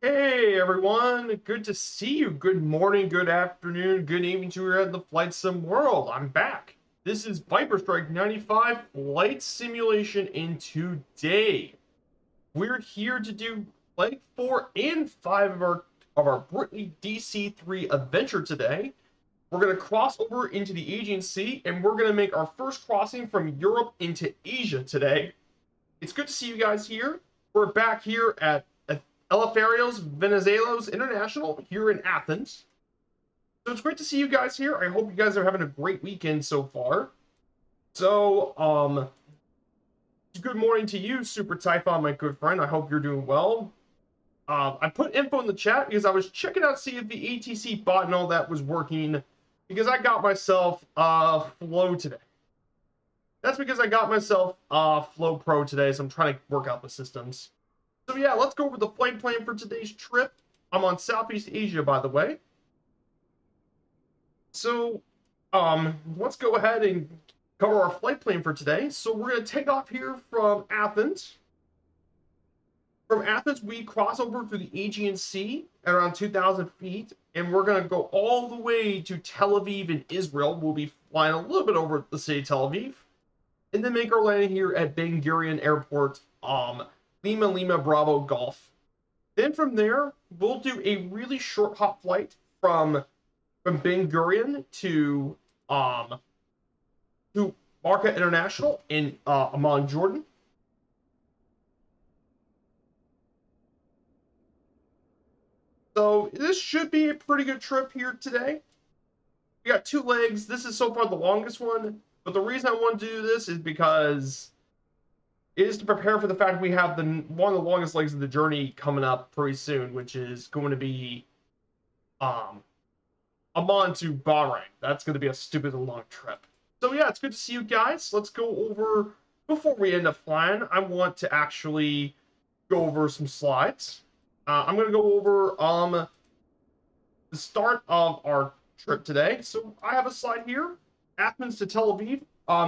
Hey everyone, good to see you. Good morning, good afternoon, good evening to you in the flight sim world. I'm back. This is Viper Strike 95 flight simulation, and today we're here to do flight 4 and 5 of our Brittany DC-3 adventure today. We're going to cross over into the Aegean Sea, and we're going to make our first crossing from Europe into Asia today. It's good to see you guys here. We're back here at Eleftherios Venizelos International here in Athens. So it's great to see you guys here. I hope you guys are having a great weekend so far. So, good morning to you, Super Typhon, my good friend. I hope you're doing well. I put info in the chat because I was checking out to see if the ATC bot and all that was working, because I got myself Flow today. That's because I got myself Flow Pro today, so I'm trying to work out the systems. So yeah, let's go over the flight plan for today's trip. I'm on Southeast Asia, by the way. So, let's go ahead and cover our flight plan for today. So we're going to take off here from Athens. From Athens, we cross over through the Aegean Sea at around 2,000 feet, and we're going to go all the way to Tel Aviv in Israel. We'll be flying a little bit over the city of Tel Aviv, and then make our landing here at Ben Gurion Airport, Lima Lima Bravo Golf. Then from there, we'll do a really short hop flight from Ben Gurion to Marca International in Amman, Jordan. So this should be a pretty good trip here today. We got 2 legs. This is so far the longest one, but the reason I want to do this is because is to prepare for the fact we have one of the longest legs of the journey coming up pretty soon, which is going to be Amman to Bahrain. That's going to be a stupid long trip. So yeah, it's good to see you guys. Let's go over, before we end up flying, I want to actually go over some slides. I'm going to go over the start of our trip today. So I have a slide here, Athens to Tel Aviv.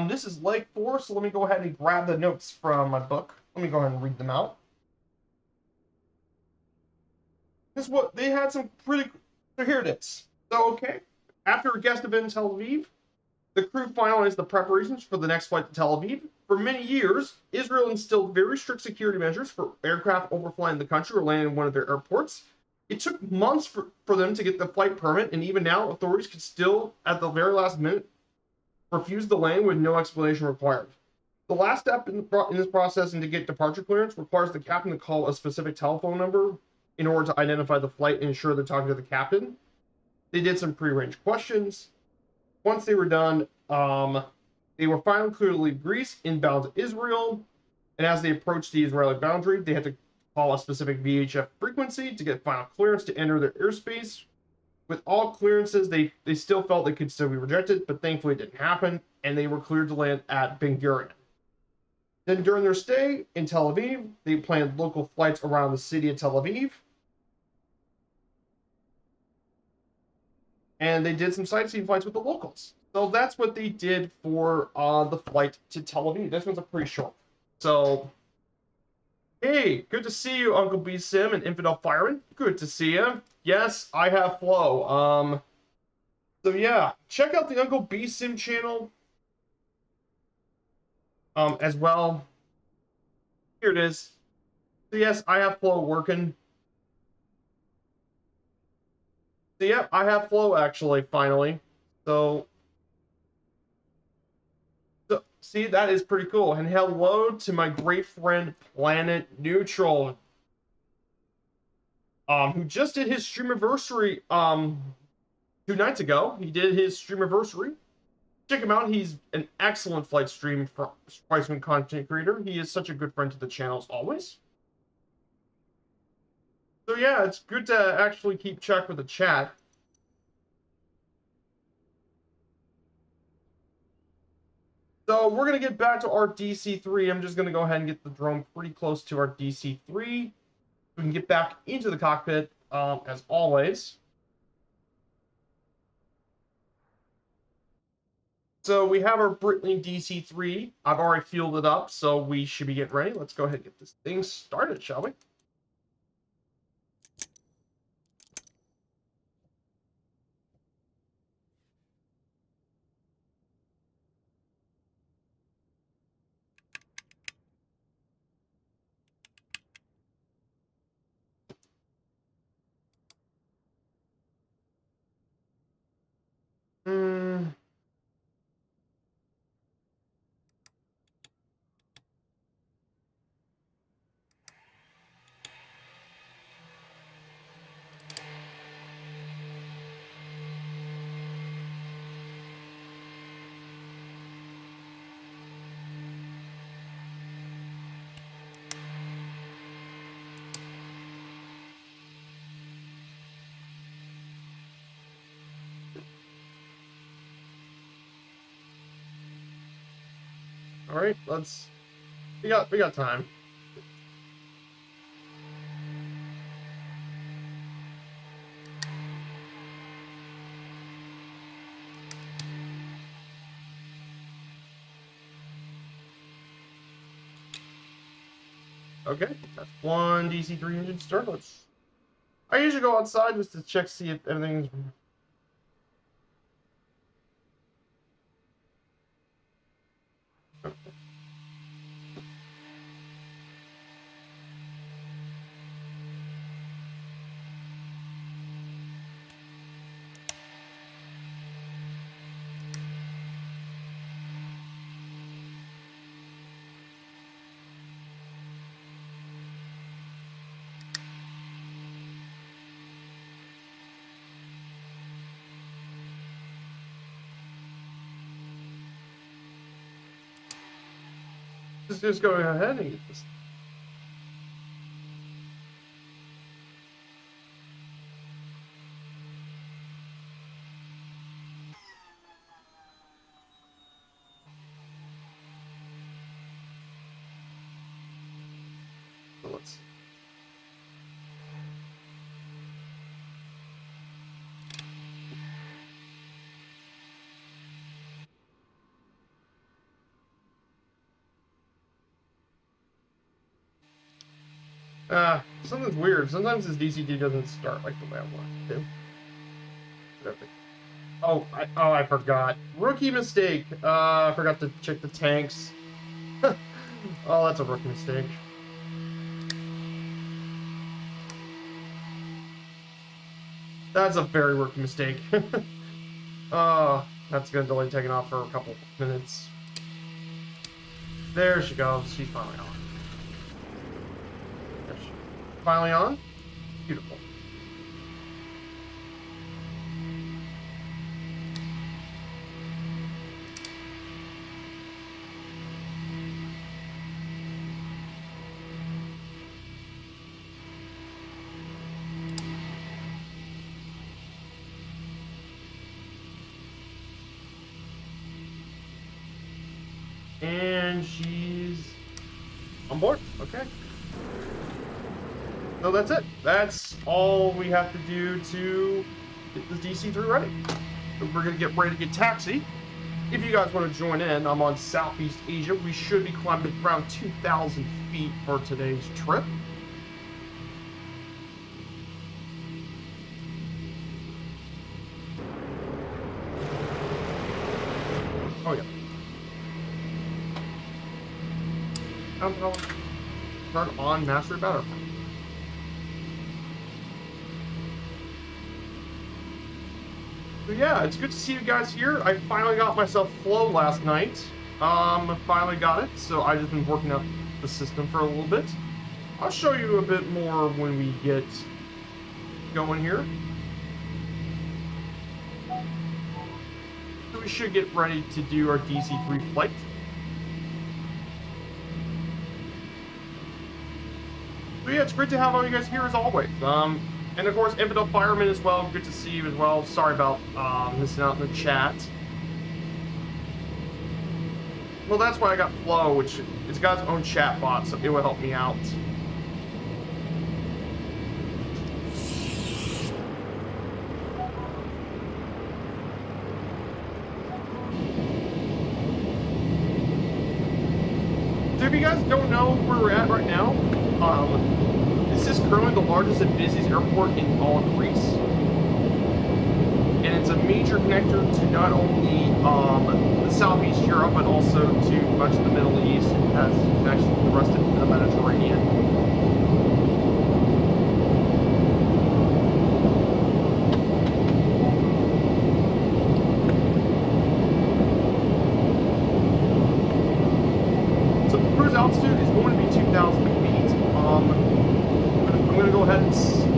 This is leg 4, so let me go ahead and grab the notes from my book. Let me go ahead and read them out. This is what they had, some pretty. So here it is. So okay, after a guest event in Tel Aviv, the crew finalized the preparations for the next flight to Tel Aviv. For many years, Israel instilled very strict security measures for aircraft overflying the country or landing in one of their airports. It took months for them to get the flight permit, and even now, authorities could still, at the very last minute, refuse the land with no explanation required. The last step in this process and to get departure clearance requires the captain to call a specific telephone number in order to identify the flight and ensure they're talking to the captain. They did some pre-arranged questions. Once they were done, they were finally cleared to leave Greece, inbound to Israel. And as they approached the Israeli boundary, they had to call a specific VHF frequency to get final clearance to enter their airspace. With all clearances, they still felt they could still be rejected, but thankfully it didn't happen, and they were cleared to land at Ben Gurion. Then during their stay in Tel Aviv, they planned local flights around the city of Tel Aviv. And they did some sightseeing flights with the locals. So that's what they did for the flight to Tel Aviv. This one's a pretty short. So, hey, good to see you, Uncle B Sim and Infidel Fireman. Good to see you. Yes, I have Flow. So yeah, check out the Uncle B Sim channel as well. Here it is. So yes, I have Flow working. So yeah, I have Flow actually, finally. So see, that is pretty cool. And hello to my great friend Planet Neutral, who just did his streamiversary 2 nights ago. He did his streamiversary. Check him out. He's an excellent flight stream content creator. He is such a good friend to the channel as always. So yeah, it's good to actually keep check with the chat. So we're going to get back to our DC-3. I'm just going to go ahead and get the drone pretty close to our DC-3. We can get back into the cockpit as always. So we have our Breitling DC-3. I've already fueled it up, so we should be getting ready. Let's go ahead and get this thing started, shall we? All right, let's. We got time. Okay, that's one DC-3 engine start. I usually go outside just to check, see if everything's. Just go ahead and get this. So let's see. Something's weird. Sometimes this DCD doesn't start like the way I want it to. I forgot. Rookie mistake. I forgot to check the tanks. Oh, that's a rookie mistake. That's a very rookie mistake. Oh, that's gonna delay taking off for a couple minutes. There she goes. She's finally on. There she goes. Finally on. Beautiful. And she's on board. Okay. So that's it. That's all we have to do to get the DC-3 ready. So we're going to get ready to get taxi. If you guys want to join in, I'm on Southeast Asia. We should be climbing around 2,000 feet for today's trip. Oh, yeah. Turn on master battery. So yeah, it's good to see you guys here. I finally got myself flow last night. Finally got it, so I've just been working out the system for a little bit. I'll show you a bit more when we get going here. So we should get ready to do our DC-3 flight. So yeah, it's great to have all you guys here as always. And of course, Infidel Fireman as well. Good to see you as well. Sorry about missing out in the chat. Well, that's why I got Flow, which it's got its own chat bot, so it will help me out. So if you guys don't know where we're at right now, this is currently the largest and busiest airport in all of Greece. And it's a major connector to not only the Southeast Europe, but also to much of the Middle East. It has connections to the rest of the Mediterranean. So the cruise altitude is going to be 2,000 feet. I'm going to go ahead and,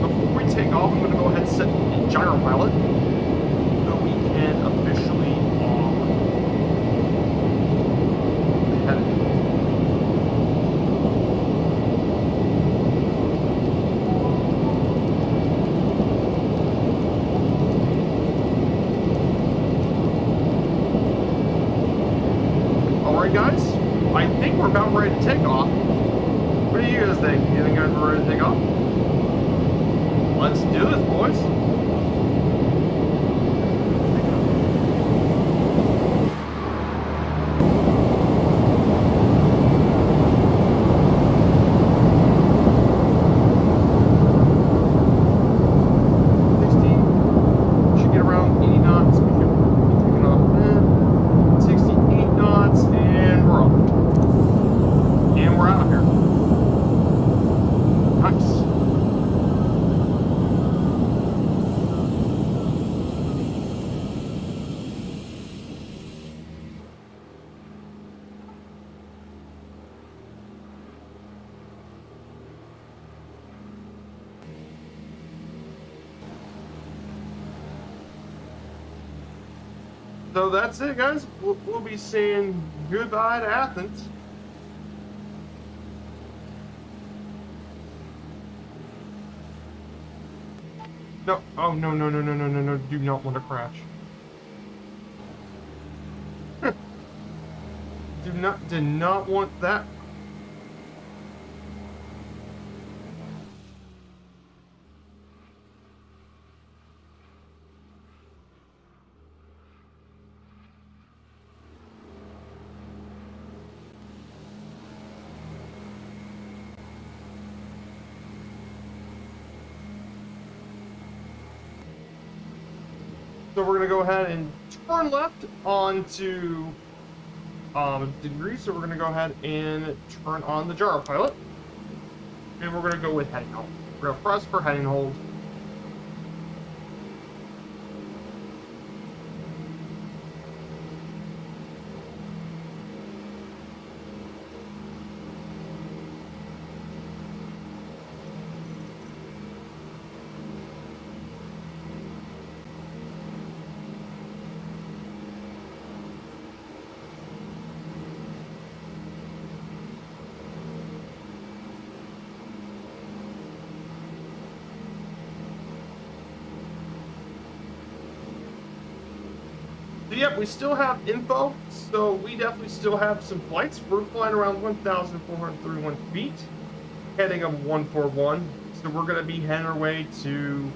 before we take off, I'm going to go ahead and set the gyro pilot so we can officially head it. Alright guys, I think we're about ready to take off. What do you guys think? You think guys we're ready to take off? Let's do this, boys. So that's it, guys. We'll be saying goodbye to Athens. No. Oh, no, no, no, no, no, no, no. Do not want to crash. Did not want that. So we're gonna go ahead and turn left onto degree. So we're gonna go ahead and turn on the gyro pilot, and we're gonna go with heading hold. We're gonna press for heading hold. So yeah, we still have info, so we definitely still have some flights. We're flying around 1,431 feet, heading up 141. So we're going to be heading our way to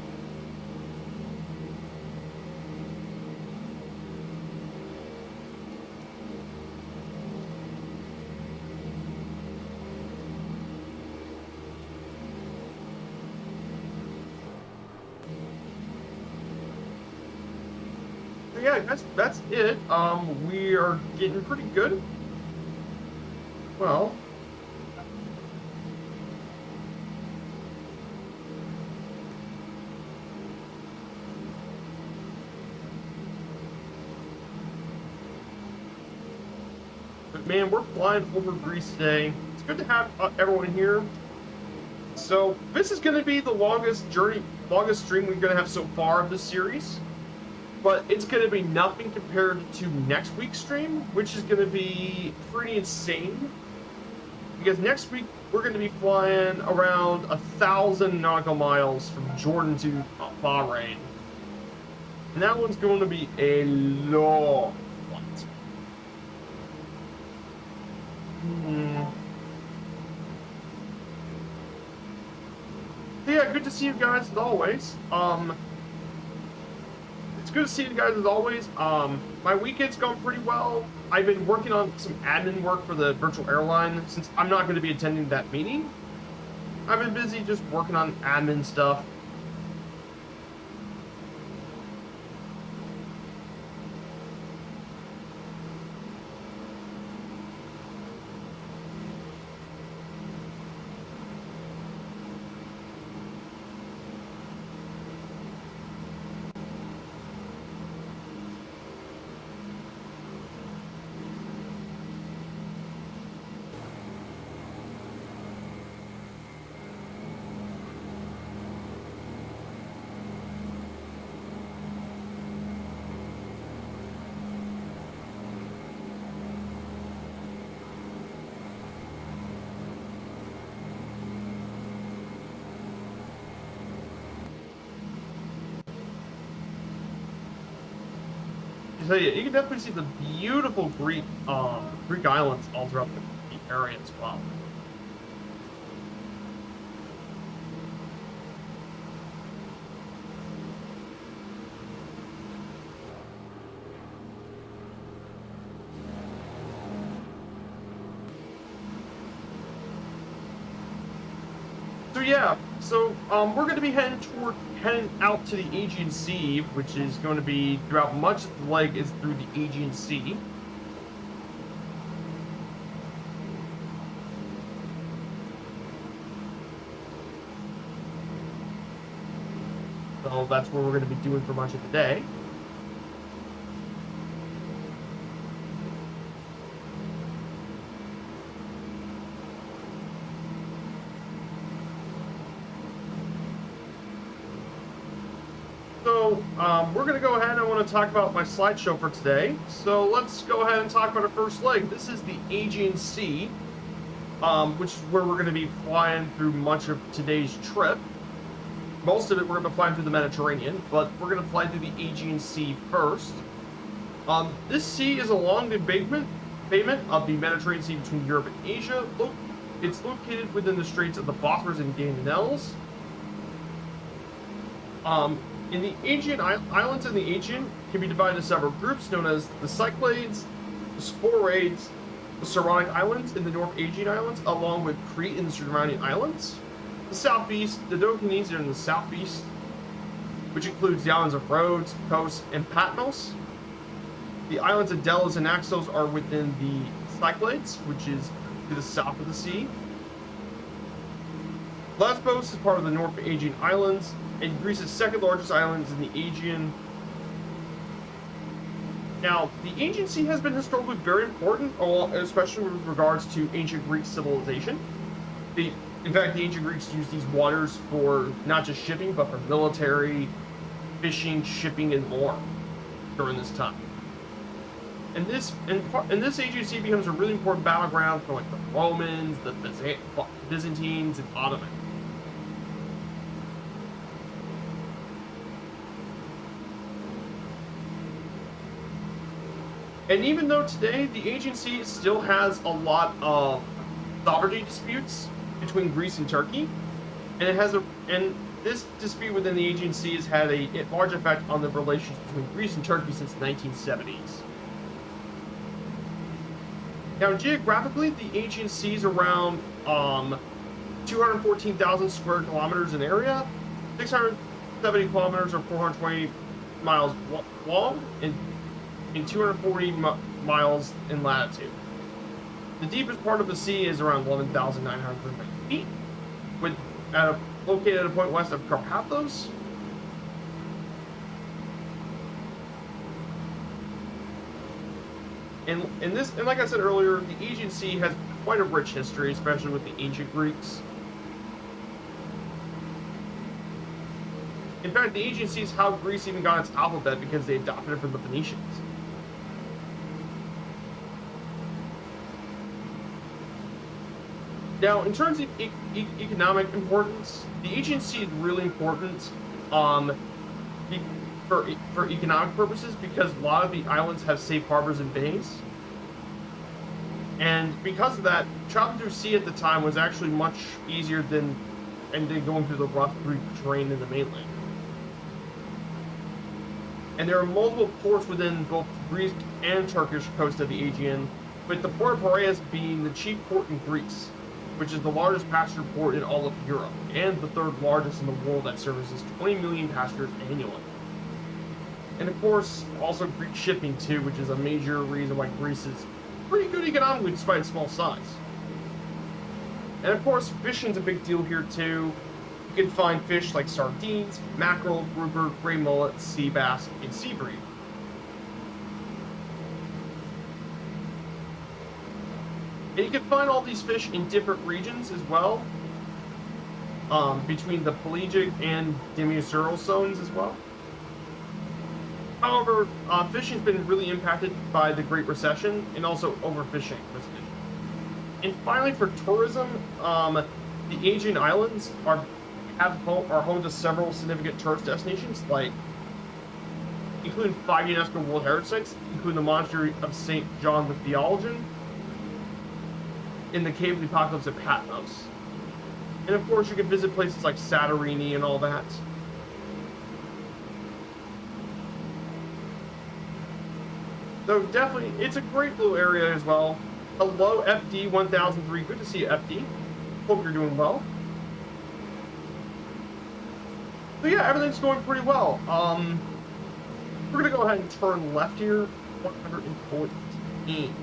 yeah, that's it. We are getting pretty good. Well, but man, we're flying over Greece today. It's good to have everyone here. So this is going to be the longest stream we're going to have so far of this series. But it's going to be nothing compared to next week's stream, which is going to be pretty insane. Because next week, we're going to be flying around 1,000 nautical miles from Jordan to Bahrain. And that one's going to be a long flight. So yeah, good to see you guys as always. It's good to see you guys as always. My weekend's gone pretty well. I've been working on some admin work for the virtual airline since I'm not going to be attending that meeting. I've been busy just working on admin stuff. tell you, you can definitely see the beautiful Greek islands all throughout the area as well. So yeah, we're going to be heading out to the Aegean Sea, which is going to be throughout much of the leg is through the Aegean Sea. So that's what we're going to be doing for much of the day. So we're going to go ahead and I want to talk about my slideshow for today. So let's go ahead and talk about our first leg. This is the Aegean Sea, which is where we're going to be flying through much of today's trip. Most of it we're going to be flying through the Mediterranean, but we're going to fly through the Aegean Sea first. This sea is along the embankment of the Mediterranean Sea between Europe and Asia. It's located within the straits of the Bosphorus and Dardanelles. In the Aegean, islands in the Aegean can be divided into several groups known as the Cyclades, the Sporades, the Saronic Islands, and the North Aegean Islands, along with Crete and the surrounding islands. The southeast, the Dodecanese are in the southeast, which includes the islands of Rhodes, Kos, and Patmos. The islands of Delos and Naxos are within the Cyclades, which is to the south of the sea. Lesbos is part of the North Aegean Islands, and Greece's second largest island is in the Aegean. Now, the Aegean Sea has been historically very important, especially with regards to ancient Greek civilization. In fact, the ancient Greeks used these waters for not just shipping, but for military, fishing, shipping, and more during this time. And this Aegean Sea becomes a really important battleground for like the Romans, the Byzantines, and Ottomans. And even though today the Aegean Sea still has a lot of sovereignty disputes between Greece and Turkey, and this dispute within the Aegean Sea has had a large effect on the relations between Greece and Turkey since the 1970s. Now, geographically, the Aegean Sea is around 214,000 square kilometers in area, 670 kilometers or 420 miles long, and 240 miles in latitude. The deepest part of the sea is around 11,900 feet, located at a point west of Carpathos. And like I said earlier, the Aegean Sea has quite a rich history, especially with the ancient Greeks. In fact, the Aegean Sea is how Greece even got its alphabet, because they adopted it from the Phoenicians. Now, in terms of economic importance, the Aegean Sea is really important for economic purposes, because a lot of the islands have safe harbors and bays. And because of that, traveling through sea at the time was actually much easier than going through the rough Greek terrain in the mainland. And there are multiple ports within both Greek and Turkish coast of the Aegean, with the port of Piraeus being the chief port in Greece, which is the largest passenger port in all of Europe, and the third largest in the world that services 20 million passengers annually. And of course, also Greek shipping too, which is a major reason why Greece is pretty good economically despite its small size. And of course, fishing's a big deal here too. You can find fish like sardines, mackerel, grouper, gray mullet, sea bass, and sea bream. And you can find all these fish in different regions as well, between the pelagic and demersal zones as well. However, fishing's been really impacted by the Great Recession and also overfishing. And finally, for tourism, the Aegean Islands are home to several significant tourist destinations like including 5 UNESCO World Heritage Sites, including the Monastery of St. John the Theologian, in the Cave of the Apocalypse at Patmos. And of course, you can visit places like Santorini and all that. So definitely, it's a great little area as well. Hello, FD1003. Good to see you, FD. Hope you're doing well. So yeah, everything's going pretty well. We're gonna go ahead and turn left here. 114.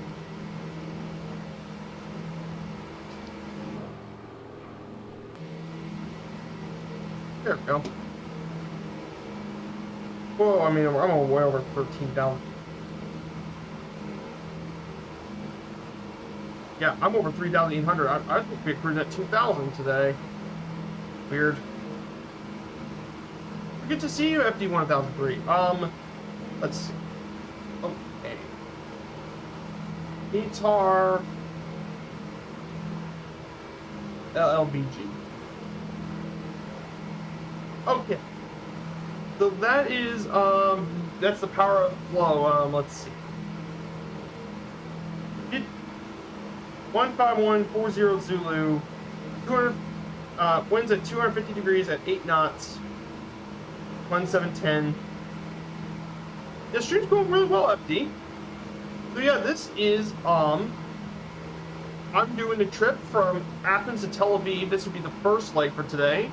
There we go. Whoa, I mean, I'm way over 13,000. Yeah, I'm over 3,800. I think we cruising at 2,000 today. Weird. Good to see you, FD1003. Let's see. Okay. Guitar. LLBG. Okay. So that is, that's the power of flow. Let's see. 15140 Zulu, 200, winds at 250 degrees at 8 knots, 1710. The stream's going really well, FD. So yeah, this is, I'm doing a trip from Athens to Tel Aviv. This would be the first leg for today.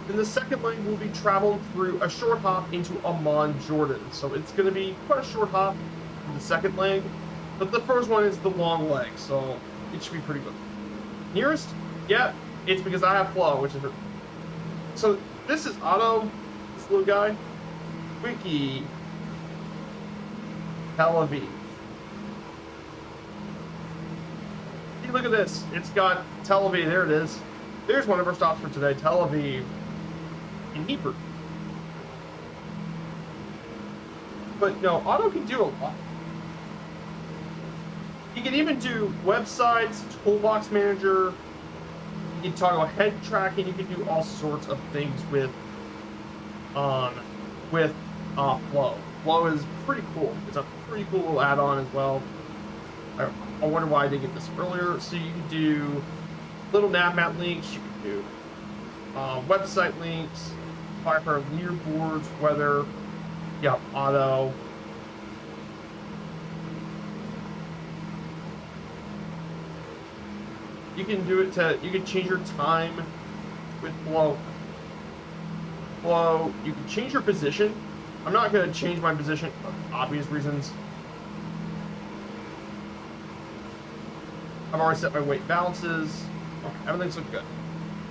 Then the second leg will be traveling through a short hop into Amman, Jordan. So it's going to be quite a short hop for the second leg. But the first one is the long leg, so it should be pretty good. Nearest? Yeah, it's because I have flow, which is... So this is Otto, this little guy. Wiki. Tel Aviv. See, look at this. It's got Tel Aviv. There it is. There's one of our stops for today. Tel Aviv. In Hebrew. But no, Otto can do a lot. You can even do websites, toolbox manager. You can toggle head tracking. You can do all sorts of things with Flow. Flow is pretty cool. It's a pretty cool little add-on as well. I wonder why I didn't get this earlier. So you can do little nav map links. You can do website links, firepower leaderboards, weather. Yeah, auto. You can do it to, you can change your time with Flow. Flow, you can change your position. I'm not going to change my position for obvious reasons. I've already set my weight balances. Okay, everything's looking good.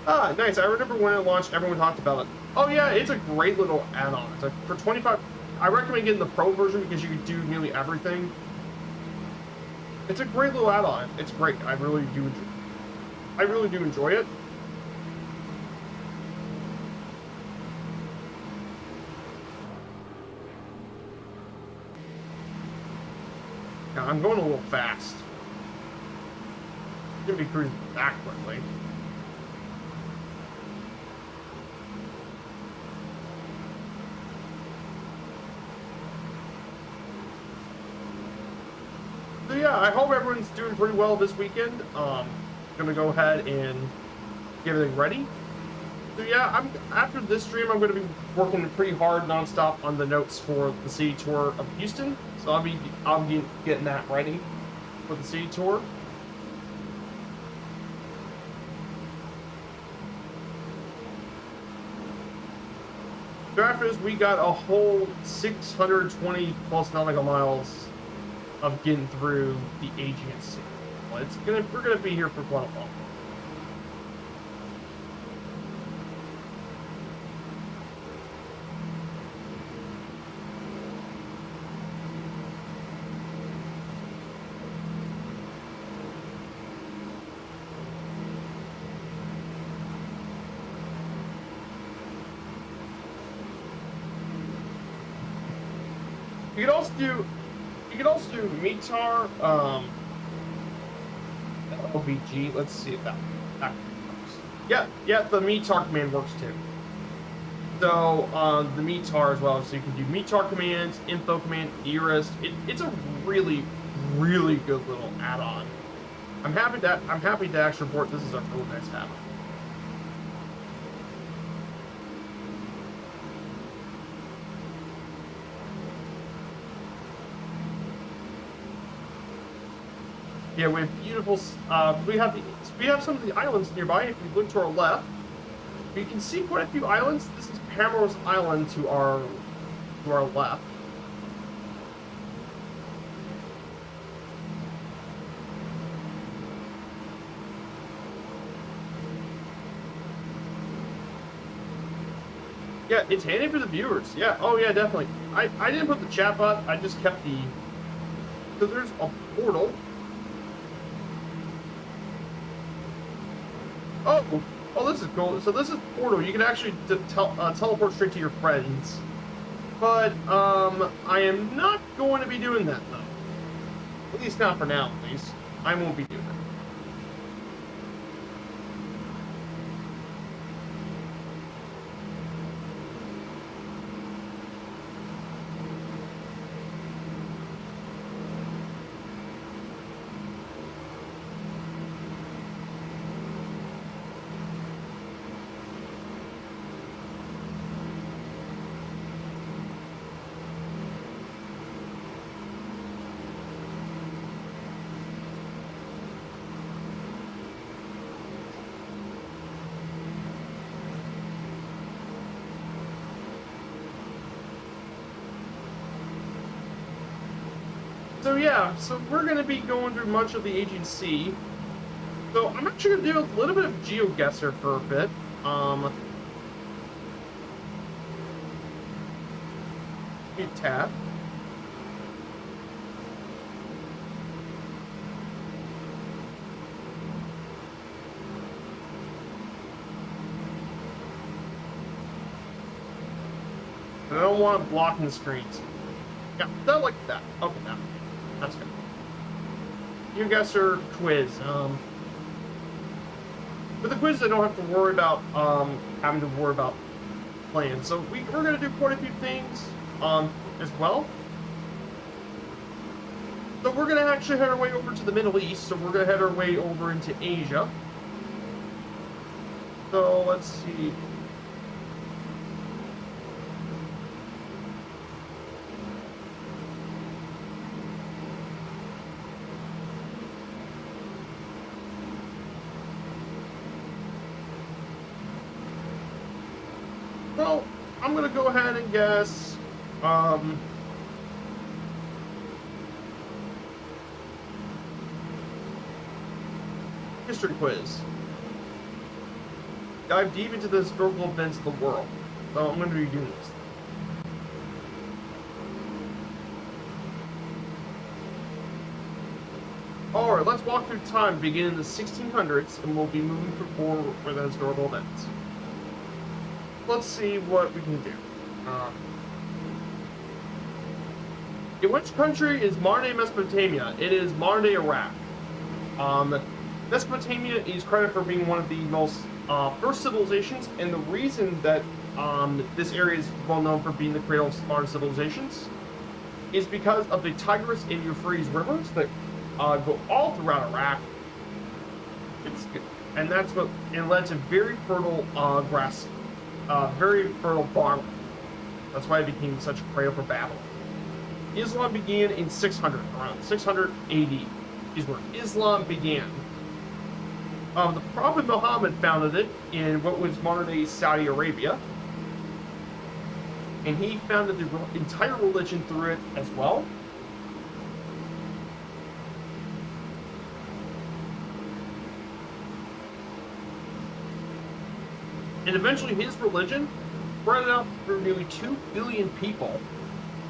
Ah, nice. I remember when it launched, everyone talked about it. Oh yeah, it's a great little add-on. It's like for 25, I recommend getting the Pro version because you can do nearly everything. It's a great little add-on. It's great. I really do enjoy it. Now, I'm going a little fast. I'm going to be cruising back quickly. So yeah, I hope everyone's doing pretty well this weekend. Gonna go ahead and get everything ready. So yeah, after this stream, I'm gonna be working pretty hard nonstop on the notes for the city tour of Houston. So I'll be getting that ready for the city tour. So after this, we got a whole 620 plus nautical miles of getting through the Aegean Sea. Well, we're gonna be here for quite a while. You could also do METAR, LLBG. Let's see if that works. Yeah, the METAR command works too. So the METAR as well, so you can do METAR commands, info command, ERIST. It's a really, really good little add-on. I'm happy to actually report this is a really nice add-on. Yeah, we have beautiful. We have some of the islands nearby. If you look to our left, you can see quite a few islands. This is Pamros Island to our left. Yeah, it's handy for the viewers. Yeah, oh yeah, definitely. I didn't put the chat bot. I just kept the. So there's a portal. Oh, this is cool. So this is portal. You can actually teleport straight to your friends. But I am not going to be doing that though. At least not for now. At least I won't be doing that. So yeah, so we're going to be going through much of the Aegean Sea. So I'm actually going to do a little bit of GeoGuessr for a bit. Tab. I don't want blocking the screens. Yeah, not like that. Okay, now. That's good. GeoGuessr quiz. For the quiz, I don't have to worry about having to worry about plans. So we're going to do quite a few things as well. So we're going to actually head our way over to the Middle East. So we're going to head our way over into Asia. So let's see. Well, I'm going to go ahead and guess, history quiz. Dive deep into the historical events of the world. So I'm going to be doing this. Alright, let's walk through time beginning in the 1600s, and we'll be moving forward for the historical events. Let's see what we can do. In which country is modern-day Mesopotamia? It is modern-day Iraq. Mesopotamia is credited for being one of the most first civilizations, and the reason that this area is well known for being the cradle of modern civilizations is because of the Tigris and Euphrates rivers that go all throughout Iraq. And that's what led to very fertile grass. Very fertile farmland. That's why it became such a cradle for Babylon. Islam began in 600, around 600 AD is where Islam began. The Prophet Muhammad founded it in what was modern-day Saudi Arabia, and he founded the entire religion through it as well. And eventually his religion spread out through nearly 2 billion people.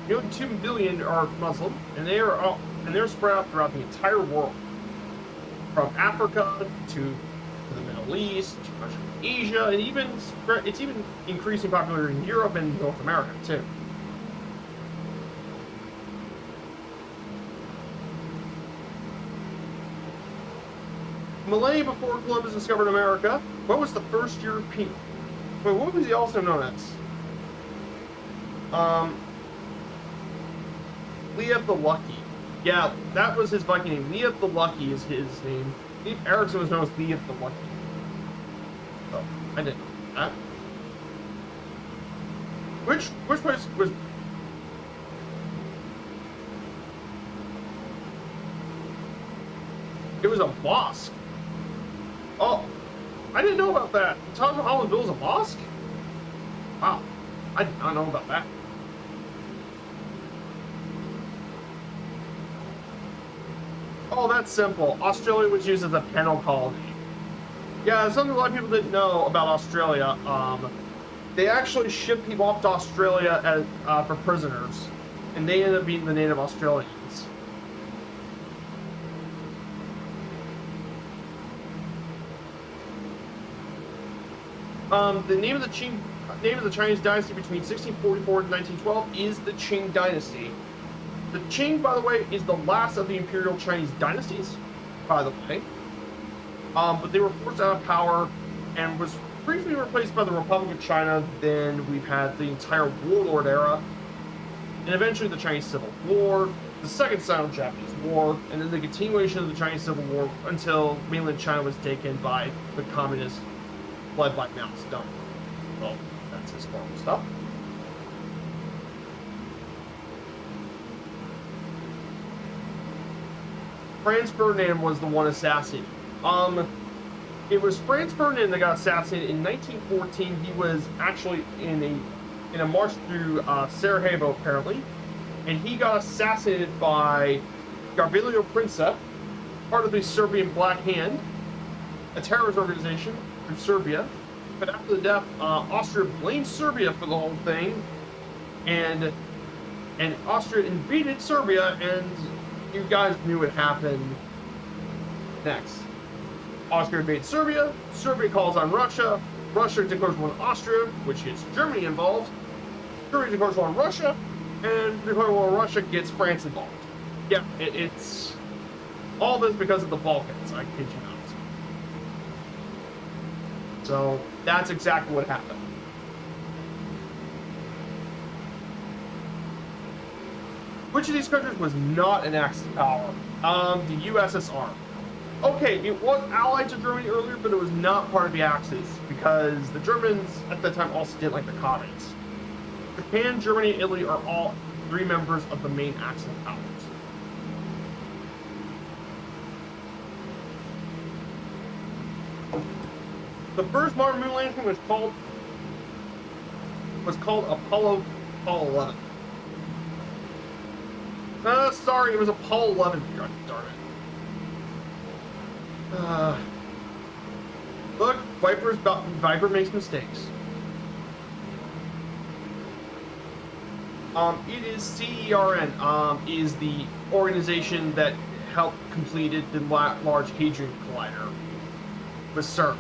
Nearly 2 billion are Muslim, and they're spread out throughout the entire world. From Africa to the Middle East, to much of Asia, and it's even increasing popularity in Europe and North America too. Millennia before Columbus discovered America, what was the first European? Wait, what was he also known as? Um, Liev the Lucky. Yeah, that was his Viking name. Liev the Lucky is his name. Leif Erikson was known as Liev the Lucky. So, I didn't know that. Which place was... It was a mosque. Oh, I didn't know about that. Taj Mahal was built as a mosque? Wow, I did not know about that. Oh, that's simple. Australia was used as a penal colony. Yeah, something a lot of people didn't know about Australia. They actually shipped people off to Australia as, for prisoners, and they ended up being the native Australians. The name of the Chinese dynasty between 1644 and 1912 is the Qing dynasty. The Qing, by the way, is the last of the imperial Chinese dynasties, by the way. But they were forced out of power and was briefly replaced by the Republic of China. Then we've had the entire warlord era, and eventually the Chinese Civil War, the Second Sino-Japanese War, and then the continuation of the Chinese Civil War until mainland China was taken by the communists led by Mao Zedong. Well, that's historical stuff. Franz Ferdinand was the one assassinated. It was Franz Ferdinand that got assassinated in 1914. He was actually in a march through Sarajevo, apparently, and he got assassinated by Gavrilo Princip, part of the Serbian Black Hand, a terrorist organization from Serbia. But after the death, Austria blamed Serbia for the whole thing, and Austria invaded Serbia, and you guys knew what happened next. Austria invades Serbia, Serbia calls on Russia, Russia declares war on Austria, which gets Germany involved, Germany declares war on Russia, and declaring war on Russia gets France involved. Yeah, it's all this because of the Balkans, I kid you not. So that's exactly what happened. Which of these countries was not an Axis power? The USSR. Okay, it was allied to Germany earlier, but it was not part of the Axis because the Germans at that time also didn't like the communists. Japan, Germany, and Italy are all three members of the main Axis powers. The first modern moon landing was called Apollo 11. Sorry, it was Apollo 11. God darn it. Look, Viper makes mistakes. It is CERN, is the organization that helped completed the Large Hadron Collider with CERN.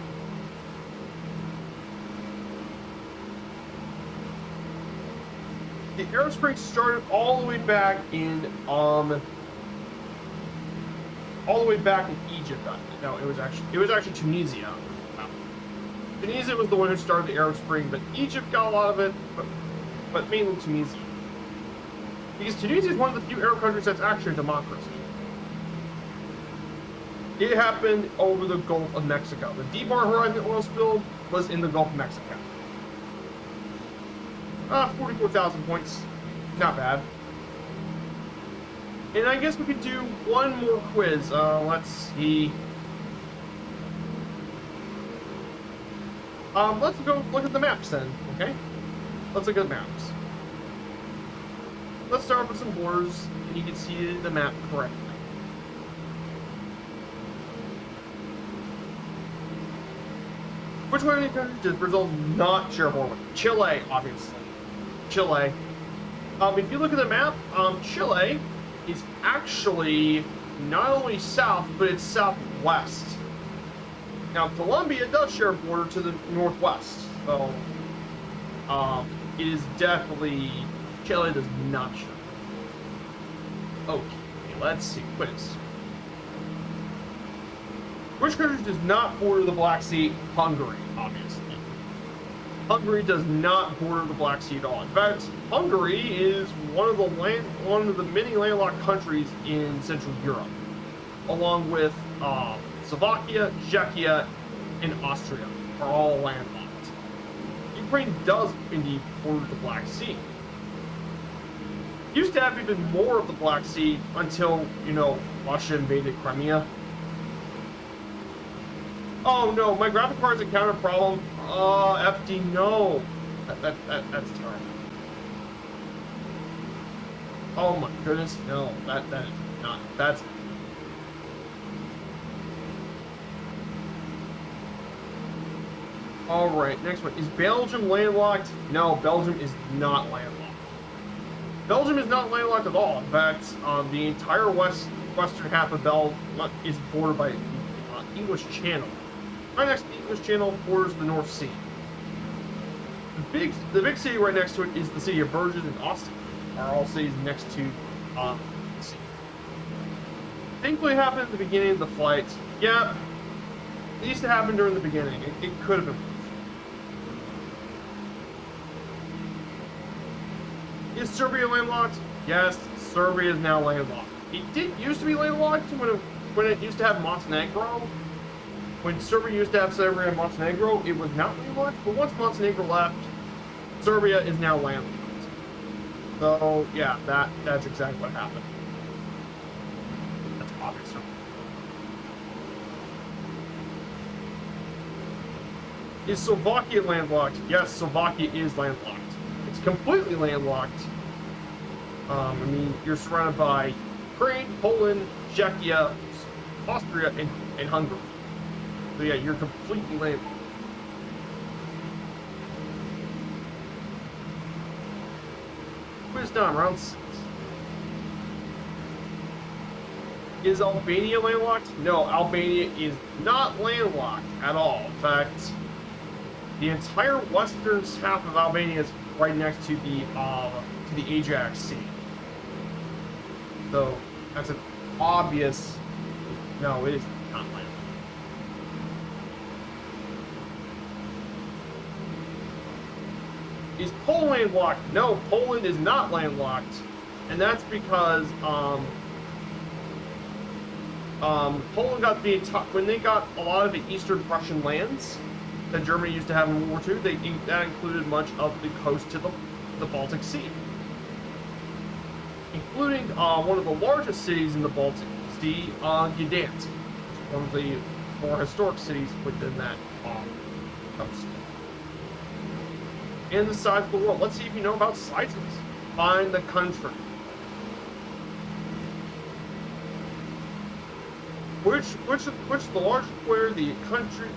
The Arab Spring started all the way back in Egypt. No, it was actually Tunisia. Wow. Tunisia was the one who started the Arab Spring, but Egypt got a lot of it, but mainly Tunisia. Because Tunisia is one of the few Arab countries that's actually a democracy. It happened over the Gulf of Mexico. The Deepwater Horizon oil spill was in the Gulf of Mexico. 44,000 points. Not bad. And I guess we could do one more quiz. Let's see. Let's go look at the maps then, okay? Let's look at the maps. Let's start with some borders, and you can see the map correctly. Which one of these countries does Brazil not share a border with? Chile, obviously. Chile. If you look at the map, Chile is actually not only south, but it's southwest. Now, Colombia does share a border to the northwest, so it is definitely Chile does not share. Okay, let's see. Quiz. Which country does not border the Black Sea? Hungary, obviously. Hungary does not border the Black Sea at all. In fact, Hungary is one of the many landlocked countries in Central Europe, along with Slovakia, Czechia, and Austria are all landlocked. Ukraine does indeed border the Black Sea. Used to have even more of the Black Sea until, Russia invaded Crimea. Oh no, my graphic card's encountered a problem. FD, no. That's terrible. Oh my goodness, no. That is not. That's. Alright, next one. Is Belgium landlocked? No, Belgium is not landlocked. Belgium is not landlocked at all. In fact, the entire western half of Belgium is bordered by the English Channel. Right next to the English Channel borders the North Sea. The big city right next to it is the city of Bruges and Austin. Are all cities next to the sea. Thankfully, it happened at the beginning of the flight. Yeah, it used to happen during the beginning. It could have been. Is Serbia landlocked? Yes, Serbia is now landlocked. It did used to be landlocked when it used to have Montenegro. When Serbia used to have Serbia and Montenegro, it was not landlocked. But once Montenegro left, Serbia is now landlocked. So yeah, that's exactly what happened. That's obvious. Is Slovakia landlocked? Yes, Slovakia is landlocked. It's completely landlocked. I mean, you're surrounded by Ukraine, Poland, Czechia, Austria, and Hungary. So yeah, you're completely landlocked. Wisdom, round 6. Is Albania landlocked? No, Albania is not landlocked at all. In fact, the entire western half of Albania is right next to the Ajax Sea. So that's an obvious. No, it is not landlocked. Is Poland landlocked? No, Poland is not landlocked, and that's because Poland got when they got a lot of the Eastern Prussian lands that Germany used to have in World War II. That included much of the coast to the Baltic Sea, including one of the largest cities in the Baltic Sea, Gdansk, one of the more historic cities within that coast. And the size of the world. Let's see if you know about sizes. Find the country. Which is the largest where the country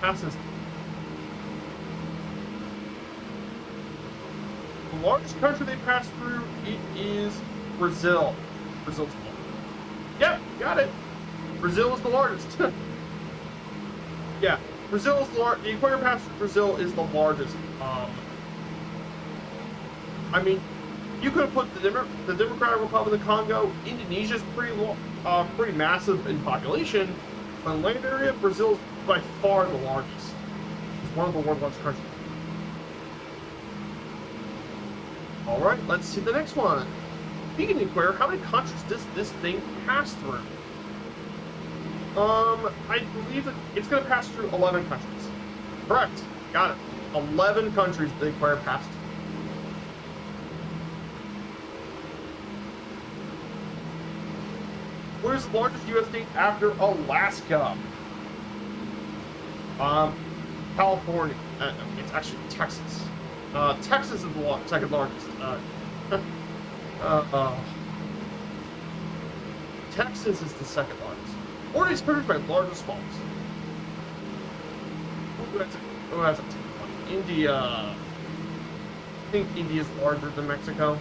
passes? The largest country they pass through is Brazil. Brazil's the largest. Yep, got it. Brazil is the largest. Yeah. Brazil is the equator pass through Brazil is the largest. I mean, you could have put the Democratic Republic of the Congo. Indonesia's pretty massive in population, but in land area, Brazil is by far the largest. It's one of the world's largest countries. All right, let's see the next one. Speaking of equator, how many countries does this thing pass through? I believe that it's going to pass through 11 countries. Correct. Got it. 11 countries the equator passed through. Where's the largest U.S. state after Alaska? California. It's actually Texas. Texas is the second largest. Texas is the second largest. Or these countries by largest smallest. Oh, that's a India. I think India is larger than Mexico.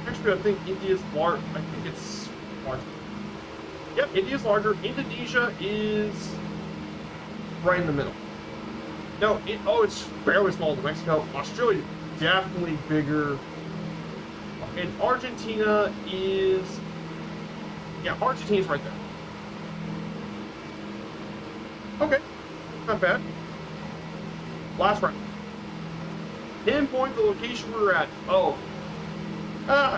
Actually, I think India's large. I think it's larger. Yep, India's larger. Indonesia is right in the middle. No, it's fairly small to Mexico. Australia, definitely bigger. And Argentina is, yeah, Argentina's right there. Not bad. Last round. Pinpoint the location we're at. Oh.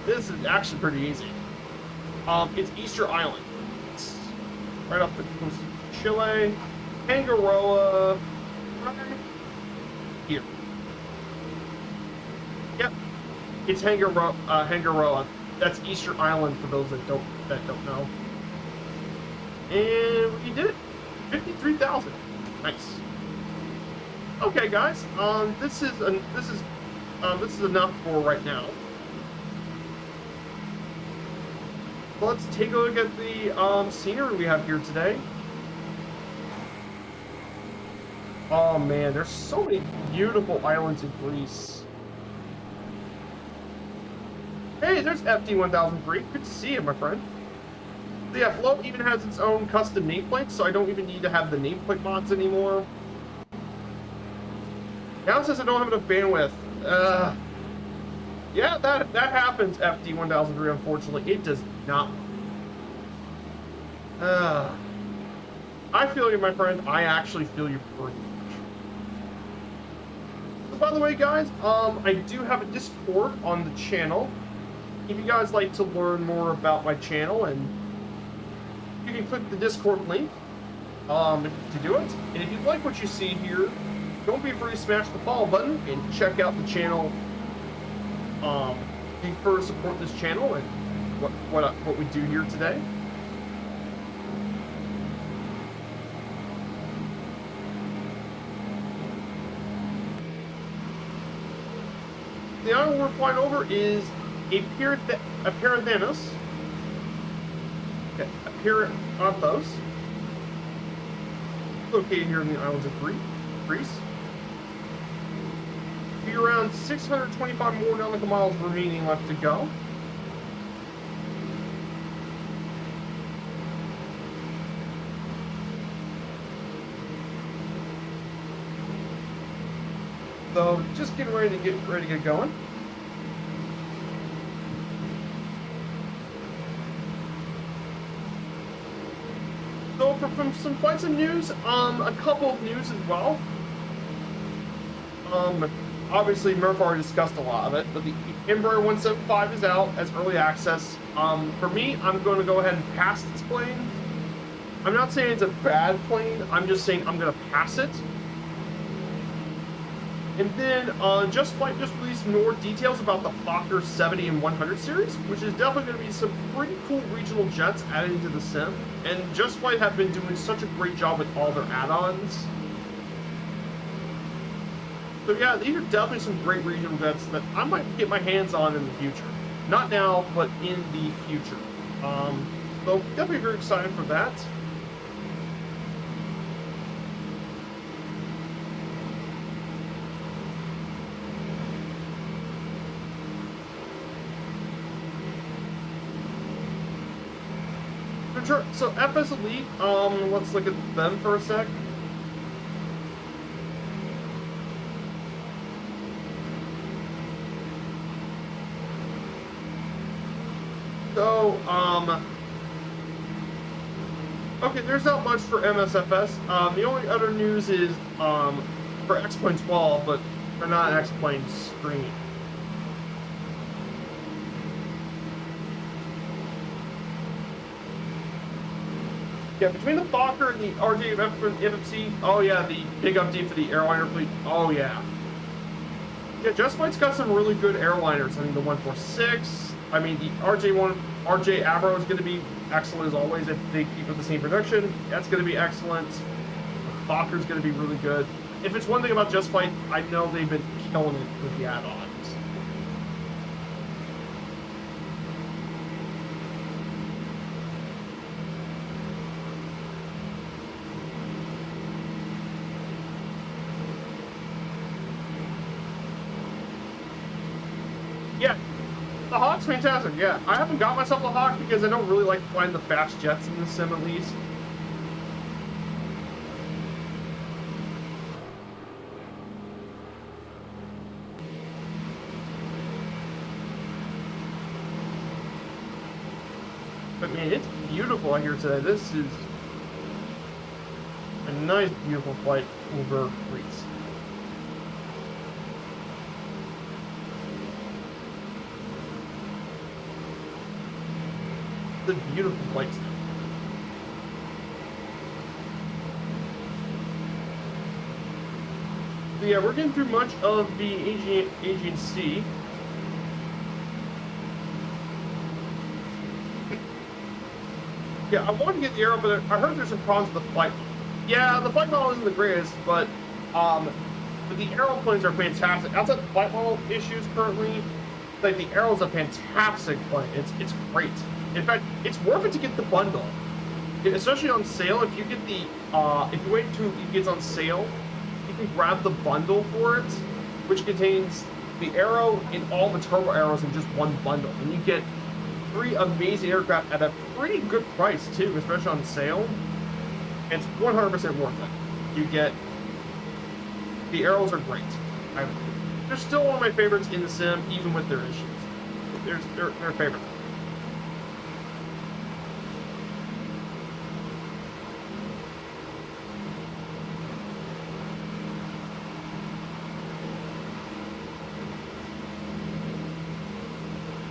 This is actually pretty easy. It's Easter Island. It's right off the coast of Chile. Tangaroa. Right here. Yep. It's Tangaroa. That's Easter Island for those that don't know. And we did it. 53,000. Nice. Okay, guys. This is enough for right now. Let's take a look at the scenery we have here today. Oh man, there's so many beautiful islands in Greece. Hey, there's FD1003. Good to see you, my friend. Yeah, Float even has its own custom nameplate, so I don't even need to have the nameplate mods anymore. Now it says I don't have enough bandwidth. Yeah, that happens, FD1003, unfortunately. It does not. I feel you, my friend. I actually feel you pretty much. So, by the way, guys, I do have a Discord on the channel. If you guys like to learn more about my channel, and you can click the Discord link to do it. And if you like what you see here, don't be afraid to smash the follow button and check out the channel. If you prefer to support this channel and what we do here today. The island we're flying over is Apeironthos. Okay, Apeironthos. Located here in the islands of Greece. Be around 625 more nautical miles remaining left to go. So just getting ready to get going. So from some quite some news, a couple of news as well. Obviously Murph already discussed a lot of it, but the Embraer 175 is out as early access. For me, I'm going to go ahead and pass this plane. I'm not saying it's a bad plane, I'm just saying I'm going to pass it. And then Just Flight just released more details about the Fokker 70 and 100 series, which is definitely going to be some pretty cool regional jets added into the sim. And Just Flight have been doing such a great job with all their add-ons. So yeah, these are definitely some great regional jets that I might get my hands on in the future. Not now, but in the future. So definitely very excited for that. So FS Elite, let's look at them for a sec. So, okay, there's not much for MSFS. The only other news is for X-Plane 12, but they're not an X-Plane screen. Yeah, between the Fokker and the RJ-FFC, oh yeah, the big update for the airliner fleet, oh yeah. Yeah, Just Flight's got some really good airliners. I mean, the 146, I mean, the RJ Avro is going to be excellent as always if they keep with the same production. That's going to be excellent. The Fokker's going to be really good. If it's one thing about Just Flight, I know they've been killing it with the add-ons. Yeah, the Hawk's fantastic, yeah. I haven't got myself a Hawk because I don't really like flying the fast jets in the sim, at least. But man, it's beautiful out here today. This is a nice, beautiful flight over Greece. It's a beautiful flight still. So yeah, we're getting through much of the Aegean Sea. Yeah, I wanted to get the aero, but I heard there's some problems with the flight model. Yeah, the flight model isn't the greatest, but the aeroplanes are fantastic. Outside the flight model issues currently, like the aero is a fantastic plane. It's great. In fact, it's worth it to get the bundle, especially on sale. If you get the if you wait until it gets on sale, you can grab the bundle for it, which contains the aero and all the turbo arrows in just one bundle, and you get 3 amazing aircraft at a pretty good price too, especially on sale. It's 100% worth it. You get the arrows are great. They're still one of my favorites in the sim, even with their issues. They're favorite.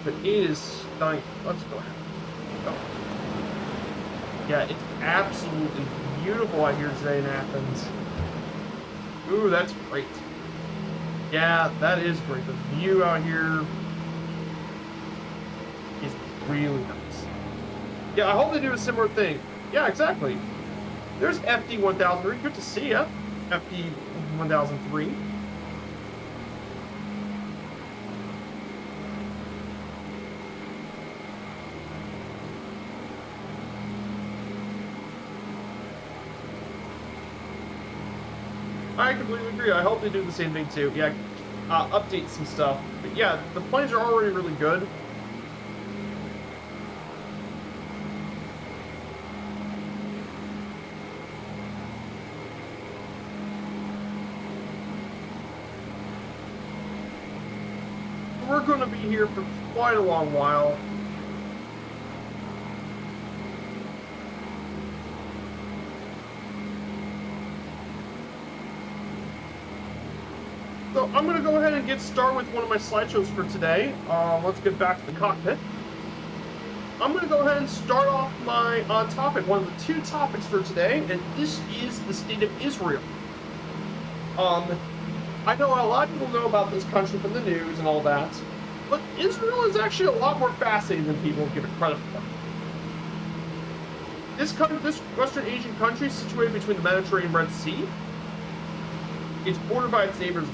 But it is stunning. Let's go ahead. Go. Yeah, it's absolutely beautiful out here today in Athens. Ooh, that's great. Yeah, that is great. The view out here is really nice. Yeah, I hope they do a similar thing. Yeah, exactly. There's FD-1003. Good to see ya. FD-1003. I completely agree. I hope they do the same thing too. Yeah, update some stuff. But yeah, the planes are already really good. We're going to be here for quite a long while. So I'm going to go ahead and get started with one of my slideshows for today. Let's get back to the cockpit. I'm going to go ahead and start off my topic, one of the 2 topics for today, and this is the state of Israel. I know a lot of people know about this country from the news and all that, but Israel is actually a lot more fascinating than people give it credit for. This Western Asian country is situated between the Mediterranean and Red Sea. It's bordered by its neighbors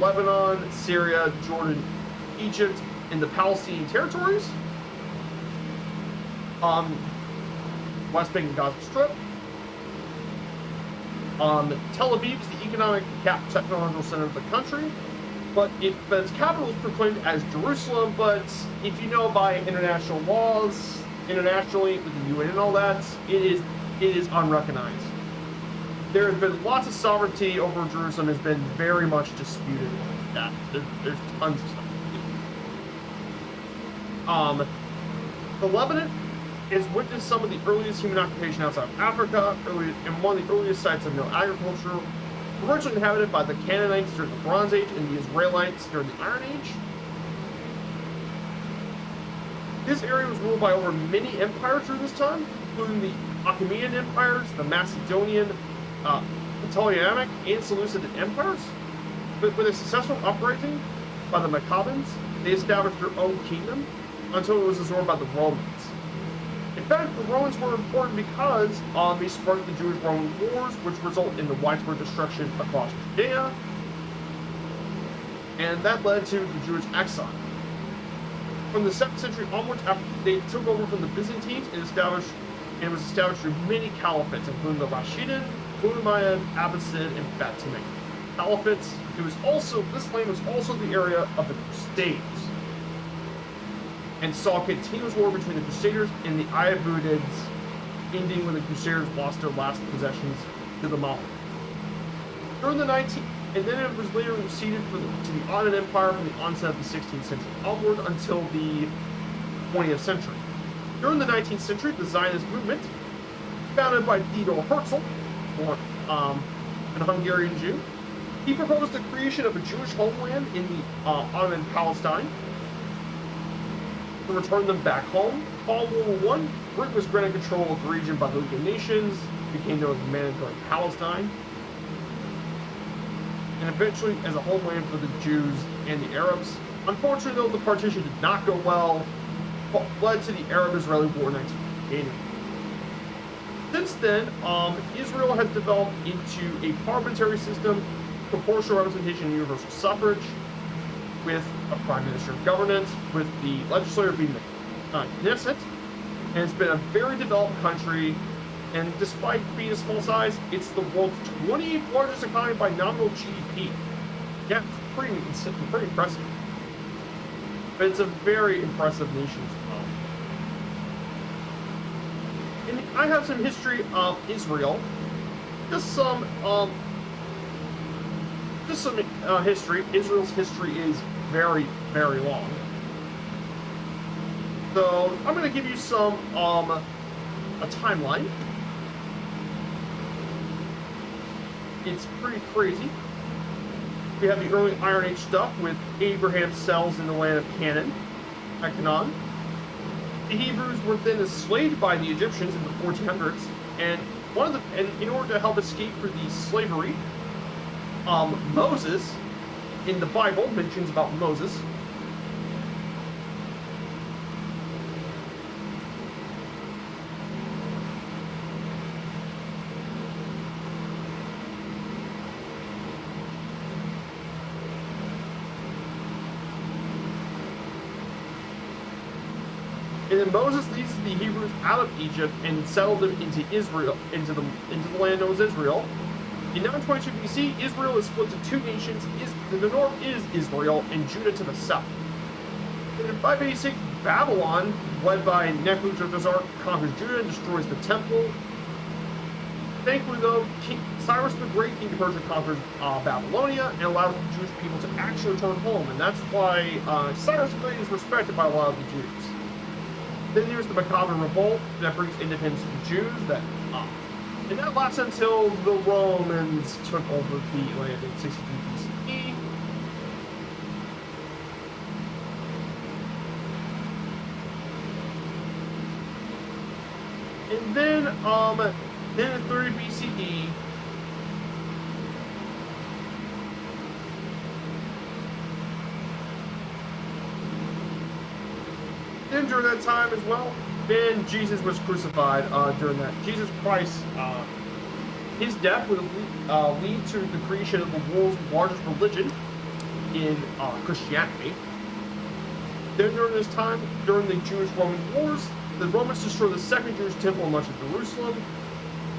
Lebanon, Syria, Jordan, Egypt, and the Palestinian territories. West Bank and Gaza Strip. Tel Aviv is the economic technological center of the country, but its capital is proclaimed as Jerusalem. But if you know by international laws, internationally with the UN and all that, it is unrecognized. There has been lots of sovereignty over Jerusalem has been very much disputed. Yeah, there's tons of stuff. The Lebanon has witnessed some of the earliest human occupation outside of Africa, and one of the earliest sites of no agriculture, originally inhabited by the Canaanites during the Bronze Age and the Israelites during the Iron Age. This area was ruled by over many empires during this time, including the Achaemenid empires, the Macedonian, Ptolemaic, and Seleucid empires. But with a successful uprising by the Maccabees, they established their own kingdom until it was absorbed by the Romans. In fact, the Romans were important because they sparked the Jewish-Roman Wars, which result in the widespread destruction across Judea, and that led to the Jewish exile. From the 7th century onwards, after they took over from the Byzantines and was established through many caliphates, including the Rashidun, Umayyad, Abbasid, and Fatimid caliphates. This land was also the area of the Crusades, and saw a continuous war between the Crusaders and the Ayyubids, ending when the Crusaders lost their last possessions to the Mahommeds. And then it was later ceded to the Ottoman Empire from the onset of the 16th century onward until the 20th century. During the 19th century, the Zionist movement founded by Theodor Herzl, an Hungarian Jew. He proposed the creation of a Jewish homeland in the Ottoman Palestine to return them back home. Following World War I, Britain was granted control of the region by the League of Nations, became known as Mandatory Palestine, and eventually as a homeland for the Jews and the Arabs. Unfortunately, though, the partition did not go well, led to the Arab-Israeli War in 1980. Since then, Israel has developed into a parliamentary system, proportional representation, and universal suffrage, with a prime minister of governance, with the legislature being the Knesset, and it's been a very developed country. And despite being a small size, it's the world's 28th largest economy by nominal GDP. Yeah, it's pretty impressive. But it's a very impressive nation as well. And I have some history of Israel. Just some history. Israel's history is very, very long. So I'm going to give you some a timeline. It's pretty crazy. We have the early Iron Age stuff with Abraham's cells in the land of Canaan, at Canaan. The Hebrews were then enslaved by the Egyptians in the 1400s, and in order to help escape from the slavery, Moses in the Bible mentions about Moses. And then Moses leads the Hebrews out of Egypt and settled them into Israel, into the land known as Israel. In 922 BC, Israel is split to two nations. To the north is Israel, and Judah to the south. And in 586, Babylon, led by Nebuchadnezzar, conquers Judah and destroys the temple. Thankfully, though, Cyrus the Great, king of Persia, conquers Babylonia and allows the Jewish people to actually return home. And that's why Cyrus the Great is respected by a lot of the Jews. Then there's the Maccabean Revolt that brings independence to the Jews. And that lasts until the Romans took over the land in 63 BCE. And then in 30 BCE, then during that time as well, then Jesus was crucified during that. Jesus Christ, his death would lead to the creation of the world's largest religion in Christianity. Then during this time, during the Jewish-Roman Wars, the Romans destroyed the second Jewish temple in much of Jerusalem,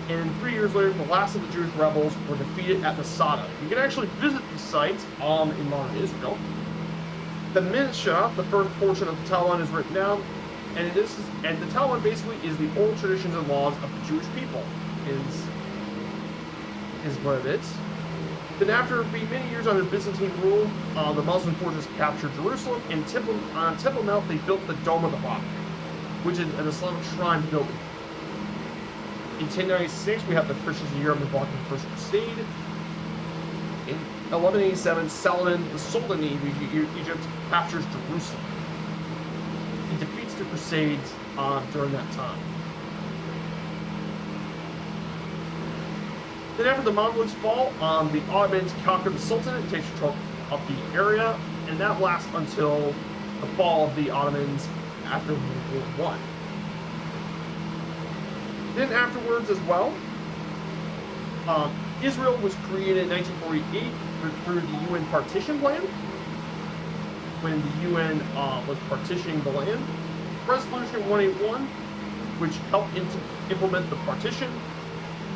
and 3 years later, the last of the Jewish rebels were defeated at Masada. You can actually visit the site in modern Israel. The Minsha, the first portion of the Talmud, is written down, and the Talmud basically is the oral traditions and laws of the Jewish people. Is what it is. Then, after being many years under Byzantine rule, the Muslim forces captured Jerusalem, and on Temple Mount they built the Dome of the Rock, which is an Islamic shrine building. In 1096, we have the Christians in Europe embarking on the First Crusade. In 1187, Saladin, the Sultan of Egypt, captures Jerusalem. He defeats the Crusades during that time. Then after the Mongols fall, the Ottomans conquer the Sultanate and takes control of the area, and that lasts until the fall of the Ottomans after World War I. Then afterwards as well, Israel was created in 1948 through the UN partition plan, when the UN was partitioning the land. Resolution 181, which helped implement the partition.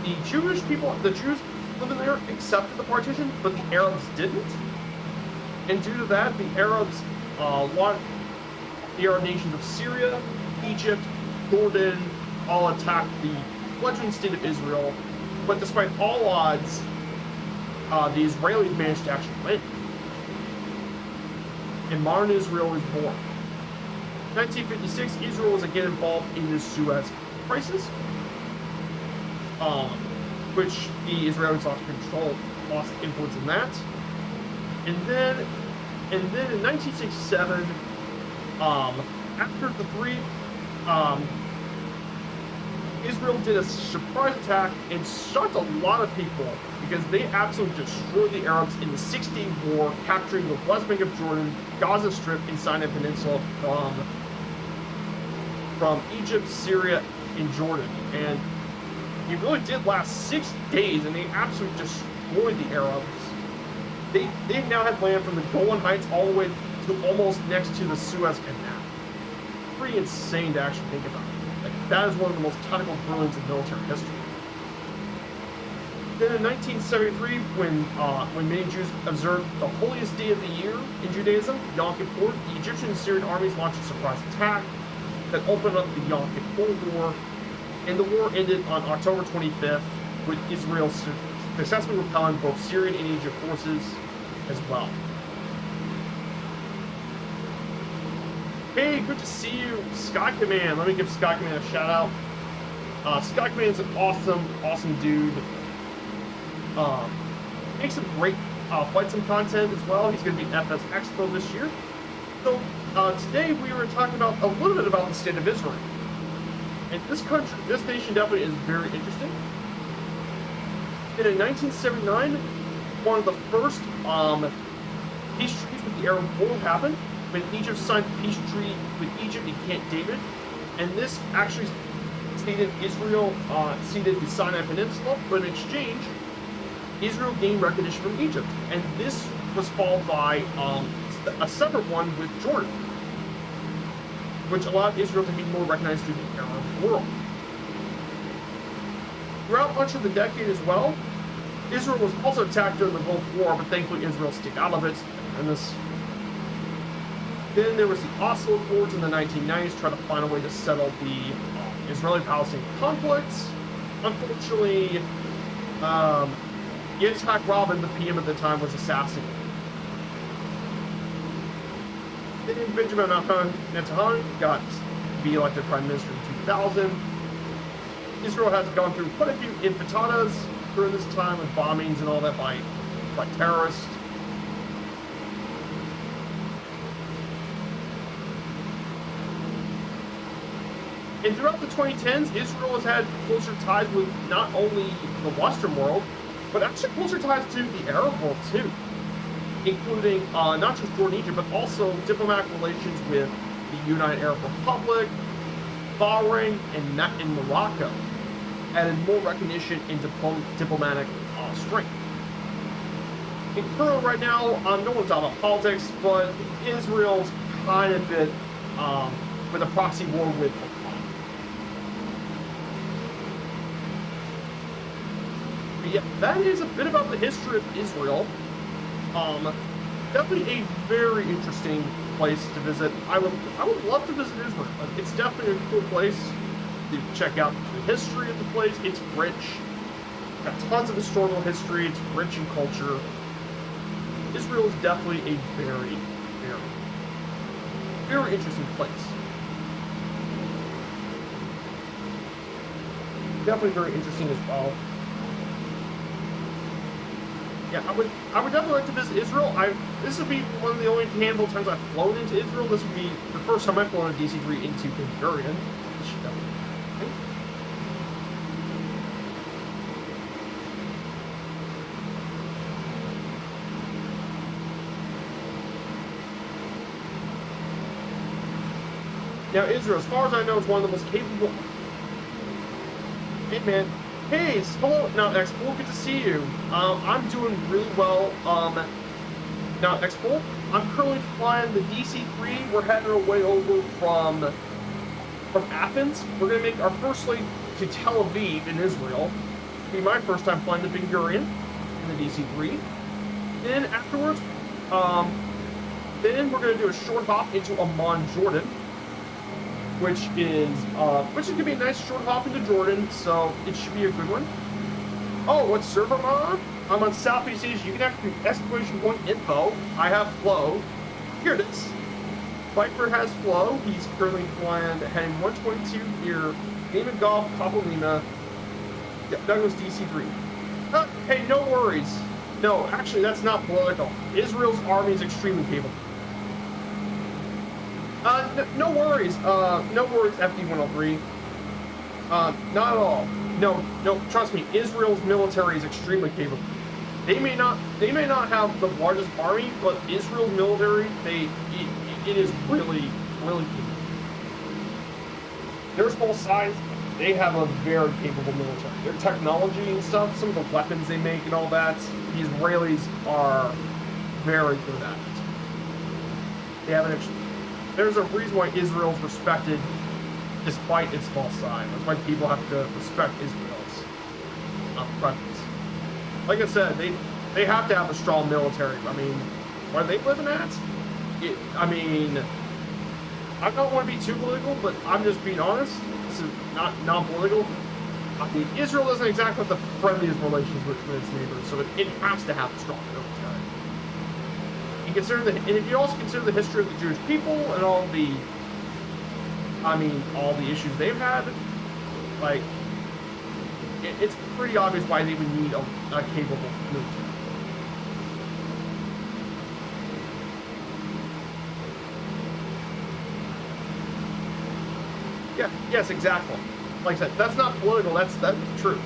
The Jews living there accepted the partition, but the Arabs didn't. And due to that, the Arabs, the Arab nations of Syria, Egypt, Jordan, all attacked the fledgling state of Israel. But despite all odds, the Israelis managed to actually win. And modern Israel was born. In 1956, Israel was again involved in the Suez Crisis. um, which the Israelis lost control, lost influence in that. And then in 1967, after the three, Israel did a surprise attack and shocked a lot of people because they absolutely destroyed the Arabs in the 6-day war, capturing the West Bank of Jordan, Gaza Strip, and Sinai Peninsula from Egypt, Syria, and Jordan. And it really did last 6 days, and they absolutely destroyed the Arabs. They now had land from the Golan Heights all the way to almost next to the Suez Canal. Pretty insane to actually think about. Like, that is one of the most tactical brilliance in military history. Then in 1973, when many Jews observed the holiest day of the year in Judaism, Yom Kippur, the Egyptian and Syrian armies launched a surprise attack that opened up the Yom Kippur War, and the war ended on October 25th with Israel successfully repelling both Syrian and Egypt forces as well. Hey, good to see you, Sky Command. Let me give Sky Command a shout out. Sky Command's an awesome dude. Makes some great flight sim content as well. He's going to be at FS Expo this year. So today we were talking about a little bit about the state of Israel. And this nation definitely is very interesting. And in 1979, one of the first peace treaties with the Arab world happened when Egypt signed the peace treaty with Egypt in Camp David. And this actually ceded the Sinai Peninsula, but in exchange, Israel gained recognition from Egypt. And this was followed by a separate one with Jordan, which allowed Israel to be more recognized through the Arab world. Throughout much of the decade as well, Israel was also attacked during the Gulf War, but thankfully Israel stayed out of it. And then there was the Oslo Accords in the 1990s, trying to find a way to settle the Israeli-Palestinian conflict. Unfortunately, Yitzhak Rabin, the PM at the time, was assassinated. Then Benjamin Netanyahu got to be elected prime minister in 2000. Israel has gone through quite a few intifadas during this time with bombings and all that by terrorists. And throughout the 2010s, Israel has had closer ties with not only the Western world, but actually closer ties to the Arab world too, including not just Jordan, Egypt, but also diplomatic relations with the United Arab Republic, Bahrain, and Morocco, added more recognition and diplomatic strength. And currently, right now, no one's talking about politics, but Israel's kind of been with a proxy war with Iran. But yeah, that is a bit about the history of Israel. Definitely a very interesting place to visit. I would love to visit Israel. It's definitely a cool place to check out the history of the place. It's rich. Got tons of historical history. It's rich in culture. Israel is definitely a very, very, very interesting place. Definitely very interesting as well. Yeah, I would definitely like to visit Israel. This would be one of the only handful of times I've flown into Israel. This would be the first time I've flown a DC-3 into Ben Gurion. This should definitely be okay. Now, Israel, as far as I know, is one of the most capable. Hey, man. Hey, hello. Now, X-Bull, good to see you. I'm doing really well. Now, X-Bull, I'm currently flying the DC-3. We're heading our way over from Athens. We're going to make our first flight to Tel Aviv in Israel. It'll be my first time flying the Ben Gurion in the DC-3. Then afterwards, then we're going to do a short hop into Amman, Jordan, which is going to be a nice short hop into Jordan, so it should be a good one. Oh, what server am I on? I'm on Southeast Asia. You can actually do exclamation point info. I have Flow. Here it is. Viper has Flow. He's currently flying heading 122 near Lima Golf, Papa Lima. Douglas DC-3. Hey, no worries. No, actually, that's not political. Israel's army is extremely capable. No worries. No worries, FD-103. Not at all. No, trust me, Israel's military is extremely capable. They may not have the largest army, but Israel's military, it is really, really capable. Their small size, they have a very capable military. Their technology and stuff, some of the weapons they make and all that, the Israelis are very good at it. They have there's a reason why Israel's respected despite its small size. That's why people have to respect Israel's presence. Like I said, they have to have a strong military. I mean, where are they living at? I mean, I don't want to be too political, but I'm just being honest. This is not non-political. I mean, Israel doesn't exactly have the friendliest relations with its neighbors, so it has to have a strong military. And if you also consider the history of the Jewish people and all the issues they've had, like, it's pretty obvious why they would need a capable military. Yeah, yes, exactly. Like I said, that's not political, that's true.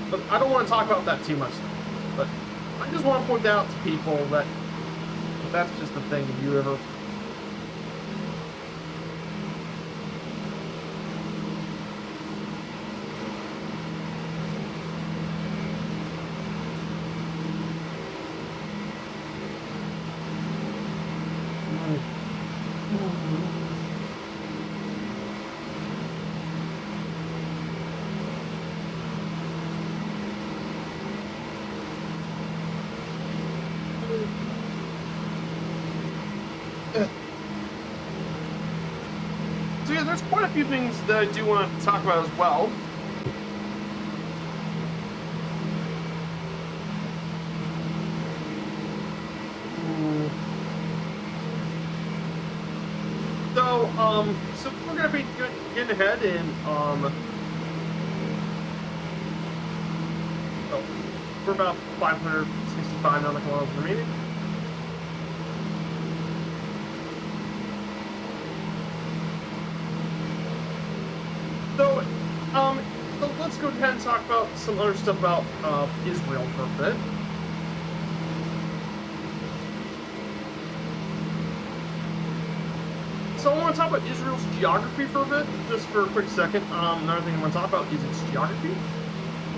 But I don't want to talk about that too much, but I just want to point out to people that that's just the thing. If you ever So yeah, there's quite a few things that I do want to talk about as well. So we're gonna be getting ahead and we're about 565 nautical miles remaining. So let's go ahead and talk about some other stuff about Israel for a bit. So I want to talk about Israel's geography for a bit, just for a quick second. Another thing I want to talk about is its geography.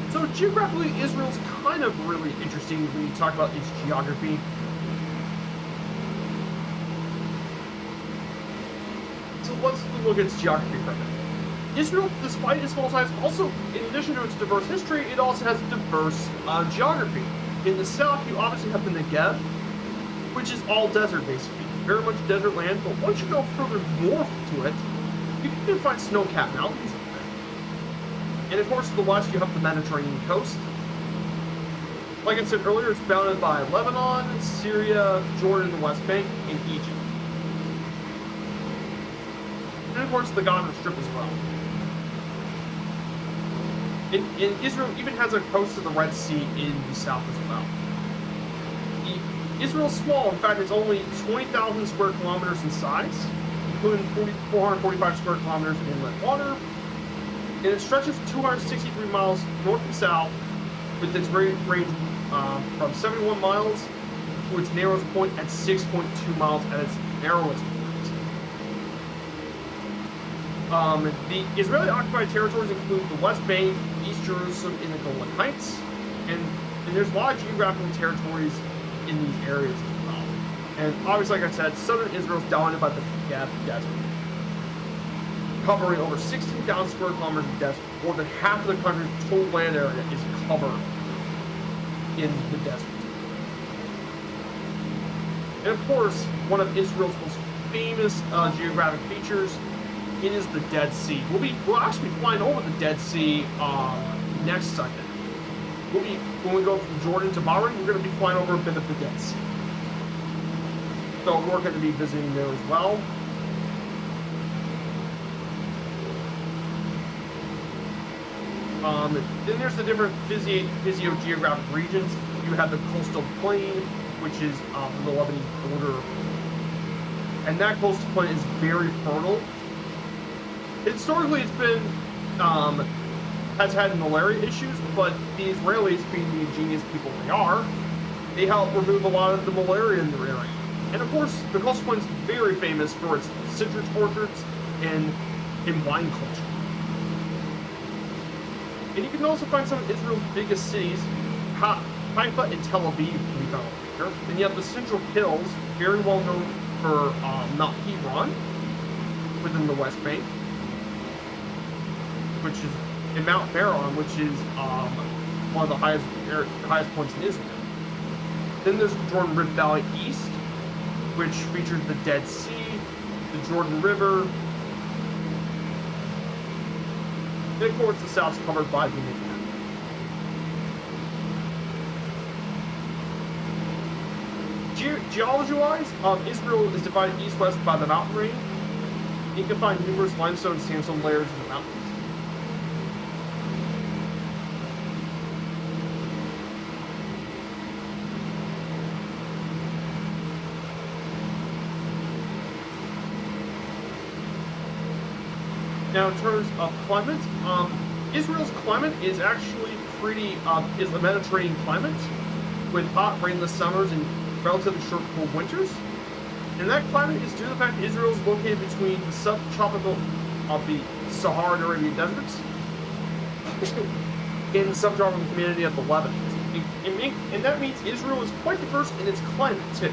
So geographically, Israel's kind of really interesting when you talk about its geography. So let's look at its geography for a bit. Israel, despite its small size, also, in addition to its diverse history, it also has diverse geography. In the south, you obviously have the Negev, which is all desert, basically. Very much desert land, but once you go further north to it, you can even find snow-capped mountains up there. And of course, to the west, you have the Mediterranean coast. Like I said earlier, it's bounded by Lebanon, Syria, Jordan, the West Bank, and Egypt. And of course, the Gaza Strip as well. And Israel even has a coast to the Red Sea in the south as well. Israel's small. In fact, it's only 20,000 square kilometers in size, including 445 square kilometers of inland water. And it stretches 263 miles north and south, with its range from 71 miles to its narrowest point at 6.2 miles at its narrowest point. The Israeli-occupied territories include the West Bank, East Jerusalem, and the Golan Heights, and there's a lot of geographical territories in these areas as well. And obviously, like I said, southern Israel is dominated by the Negev Desert, covering over 16,000 square kilometers of desert. More than half of the country's total land area is covered in the desert. And of course, one of Israel's most famous geographic features, it is the Dead Sea. We'll actually be flying over the Dead Sea next Sunday. When we go from Jordan to Bahrain, we're going to be flying over a bit of the Dead Sea. So we're going to be visiting there as well. Then there's the different physiogeographic regions. You have the coastal plain, which is the Lebanese border, and that coastal plain is very fertile. Historically, it's been has had malaria issues, but the Israelis, being the ingenious people they help remove a lot of the malaria in their area. And of course, the coastal plain is very famous for its citrus orchards and wine culture. And you can also find some of Israel's biggest cities, Haifa and Tel Aviv, can be found over here. And you have the Central Hills, very well known for Mount Hebron, within the West Bank, which is in Mount Meron, which is one of the highest points in Israel. Then there's the Jordan Rift Valley East, which features the Dead Sea, the Jordan River, and of course the South is covered by the Negev. Geology-wise, Israel is divided east-west by the mountain range. You can find numerous limestone and sandstone layers in the mountains. Now, in terms of climate, Israel's climate is actually is a Mediterranean climate with hot, rainless summers and relatively short, cool winters. And that climate is due to the fact that Israel is located between the subtropical of the Saharan Arabian deserts in the subtropical community of the Lebanon. And that means Israel is quite diverse in its climate, too.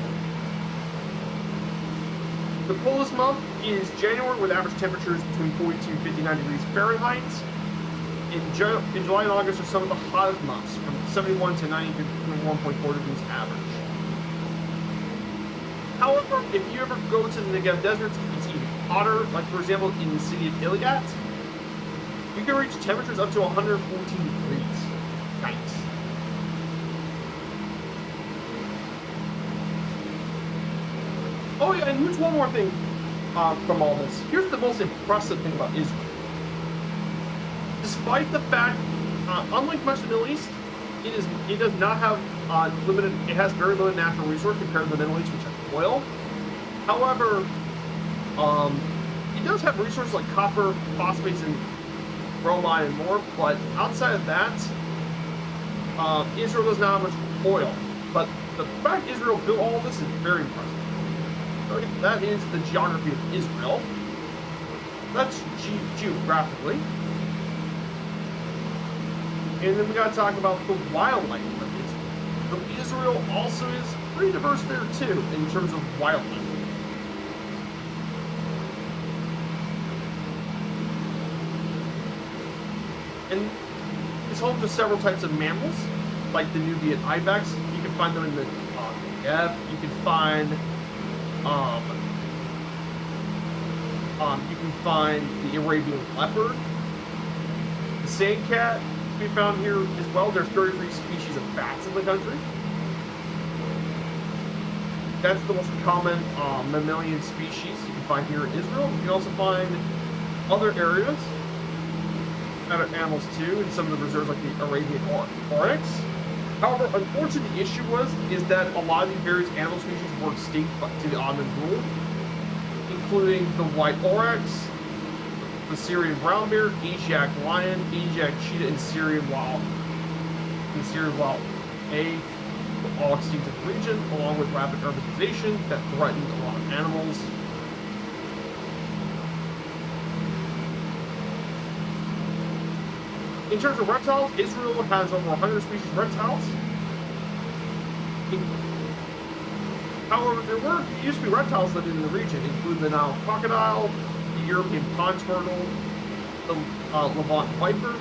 The coldest month is January, with average temperatures between 42 and 59 degrees Fahrenheit. In July and August are some of the hottest months, from 71 to 91.4 degrees average. However, if you ever go to the Negev deserts, it's even hotter. Like, for example, in the city of Iliad, you can reach temperatures up to 114 degrees. Nice. Oh yeah, and here's one more thing from all this. Here's the most impressive thing about Israel. Despite the fact, unlike much of the Middle East, it does not have it has very limited natural resource compared to the Middle East, which has oil. However, it does have resources like copper, phosphates, and bromide, and more. But outside of that, Israel does not have much oil. But the fact Israel built all of this is very impressive. So that is the geography of Israel. That's geographically. And then we got to talk about the wildlife of Israel. So Israel also is pretty diverse there too, in terms of wildlife. And it's home to several types of mammals, like the Nubian ibex. You can find them in the Negev. You can find the Arabian leopard, the sand cat. We found here as well. There's 33 species of bats in the country. That's the most common mammalian species you can find here in Israel. You can also find other areas, other animals too, in some of the reserves like the Arabian oryx. However, unfortunately, the issue is that a lot of these various animal species were extinct to the Ottoman rule, including the white oryx, the Syrian brown bear, Asiatic lion, Asiatic cheetah, and Syrian wild. A were all extinct in the region, along with rapid urbanization that threatened a lot of animals. In terms of reptiles, Israel has over 100 species of reptiles. However, there used to be reptiles living in the region, including the Nile crocodile, the European pond turtle, the Levant viper,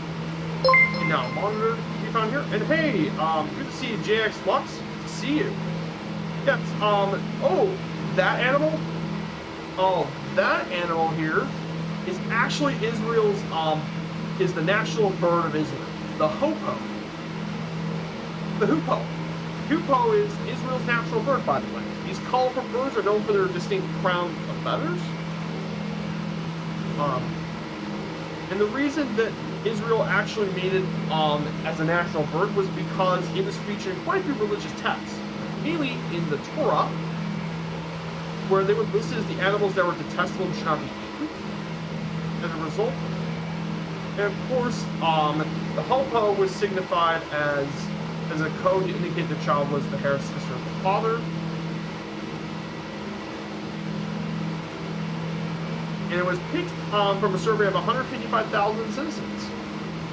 and now a monitor to be found here. And hey, good to see you, JX Lux. Good to see you. Yes. Oh, that animal. Oh, that animal here is actually Israel's is the national bird of Israel, the hoopoe. The hoopoe. Hoopoe is Israel's national bird, by the way. These colorful birds are known for their distinct crown of feathers. And the reason that Israel actually made it as a national bird was because it was featured in quite a few religious texts, mainly in the Torah, where they would list as the animals that were detestable and should not be eaten. As a result, and of course, the hopo was signified as a code to indicate the child was the hair sister of the father. And it was picked from a survey of 155,000 citizens.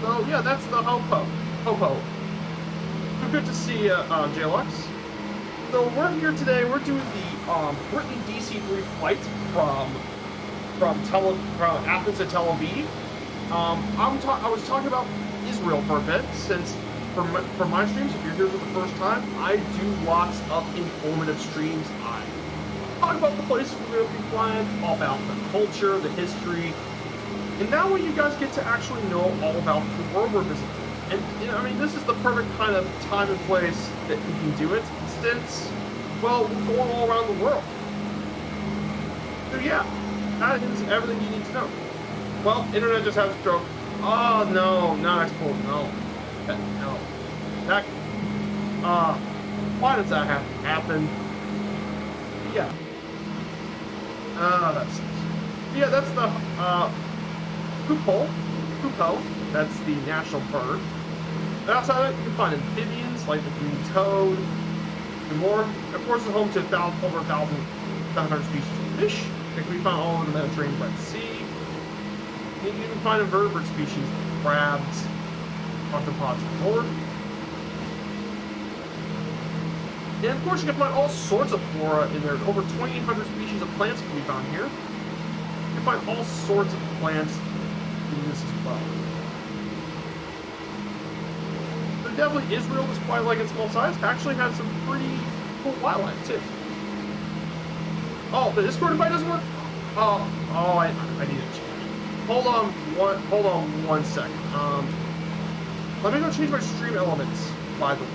So yeah, that's the hopo. So good to see you, JLux. So we're here today. We're doing the Breitling DC-3 flight from Athens to Tel Aviv. I was talking about Israel for a bit, since for my streams, if you're here for the first time, I do lots of informative streams. I talk about the places we're going to be flying, all about the culture, the history, and now you guys get to actually know all about the world we're visiting. And I mean, this is the perfect kind of time and place that you can do it, since, well, we're going all around the world. So yeah, that is everything you need to know. Well, internet just had a stroke. Oh no, not explode. No. No. That. Why does that happen? Yeah. That's. Yeah, that's the hoopoe. That's the national bird. And outside of it, you can find amphibians like the green toad and more. Of course, it's home to over 1,700 species of fish that can be found all over the Mediterranean Red Sea. You can even find invertebrate species like crabs, octopods, and more. And of course, you can find all sorts of flora in there. Over 2,800 species of plants can be found here. You can find all sorts of plants in this as well. But definitely, Israel, despite like its small size, actually has some pretty cool wildlife too. Oh, the Discord invite doesn't work. I need to change. Hold on one second. Let me go change my stream elements, by the way.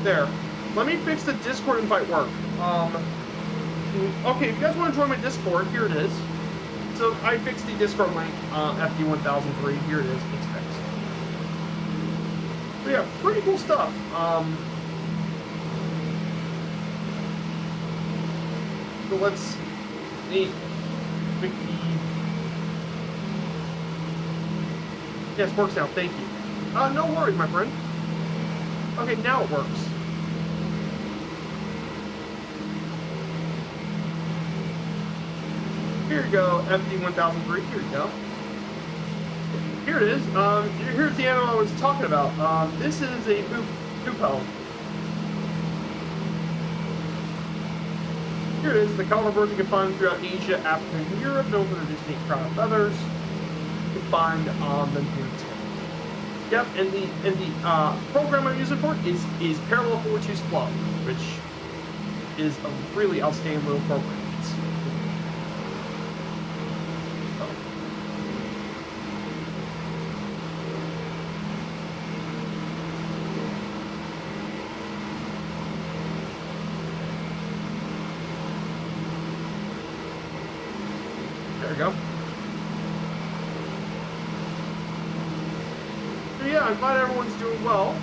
There. Let me fix the Discord invite work. Okay, if you guys want to join my Discord, here it is. So I fixed the Discord link, FD1003. Here it is. It's fixed. So yeah, pretty cool stuff. So let's see. Yes, works now. Thank you. No worries, my friend. Okay, now it works. Here you go, FD1003. Here you go. Here it is. Here's the animal I was talking about. This is a hoopoe. Here it is, the caliber birds you can find throughout Asia, Africa, and Europe, known for their distinct crown of feathers. You can find them here too. Yep, and the program I'm using for it is Parallel 42's Flow, which is a really outstanding little program. There we go. So yeah, I'm glad everyone's doing well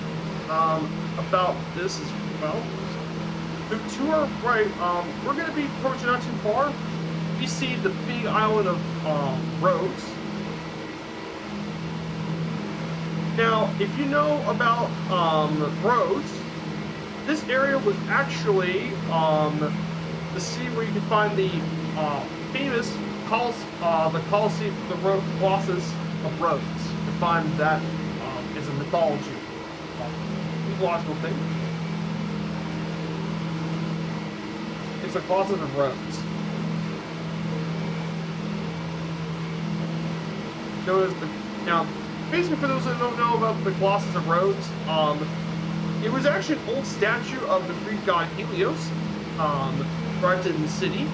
about this as well. To our right, we're going to be approaching not too far. We see the big island of Rhodes. Now, if you know about Rhodes, this area was actually the city where you can find the famous Colosseum, the Colossus of Rhodes. You can find that is a mythological thing. It's the Colossus of Rhodes. Now, basically, for those that don't know about the Colossus of Rhodes, it was actually an old statue of the Greek god Helios, erected in the city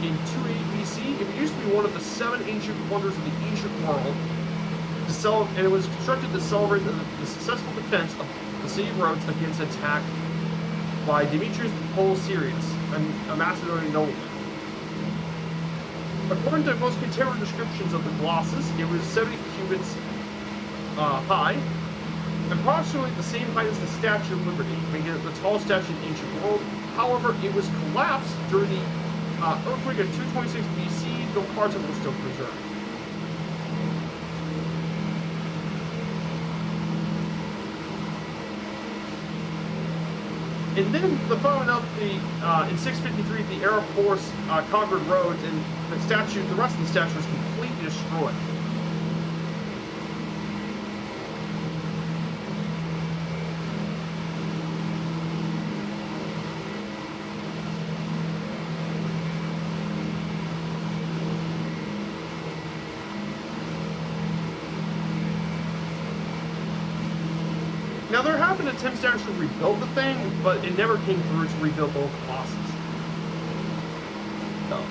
in 280 BC. It used to be one of the 7 ancient wonders of the ancient world, and it was constructed to celebrate the successful defense of the city of Rhodes against attack by Demetrius Polyserius, a Macedonian nobleman. According to most contemporary descriptions of the Colossus, it was 70 cubits high, approximately the same height as the Statue of Liberty, making it the tallest statue in the ancient world. However, it was collapsed during the earthquake of 226 BC, though parts of it were still preserved. And then the following up, in 653, the Arab force conquered Rhodes, and the rest of the statue was completely destroyed. Now, there have been attempts to actually rebuild the thing, but it never came through to rebuild the old Colossus. So.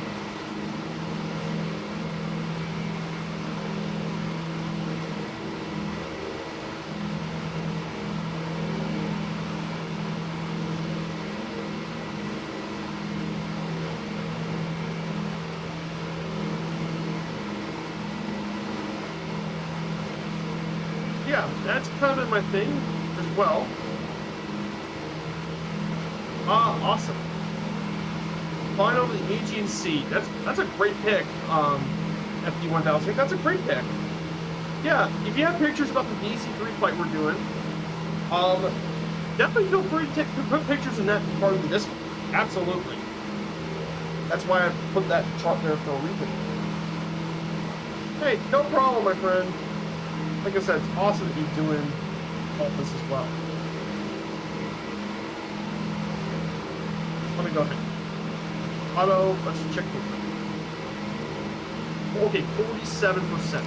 Yeah, that's kind of my thing as well. Awesome. Final of the Aegean Sea. That's a great pick. FD1000. That's a great pick. Yeah, if you have pictures about the DC-3 fight we're doing, definitely feel free to put pictures in that part of the Discord. Absolutely. That's why I put that chart there for a reason. Hey, no problem, my friend. Like I said, it's awesome to be doing all this as well. Let me go ahead. Auto, let's check the. Okay, 47%.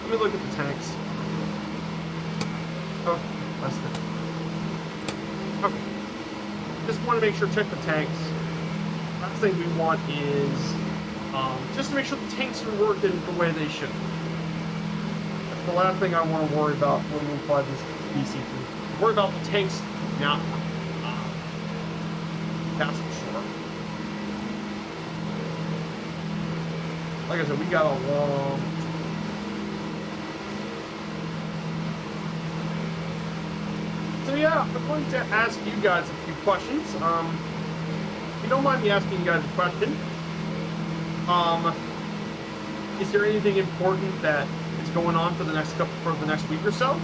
Let me look at the tanks. Oh, less than. Okay. Just want to make sure, check the tanks. Last thing we want is just to make sure the tanks are working the way they should. That's the last thing I want to worry about when we fly this DC-3. Worry about the tanks not passing shore. Like I said, we got a long. So yeah, I'm going to ask you guys a few questions. If you don't mind me asking you guys a question, is there anything important that is going on for the next week or so?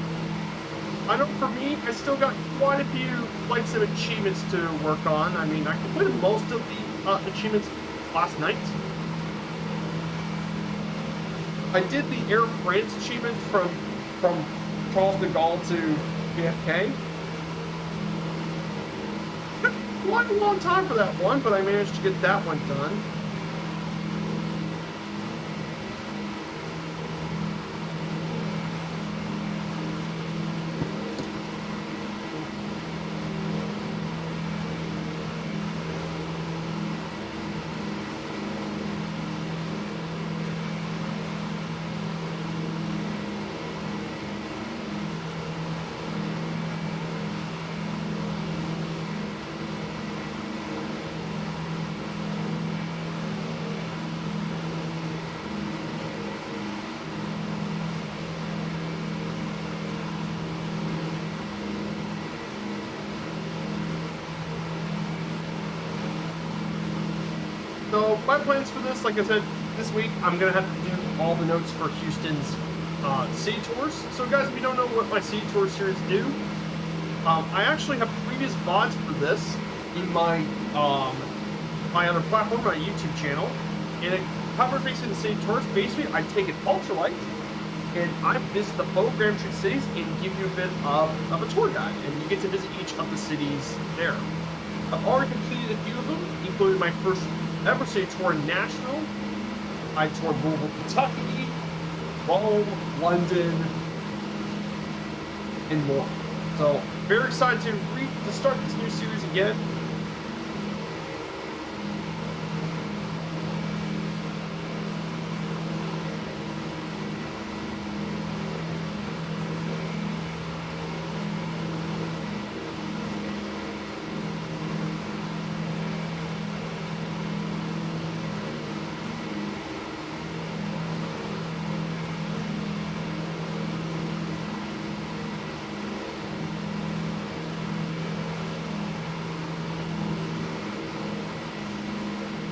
I know for me, I still got quite a few flight sim achievements to work on. I mean, I completed most of the achievements last night. I did the Air France achievement from Charles de Gaulle to JFK. Quite a long time for that one, but I managed to get that one done. So my plans for this, like I said, this week I'm gonna have to do all the notes for Houston's city tours. So guys, if you don't know what my city tour series do, I actually have previous VODs for this in my my other platform, my YouTube channel, and it covers basically the city tours. Basically, I take it ultralight and I visit the program cities and give you a bit of a tour guide, and you get to visit each of the cities there. I've already completed a few of them, including my first ever city tour in Nashville. I toured Louisville, Kentucky, Rome, London, and more. So, very excited to start this new series again.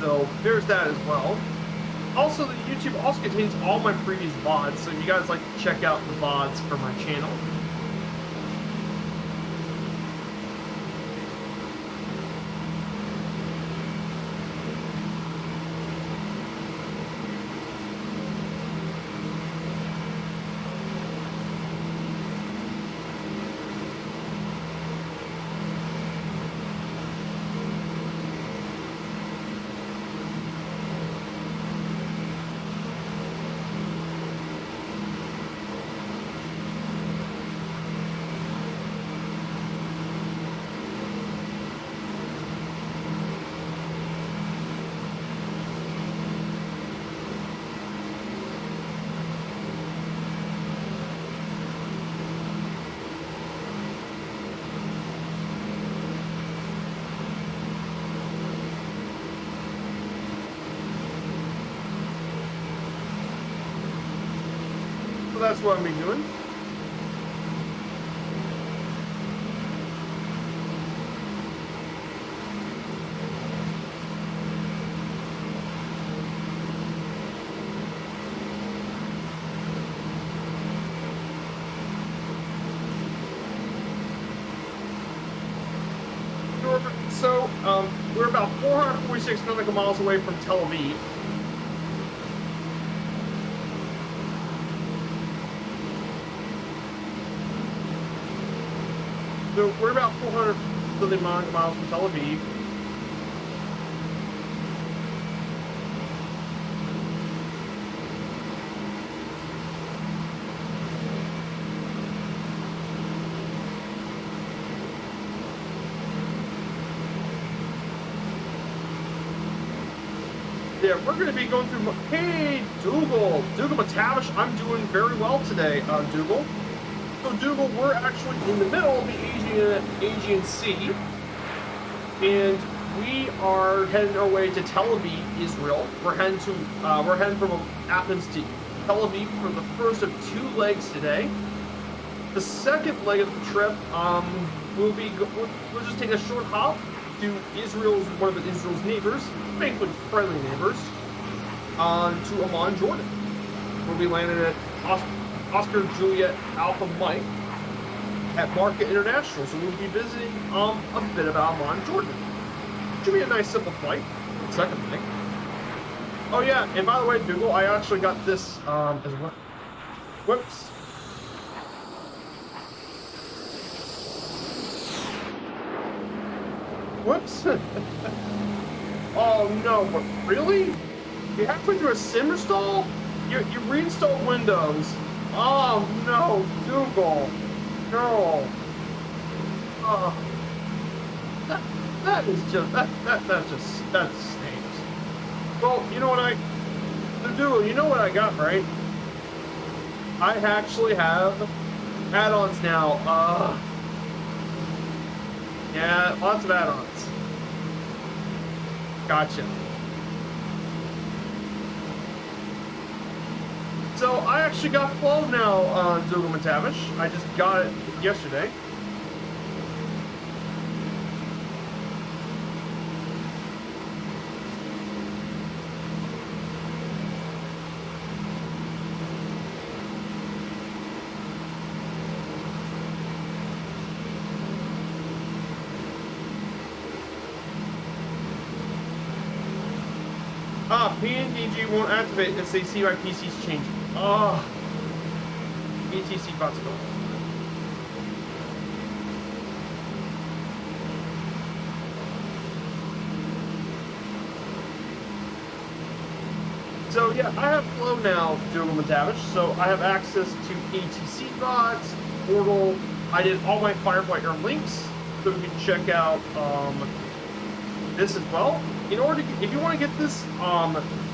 So there's that as well. Also, the YouTube also contains all my previous VODs, so if you guys like to check out the VODs for my channel. That's what I'm doing. So, we're about 446 nautical miles away from Tel Aviv. So we're about 400 something miles from Tel Aviv. Yeah, we're going to be going through. Hey, Dougal McTavish, I'm doing very well today, Dougal. So, Dougal, we're actually in the middle of the Aegean Sea, and we are heading our way to Tel Aviv, Israel. We're heading from Athens to Tel Aviv for the first of 2 legs today. The second leg of the trip, we'll just take a short hop to one of Israel's neighbors, basically friendly neighbors, to Amman, Jordan. We'll be landing at Oscar Juliet Alpha Mike at Market International, so we'll be visiting a bit about Amman, Jordan. Should be a nice simple flight. Second thing. Oh yeah, and by the way, Dougal, I actually got this as well. Whoops. Whoops. Oh no, but really? You halfway through a sim install? You reinstalled Windows. Oh no, Dougal. No. Oh. That stinks. Well, you know what Dougal, you know what I got, right? I actually have add-ons now. Yeah, lots of add-ons. Gotcha. So I actually got Flow now on Dougal McTavish. I just got it yesterday. PNDG won't activate if they see my PC's changing. Oh, ETC bots go. So yeah, I have Flow now, Dougal McTavish, so I have access to ATC bots, Portal. I did all my Firefly Air links, so we can check out this as well. In order to get, if you want to get this,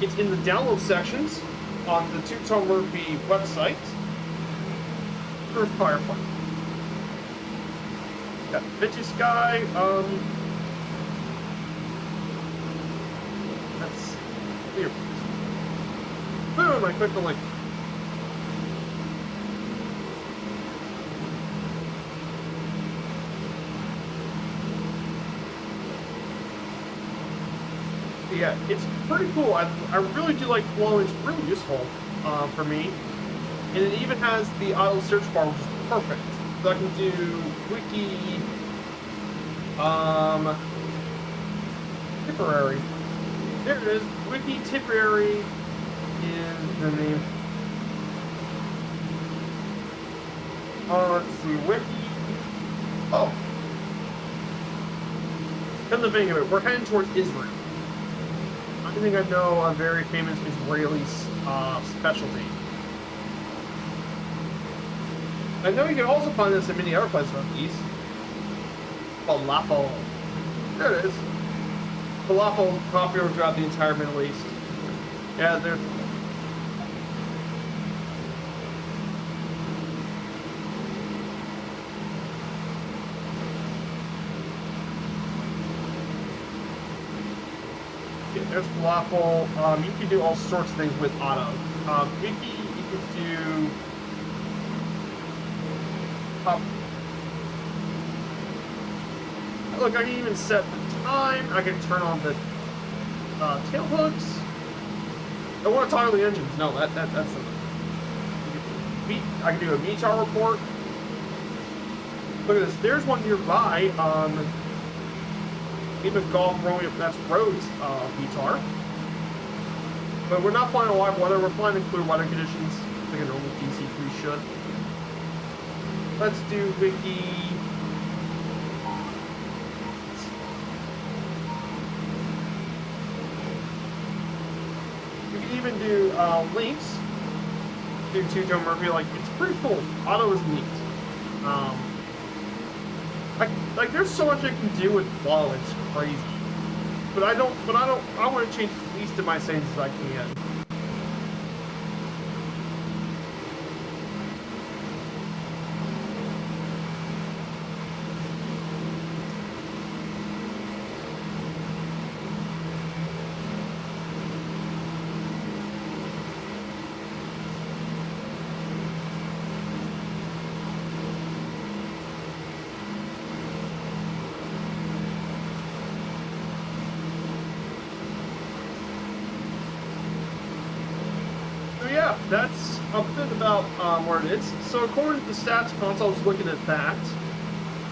it's in the download sections on the Two-Tone Murphy website for Firefly. Got Bitchy Sky, that's here. Boom, I clicked the link. Yeah, it's pretty cool. I really do like Flow. It's really useful for me. And it even has the auto search bar, which is perfect. So I can do wiki Tipperary. There it is. Wiki Tipperary is the name. Let's see, wiki. Oh. Come to think of it, we're heading towards Israel. I think I know a very famous Israeli specialty. I know you can also find this in many other places on the east. Falafel. There it is. Falafel popular throughout the entire Middle East. Yeah, there's. Yeah, there's falafel. You can do all sorts of things with auto. Wiki, you could do. Look, I can even set the time. I can turn on the tail hooks. I want to toggle the engines. No, that's the. I can do a VTAR report. Look at this. There's one nearby. Even Golf Romeo. That's Rhodes VTAR. But we're not flying in live weather. We're flying in clear weather conditions, like a normal DC-3 should. Let's do wiki. We can even do links. Do two-tone Murphy. Like, it's pretty cool. Auto is neat. Like there's so much I can do with Flow. It's crazy. But I want to change the least of my settings as I can. Yeah, that's a bit about where it is. So according to the stats console, I was looking at that.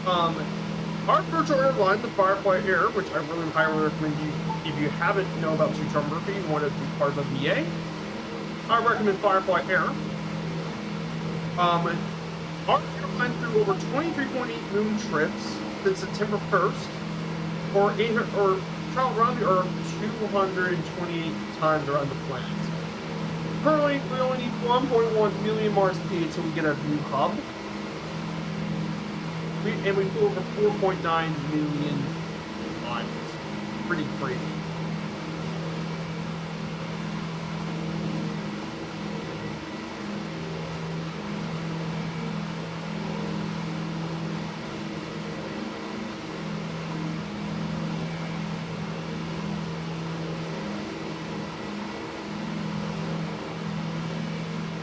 Our virtual airline, the Firefly Air, which I really highly recommend you, if you haven't know about two-tone Murphy and want to be part of a VA, I recommend Firefly Air. Our airline flew over 23.8 moon trips since September 1st, or traveled around the Earth 228 times around the planet. Currently, we only need 1.1 million Mars P until we get a new hub. And we flew over 4.9 million miles. Pretty crazy.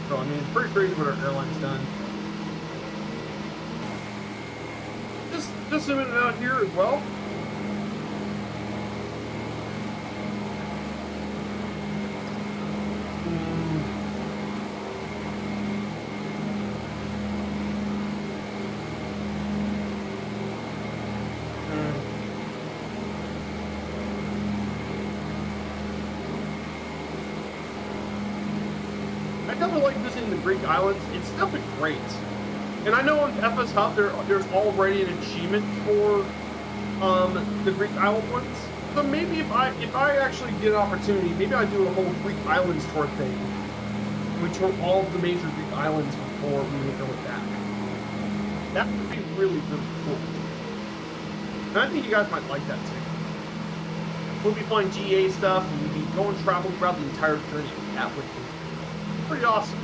So, I mean, it's pretty crazy what our airline's done. Just zooming out here as well. I definitely like visiting the Greek islands. It's definitely great. And I know on FS Hub there's already an achievement for the Greek island ones. So maybe if I actually get an opportunity, maybe I do a whole Greek islands tour thing. And we tour all of the major Greek islands before we go with that. That would be really, really cool. And I think you guys might like that too. We'll be flying GA stuff and we'll be going travel throughout the entire journey. That would be pretty awesome.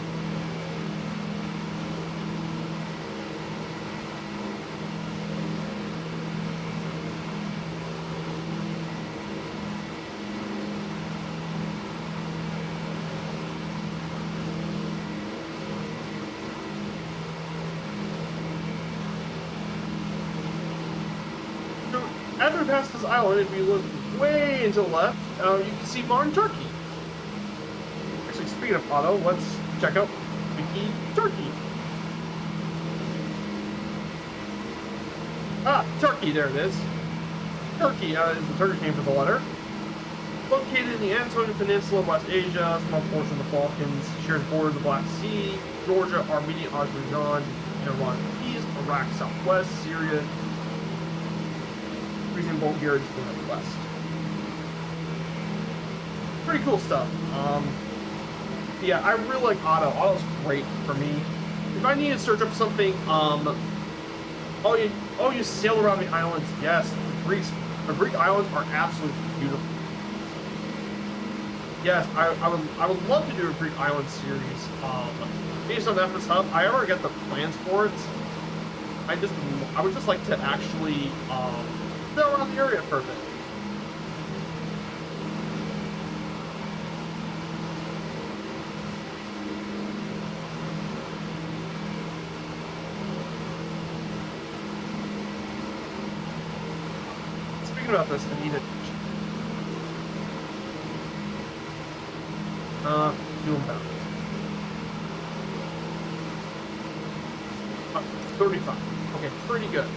After past this island, if you look way into the left, you can see modern Turkey. Actually, speaking of auto, let's check out Wiki Turkey. Ah, Turkey, there it is. Turkey is the Turkish name for the letter. Located in the Anatolian Peninsula, West Asia, small portion of the Balkans, shares borders of the Black Sea, Georgia, Armenia, Azerbaijan, and Iran east, Iraq southwest, Syria, Greece and Bulgaria to the northwest. Pretty cool stuff. Yeah, I really like Auto. Auto's great for me. If I need to search up something, you sail around the islands. Yes, the Greek islands are absolutely beautiful. Yes, I would love to do a Greek island series. Based on FS Hub, I already got the plans for it. I would just like to actually sail around the area for a bit. Speaking about this, I need it. Doing bound. 35. Okay, pretty good.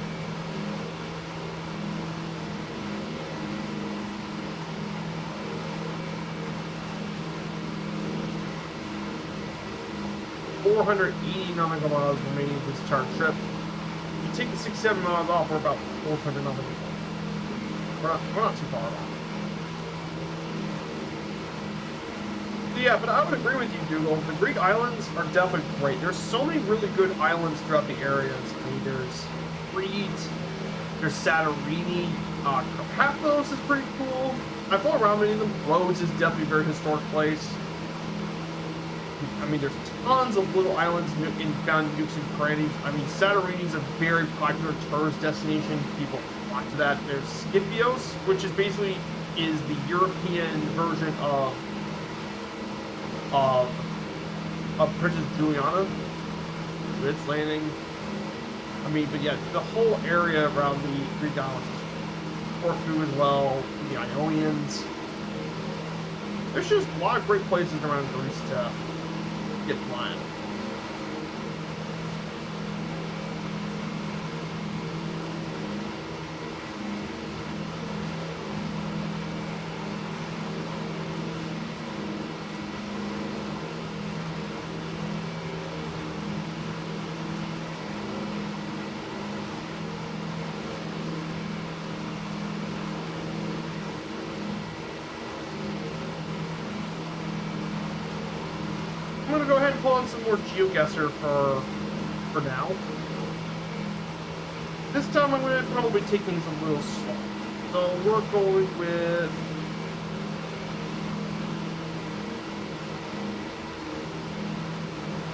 $480 nautical miles remaining for this entire trip. If you take the 6-7 miles off, we're about 400 nautical miles. We're not too far off. Yeah, but I would agree with you, Dougal. The Greek islands are definitely great. There's so many really good islands throughout the areas. I mean, there's Crete, there's Santorini, Carpathos is pretty cool. I flown around many of them. Rhodes is definitely a very historic place. I mean, there's tons of little islands found nooks and crannies. I mean, Santorini is a very popular tourist destination. People flock to that. There's Skypios, which is basically the European version of Princess Juliana, its landing. I mean, but yeah, the whole area around the Greek islands, Corfu as well, the Ionians. There's just a lot of great places around Greece to get flying. I'm going to go ahead and pull on some more GeoGuessr for now. This time I'm going to probably take things a little slow. So we're going with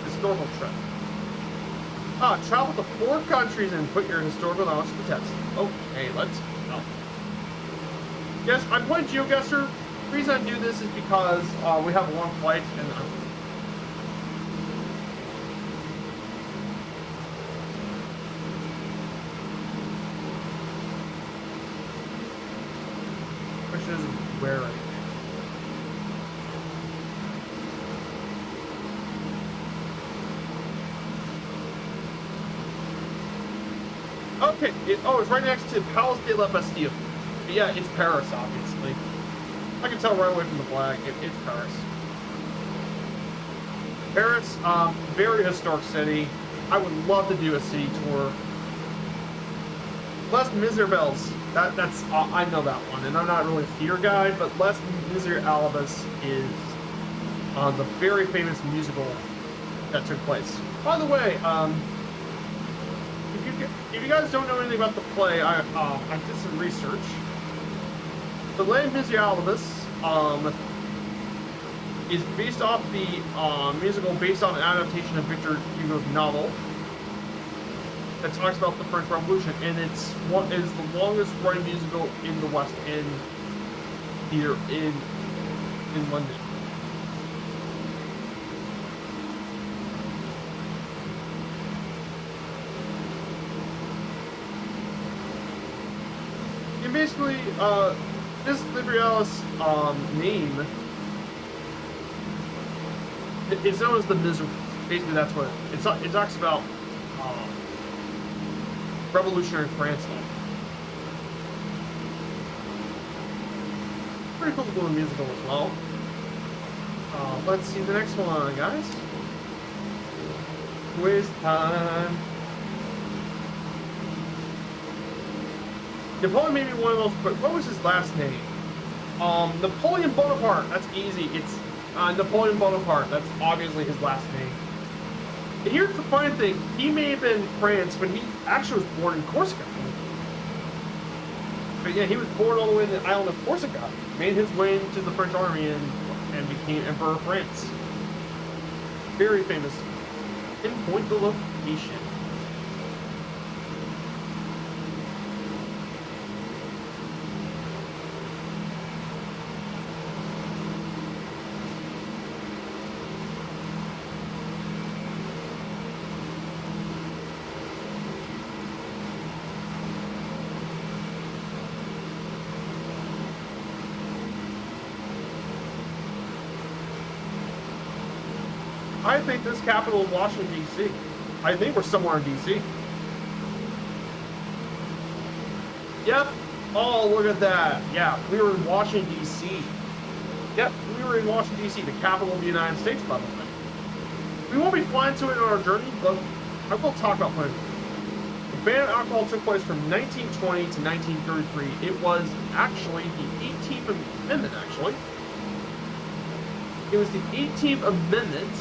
historical trip. Travel to 4 countries and put your historical knowledge to the test. Okay, let's go. Yes, I'm playing GeoGuessr. The reason I do this is because we have a long flight and question is where. Okay, it's right next to Palace de la Bastille. But yeah, it's Paris, obviously. I can tell right away from the flag, it's Paris. Paris, very historic city. I would love to do a city tour. Les Miserables, that's I know that one, and I'm not really a theater guy, but Les Miserables is the very famous musical that took place. By the way, if you guys don't know anything about the play, I did some research. The Les Miserables is based off the musical based on an adaptation of Victor Hugo's novel that talks about the French Revolution, and it is the longest running musical in the West End theater in London. And basically, this Liberalis name it's known as the Miserable. Basically, that's what it talks about. Revolutionary France. Pretty cool little musical as well. Let's see the next one, guys. Quiz time. Napoleon may be one of those, but what was his last name? Napoleon Bonaparte. That's easy. It's Napoleon Bonaparte. That's obviously his last name. And here's the funny thing. He may have been France, but he actually was born in Corsica. But yeah, he was born all the way in the island of Corsica. Made his way into the French army and became Emperor of France. Very famous. Pinpoint the location. I think this capital is Washington, D.C. I think we're somewhere in D.C. Yep. Oh, look at that. Yeah, we were in Washington, D.C. Yep, we were in Washington, D.C., the capital of the United States, by the way. We won't be flying to it on our journey, but I will talk about plenty. The ban on alcohol took place from 1920 to 1933. It was actually the 18th Amendment, actually. It was the 18th Amendment,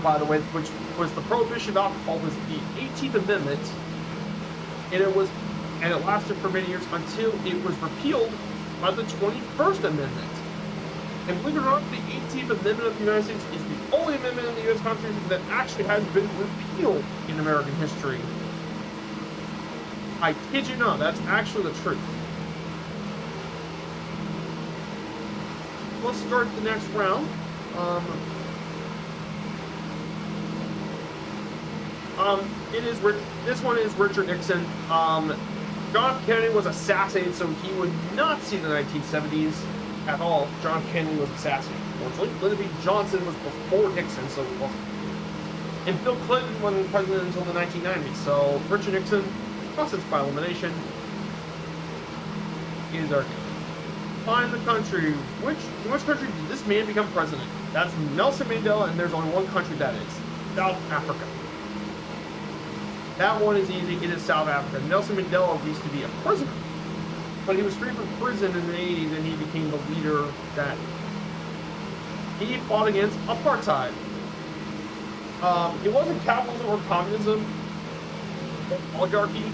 by the way, which was the prohibition of alcohol, was the 18th Amendment, and it lasted for many years until it was repealed by the 21st Amendment. And believe it or not, the 18th Amendment of the United States is the only amendment in the U.S. Constitution that actually has been repealed in American history. I kid you not, that's actually the truth. Let's start the next round. This one is Richard Nixon. John F. Kennedy was assassinated, so he would not see the 1970s at all. John Kennedy was assassinated, unfortunately. Lyndon B. Johnson was before Nixon, so it wasn't. And Bill Clinton wasn't president until the 1990s, so Richard Nixon, process by elimination, is our find the country. In which country did this man become president? That's Nelson Mandela, and there's only one country that is. South Africa. That one is easy. It is South Africa. Nelson Mandela used to be a prisoner, but he was freed from prison in the 80s, and he became the leader that he fought against apartheid. It wasn't capitalism or communism, or oligarchy.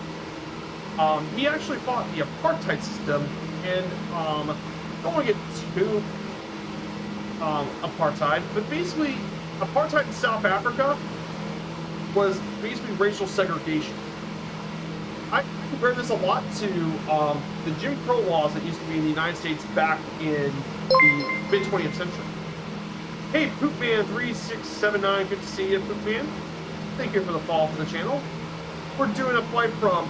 He actually fought the apartheid system, and I don't want to get too apartheid, but basically, apartheid in South Africa was basically racial segregation. I compare this a lot to the Jim Crow laws that used to be in the United States back in the mid-20th century. Hey, Poopman3679, good to see you, Poopman. Thank you for the follow for the channel. We're doing a flight from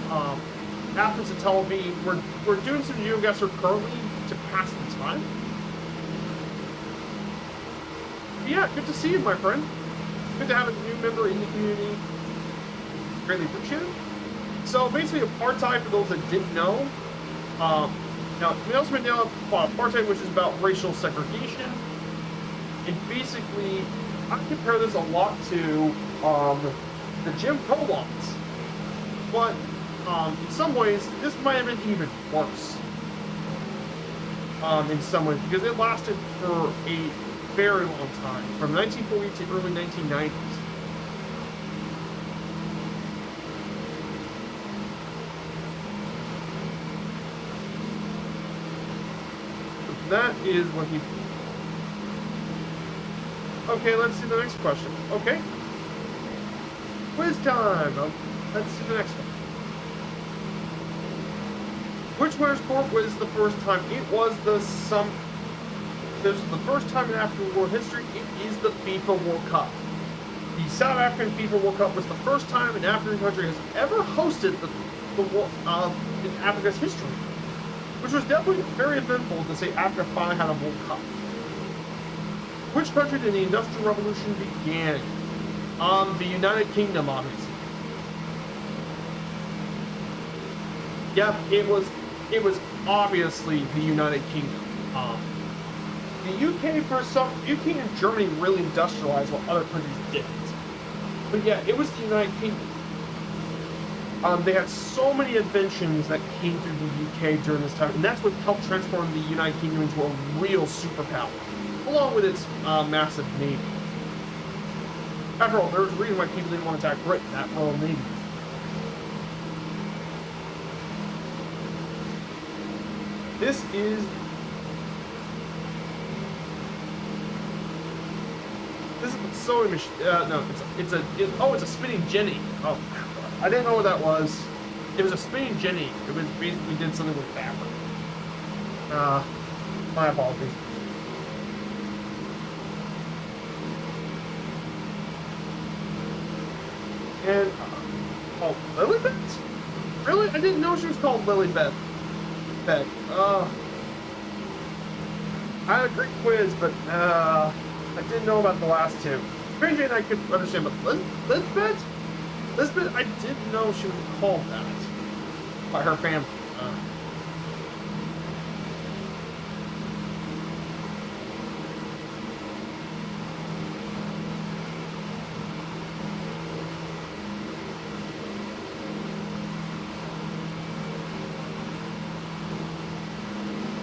Athens-Tel. We're doing some GeoGuessr currently to pass the time. But yeah, good to see you, my friend. Good to have a new member in the community. Greatly appreciated. So basically, apartheid, for those that didn't know, now Nelson Mandela fought apartheid, which is about racial segregation. And basically, I compare this a lot to the Jim Crow laws. But in some ways, this might have been even worse. In some ways, because it lasted for a very long time, from 1940 to early 1990s. That is what he... Okay, let's see the next question. Okay. Quiz time! Let's see the next one. Which winter sport was the first time? It was this is the first time in African world history. It is the FIFA World Cup. The South African FIFA World Cup was the first time an African country has ever hosted the in Africa's history. which was definitely very eventful to say after finally had a World Cup. Which country did the Industrial Revolution begin? The United Kingdom, obviously. Yep, it was obviously the United Kingdom. The UK and Germany really industrialized while other countries didn't. But yeah, it was the United Kingdom. They had so many inventions that came through the UK during this time, and that's what helped transform the United Kingdom into a real superpower, along with its massive navy. After all, there was a reason why people didn't want to attack Britain, that Royal Navy. This is a sewing machine. No, it's a spinning jenny. Oh, I didn't know what that was. It was a spinning jenny. It was basically did something with fabric. My apologies. And oh, Lilybeth? Really? I didn't know she was called Lilybeth. I had a great quiz, but I didn't know about the last two. Mary Jane I could understand, but Lisbeth, I didn't know she was called that by her family.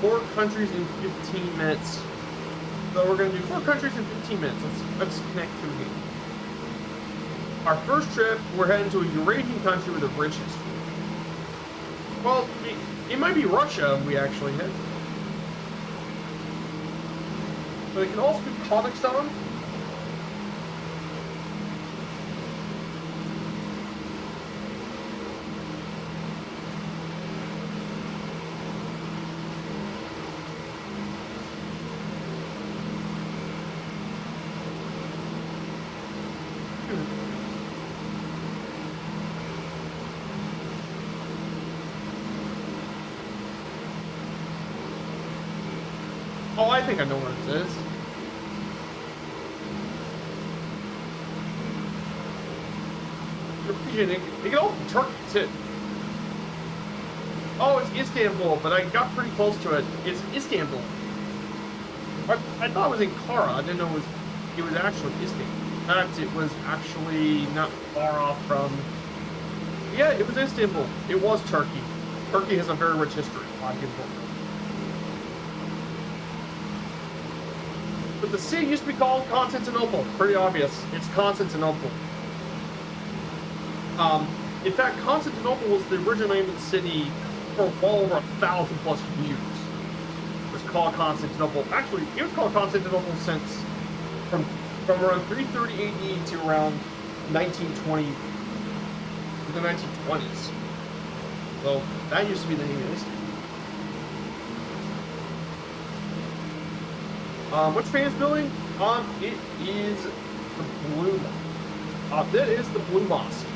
4 countries in 15 minutes. So we're going to do 4 countries in 15 minutes. Let's connect to the game. Our first trip, we're heading to a Eurasian country with a rich history. Well, it might be Russia we actually hit. But it can also be Kazakhstan. Oh, I think I know what it is. It can also be Turkey, too. Oh, it's Istanbul, but I got pretty close to it. It's Istanbul. I thought it was Ankara. I didn't know it was actually Istanbul. In fact, it was actually not far off from... Yeah, it was Istanbul. It was Turkey. Turkey has a very rich history. A lot of people don't know. But the city used to be called Constantinople. Pretty obvious. It's Constantinople. In fact, Constantinople was the original name of the city for well over 1,000 plus years. It was called Constantinople. Actually, it was called Constantinople since from around 330 AD to around 1920, the 1920s. So that used to be the name of the city. Which famous building? It is the Blue Mosque. That is the Blue Mosque.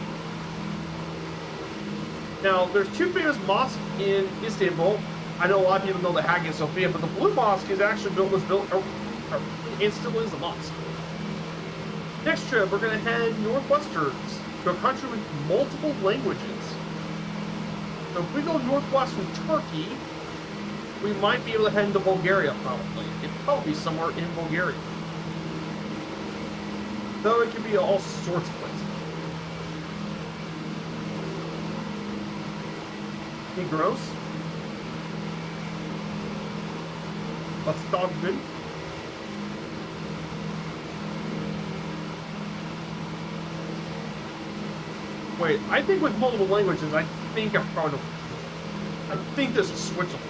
Now, there's 2 famous mosques in Istanbul. I know a lot of people know the Hagia Sophia, but the Blue Mosque is actually it still is a mosque. Next trip, we're going to head northwestwards to a country with multiple languages. So if we go northwest from Turkey, we might be able to head into Bulgaria, probably. It'd probably be somewhere in Bulgaria. Though it could be all sorts of places. Gross. Let's start good. Wait, I think with multiple languages, I think this is Switzerland.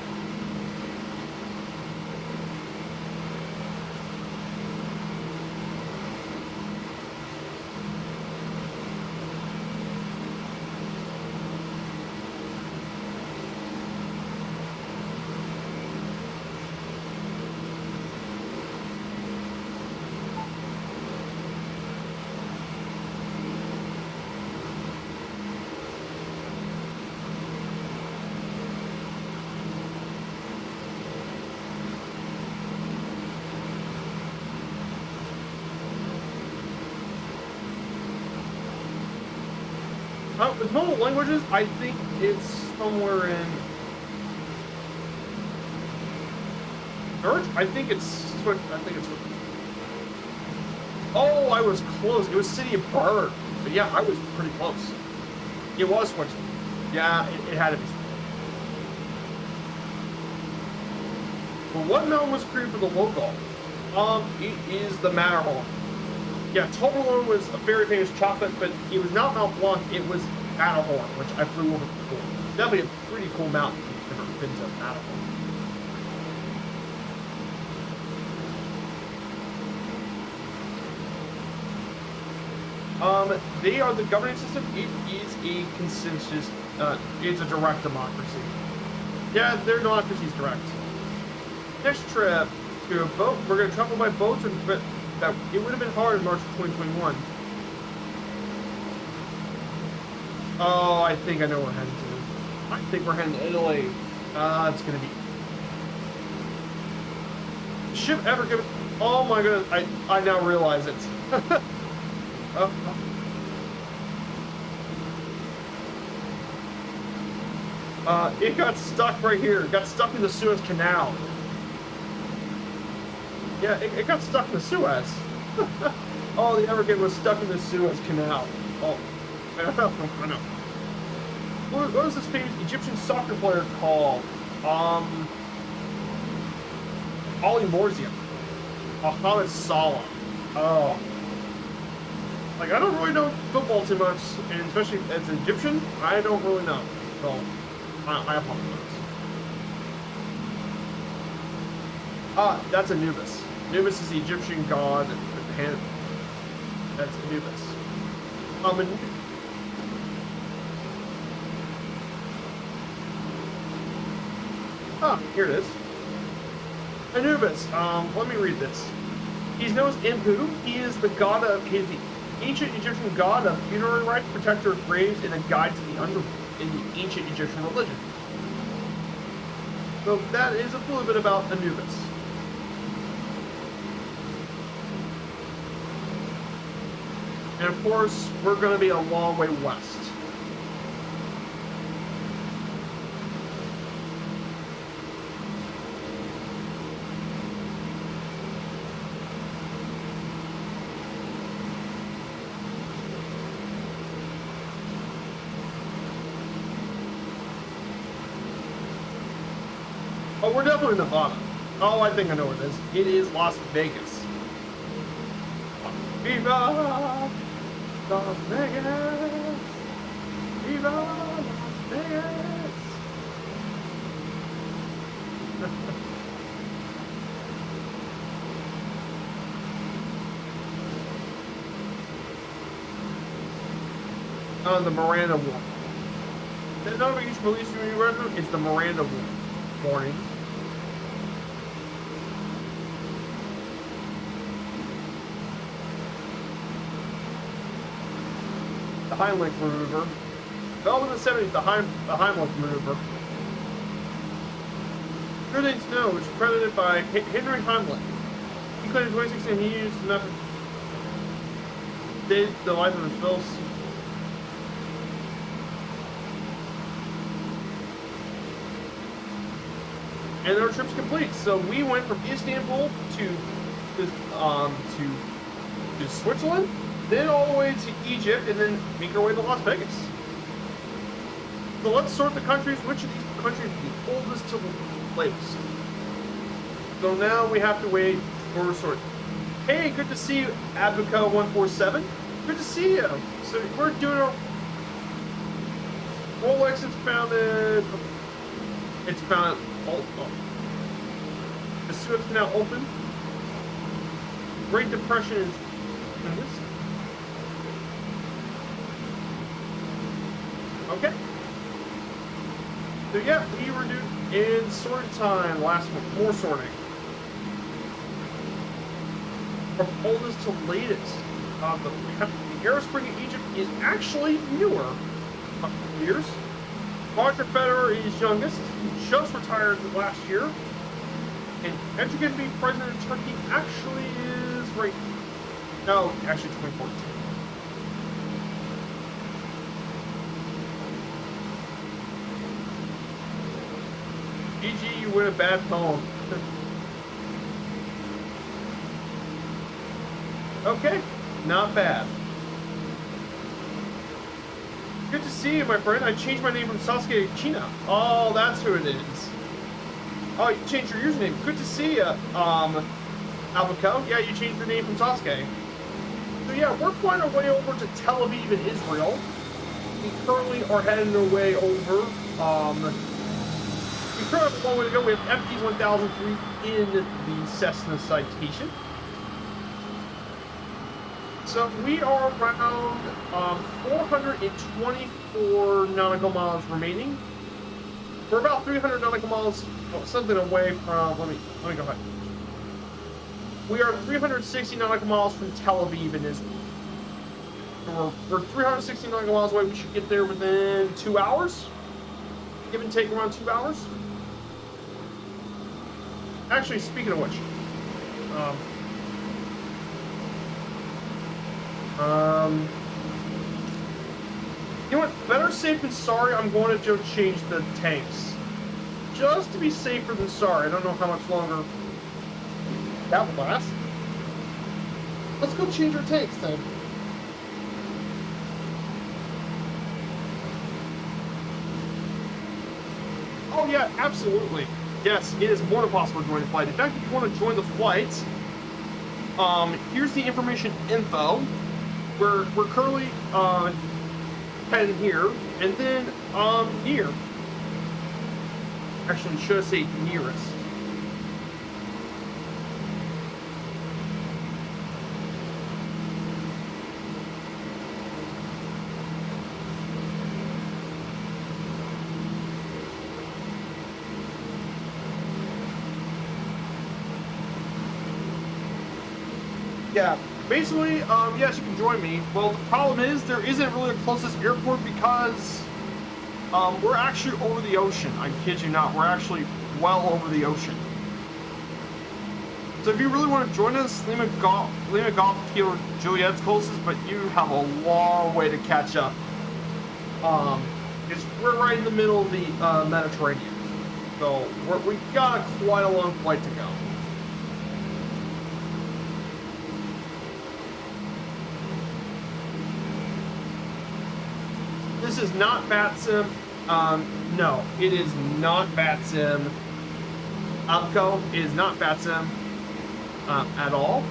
The total languages, I think it's somewhere in Search. I think it's Switch. I think it's. Oh, I was close. It was City of Bird. But yeah, I was pretty close. It was Switzerland. Yeah, it had to be. But what mountain was created for the logo? It is the Matterhorn. Yeah, Toblerone was a very famous chocolate, but it was not Mount Blanc. It was Matterhorn, which I flew over before. Definitely a pretty cool mountain if you've never been to Matterhorn. They are the governing system. It is a consensus. It's a direct democracy. Yeah, their democracy is direct. Next trip to a boat. We're going to travel by boats, but that it would have been hard in March of 2021. Oh, I think I know where we're heading to. I think we're heading to Italy. It's going to be. Ship ever given. Oh my goodness! I now realize it. It got stuck right here. It got stuck in the Suez Canal. Yeah, it got stuck in the Suez. Oh, the Evergiven was stuck in the Suez Canal. Oh, I know. What was this famous Egyptian soccer player called? Ali Morzia. Mohamed Salah. Oh. Like, I don't really know football too much, and especially as an Egyptian, I don't really know. So, I apologize. That's Anubis. Anubis is the Egyptian god. That's Anubis. Here it is. Anubis. Let me read this. He's known as Impu. He is the god of. He is the ancient Egyptian god of funerary rites, protector of graves, and a guide to the underworld in the ancient Egyptian religion. So that is a little bit about Anubis. And of course, we're going to be a long way west. Oh, we're definitely in Nevada. Oh, I think I know where it is. It is Las Vegas. Viva Las Vegas! Viva Las Vegas! The Miranda Warning. The notification released to you resident is the Miranda Warning. The Heimlich maneuver. Developed in the 70s, the Heimlich maneuver. Good thing to know, which is credited by Henry Heimlich. He claimed in 2016 he used the method to save the life of his fellow. And our trip's complete. So we went from Istanbul to Switzerland, then all the way to Egypt, and then make our way to Las Vegas. So let's sort the countries. Which of these countries is the oldest to the latest? So now we have to wait for sort. Hey, good to see you, Advoca147. Good to see you. So we're doing our Rolex. It's founded. Oh. The Suez Canal open. Great Depression is. Okay. So yeah, we were doing in sorting time. Last one, more sorting. From oldest to latest. The Arab Spring in Egypt is actually newer. Years. Roger Federer is youngest. He just retired last year. And Erdogan being president of Turkey actually is right. No, actually 2014. you win a bad poem. Okay, not bad. Good to see you, my friend. I changed my name from Sasuke to China. Oh, that's who it is. Oh, you changed your username. Good to see you, Albico. Yeah, you changed your name from Sasuke. So yeah, we're flying our way over to Tel Aviv in Israel. We currently are heading our way over. We currently have a long way to go. We have FD-1003 in the Cessna citation. So we are around 424 nautical miles remaining. We're about 300 nautical miles, something away from. Let me go ahead. We are 360 nautical miles from Tel Aviv in Israel. So we're 360 nautical miles away. We should get there within 2 hours. Give and take around 2 hours. Actually, speaking of which, you know what? Better safe than sorry. I'm going to go change the tanks. Just to be safer than sorry. I don't know how much longer that will last. Let's go change our tanks then. Oh yeah, absolutely. Yes, it is more than possible to join the flight. In fact, if you want to join the flight, here's the information info. We're currently heading here, and then here. Actually, should I say nearest? Yeah, basically, yes, you can join me. Well, the problem is there isn't really a closest airport because we're actually over the ocean. I kid you not, we're actually well over the ocean. So if you really want to join us, Lima Golf Kilo Juliet's closest, but you have a long way to catch up. We're right in the middle of the Mediterranean, so we've got quite a long flight to go. This is not BatSim. No, it is not BatSim. Abco is not BatSim at all.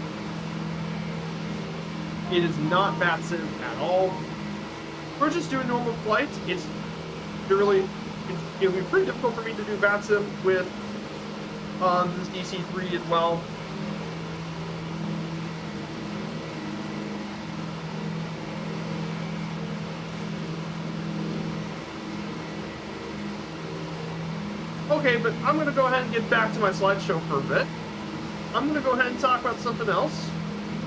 It is not BatSim at all. We're just doing normal flights. It'll be pretty difficult for me to do BatSim with this DC-3 as well. Okay, but I'm going to go ahead and get back to my slideshow for a bit. I'm going to go ahead and talk about something else.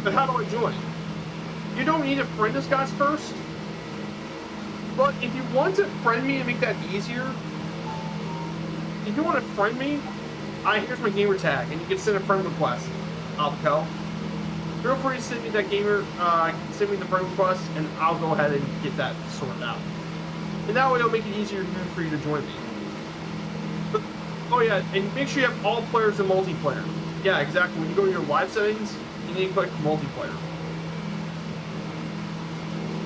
But how do I join? You don't need to friend us guys first. But if you want to friend me and make that easier, if you want to friend me, here's my gamer tag, and you can send a friend request. Albico. Feel free to send me that send me the friend request, and I'll go ahead and get that sorted out. And that way it'll make it easier for you to join me. But, oh yeah, and make sure you have all players in multiplayer. Yeah, exactly. When you go to your live settings, you need to click multiplayer.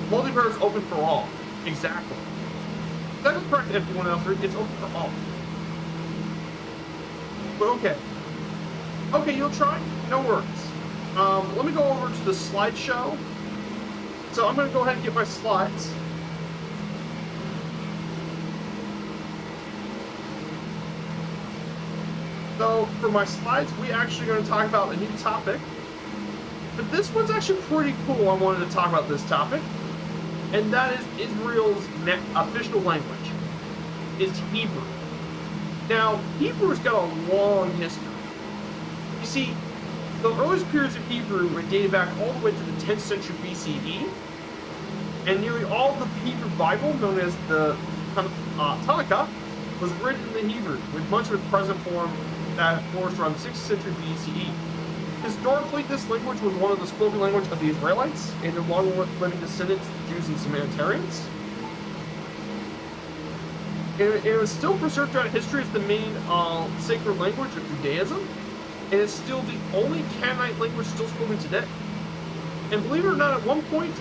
Multiplayer is open for all. Exactly. That is correct to everyone else. It's open for all. But okay. Okay, you'll try? No worries. Let me go over to the slideshow. So I'm going to go ahead and get my slides. So for my slides, we actually going to talk about a new topic. But this one's actually pretty cool. I wanted to talk about this topic. And that is Israel's official language. Is Hebrew. Now, Hebrew's got a long history. You see, the earliest periods of Hebrew were dated back all the way to the 10th century BCE. And nearly all of the Hebrew Bible, known as the Tanakh, was written in the Hebrew, with much of its present form that flourished around 6th century BCE. Historically, this language was one of the spoken language of the Israelites and their long-living descendants, Jews and Samaritans. It was still preserved throughout history as the main sacred language of Judaism, and it's still the only Canaanite language still spoken today. And believe it or not, at one point,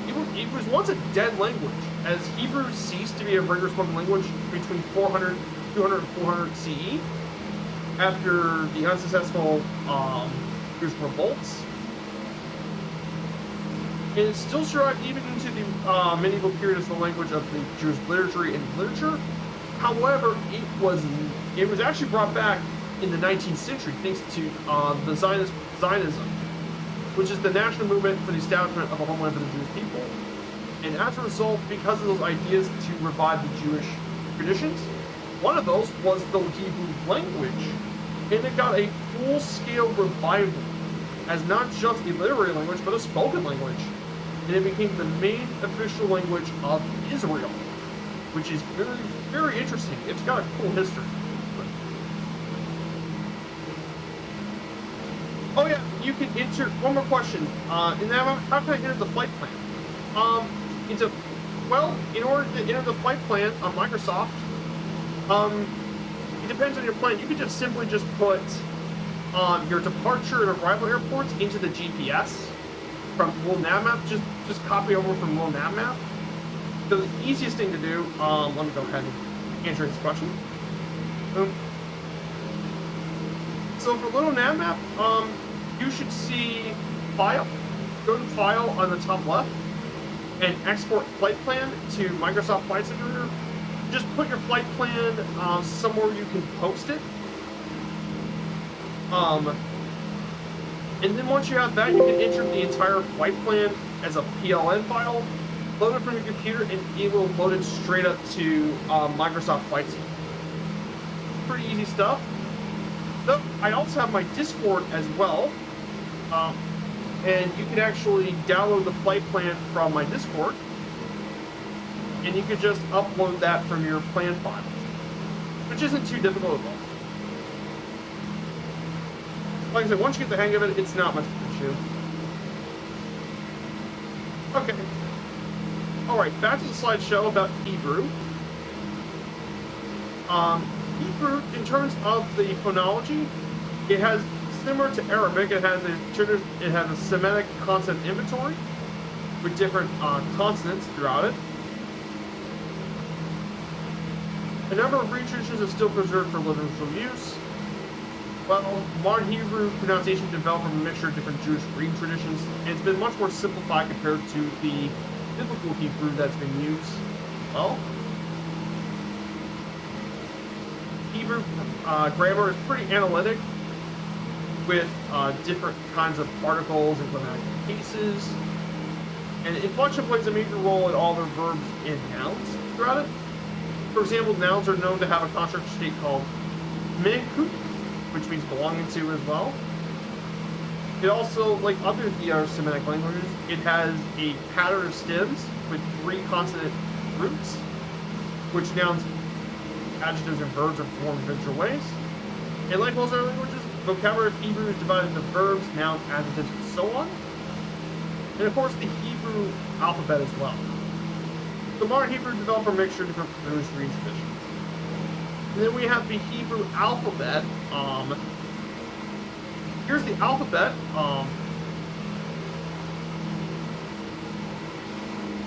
it was once a dead language, as Hebrew ceased to be a regular spoken language between 200 and 400 CE, after the unsuccessful Jewish revolts. And it still survived even into the medieval period as the language of the Jewish liturgy and literature. However, it was actually brought back in the 19th century thanks to the Zionism, which is the national movement for the establishment of a homeland for the Jewish people. And as a result, because of those ideas to revive the Jewish traditions, one of those was the Hebrew language. And it got a full-scale revival as not just a literary language, but a spoken language. And it became the main official language of Israel, which is very, very interesting. It's got a cool history. Oh yeah, you can enter, one more question. How can I enter the flight plan? In order to enter the flight plan on Microsoft, it depends on your plan. You could just simply put your departure and arrival airports into the GPS from Google Nav Map. Just copy over from Google Nav Map. So the easiest thing to do, let me go ahead and answer this question. So for Little Nav Map, you should see File. Go to File on the top left and export flight plan to Microsoft Flight Simulator. Just put your flight plan somewhere you can post it. And then once you have that, you can enter the entire flight plan as a PLN file, load it from your computer, and it will load it straight up to Microsoft Flight Simulator. Pretty easy stuff. So I also have my Discord as well, and you can actually download the flight plan from my Discord, and you can just upload that from your plan file, which isn't too difficult at all. Like I said, once you get the hang of it, it's not much of an issue. Okay. Alright, back to the slideshow about Hebrew. Hebrew, in terms of the phonology, it has, similar to Arabic, it has a Semitic consonant inventory with different consonants throughout it. A number of reed traditions are still preserved for literal use. Well, modern Hebrew pronunciation developed from a mixture of different Jewish reed traditions, and it's been much more simplified compared to the biblical Hebrew that's been used. Well, Hebrew grammar is pretty analytic, with different kinds of particles and grammatic cases, and inflection plays a major role in all their verbs and nouns throughout it. For example, nouns are known to have a constructor state called menkut, which means belonging to as well. It also, like other Semitic languages, it has a pattern of stems with 3 consonant roots, which nouns, adjectives, and verbs are formed in different ways. And like most other languages, vocabulary of Hebrew is divided into verbs, nouns, adjectives, and so on. And of course, the Hebrew alphabet as well. The modern Hebrew developed from a mixture of different Jewish reed traditions. And then we have the Hebrew alphabet. Here's the alphabet.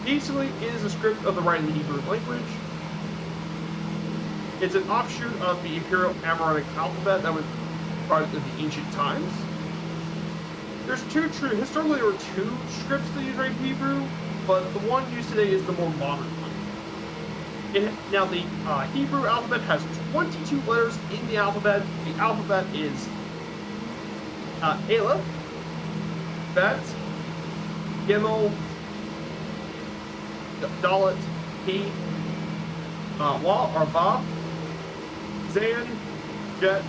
Basically, it is a script of the writing Hebrew language. It's an offshoot of the Imperial Amharic alphabet that was part of the ancient times. Historically there were 2 scripts that use write Hebrew, but the one used today is the more modern one. Now the Hebrew alphabet has 22 letters in the alphabet. The alphabet is Aleph, Bet, Gimel, Dalet, He, Waw or Vav, Zan, Jet,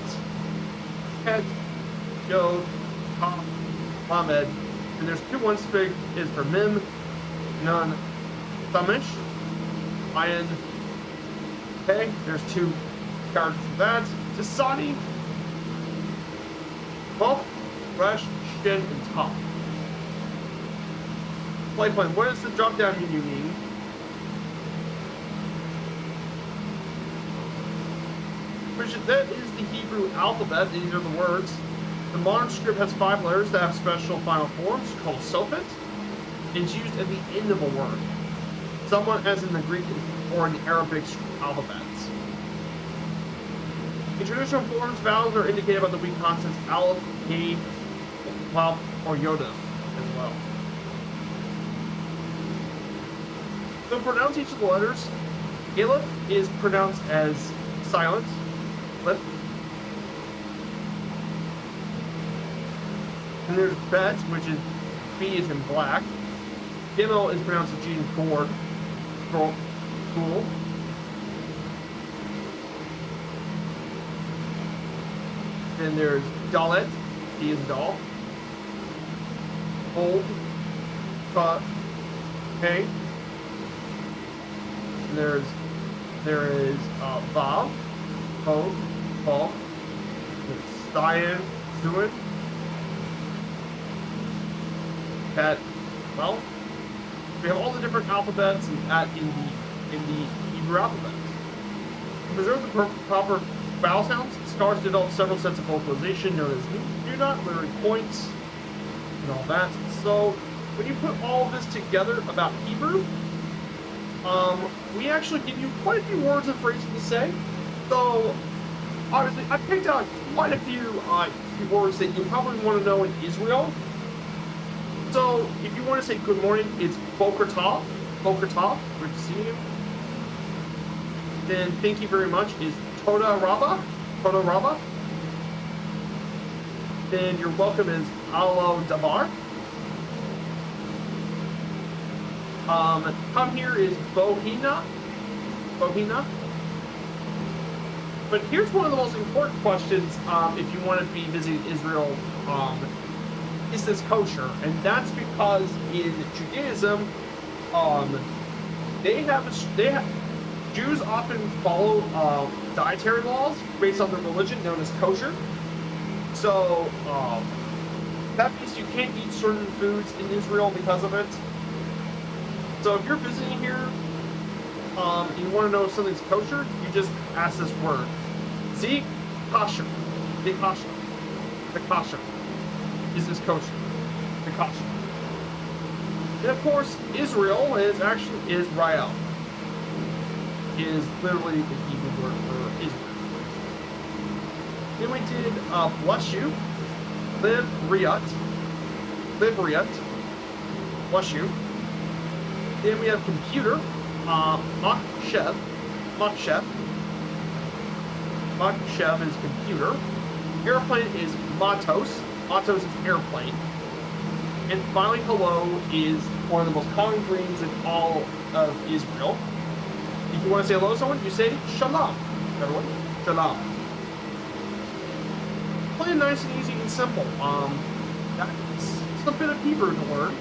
Het, Yod, Ha, Lamed, and there's 2 ones big is for Mim, Nun, Thamish, Ayin, Hey, there's 2 characters for that, Tisani, Both, Resh, Shin, and Top. Flight plan, what does the drop down menu mean? that is the Hebrew alphabet. These are the words. The modern script has 5 letters that have special final forms called sophit. It's used at the end of a word, somewhat as in the Greek or in the Arabic alphabets. In traditional forms, vowels are indicated by the weak consonants aleph, he, vav, or yoda as well. So to pronounce each of the letters, aleph is pronounced as silent, lip. And there's bet, which is B is in black. Gimel is pronounced as G in gourd, cool. Then there's Dalet, D is in doll. Old, cut, okay. And there is Vav, Hov, Hov. There's Cyan, Zuin. That, well, we have all the different alphabets in the Hebrew alphabet. To preserve the proper vowel sounds, scholars developed several sets of vocalization known as do not, literary points, and all that. So when you put all of this together about Hebrew, we actually give you quite a few words and phrases to say. So obviously, I picked out quite a few words that you probably want to know in Israel. So if you want to say good morning, it's Boker Tov. Boker Tov, good to see you. Then thank you very much is Toda Rabba. Toda Rabba. Then your welcome is Alo Davar. Come here is Bohina. Bohina. But here's one of the most important questions if you want to be visiting Israel. Is this kosher? And that's because in Judaism, Jews often follow dietary laws based on their religion, known as kosher. So that means you can't eat certain foods in Israel because of it. So if you're visiting here, and you want to know if something's kosher, you just ask this word: "Zi kosher." The kosher. The kosher. Is this kosher? The kosher. And of course, Israel is actually Israel. Is literally the Hebrew word for Israel. Then we did bless you, live riat, bless you. Then we have computer, machshev. Machshev is computer. Airplane is matos. Matos is airplane. And finally, hello is one of the most common greetings in all of Israel. If you want to say hello to someone, you say shalom. Everyone, shalom. Plain nice and easy and simple. It's a bit of Hebrew to learn.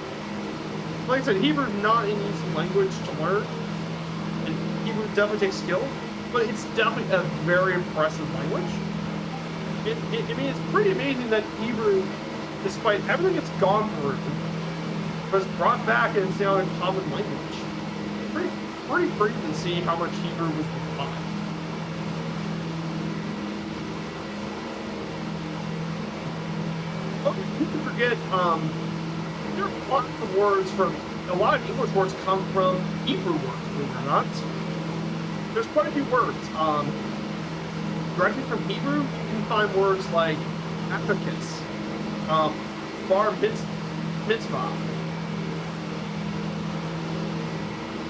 Like I said, Hebrew is not an easy language to learn, and Hebrew definitely takes skill, but it's definitely a very impressive language. I mean, it's pretty amazing that Hebrew, despite everything it's gone through, was brought back and it's now a common language. Pretty crazy to see how much Hebrew was behind. Oh, you can forget, there are a lot of words a lot of English words come from Hebrew words, believe it or not. There's quite a few words. Directly from Hebrew, you can find words like abacus, bar mitzvah,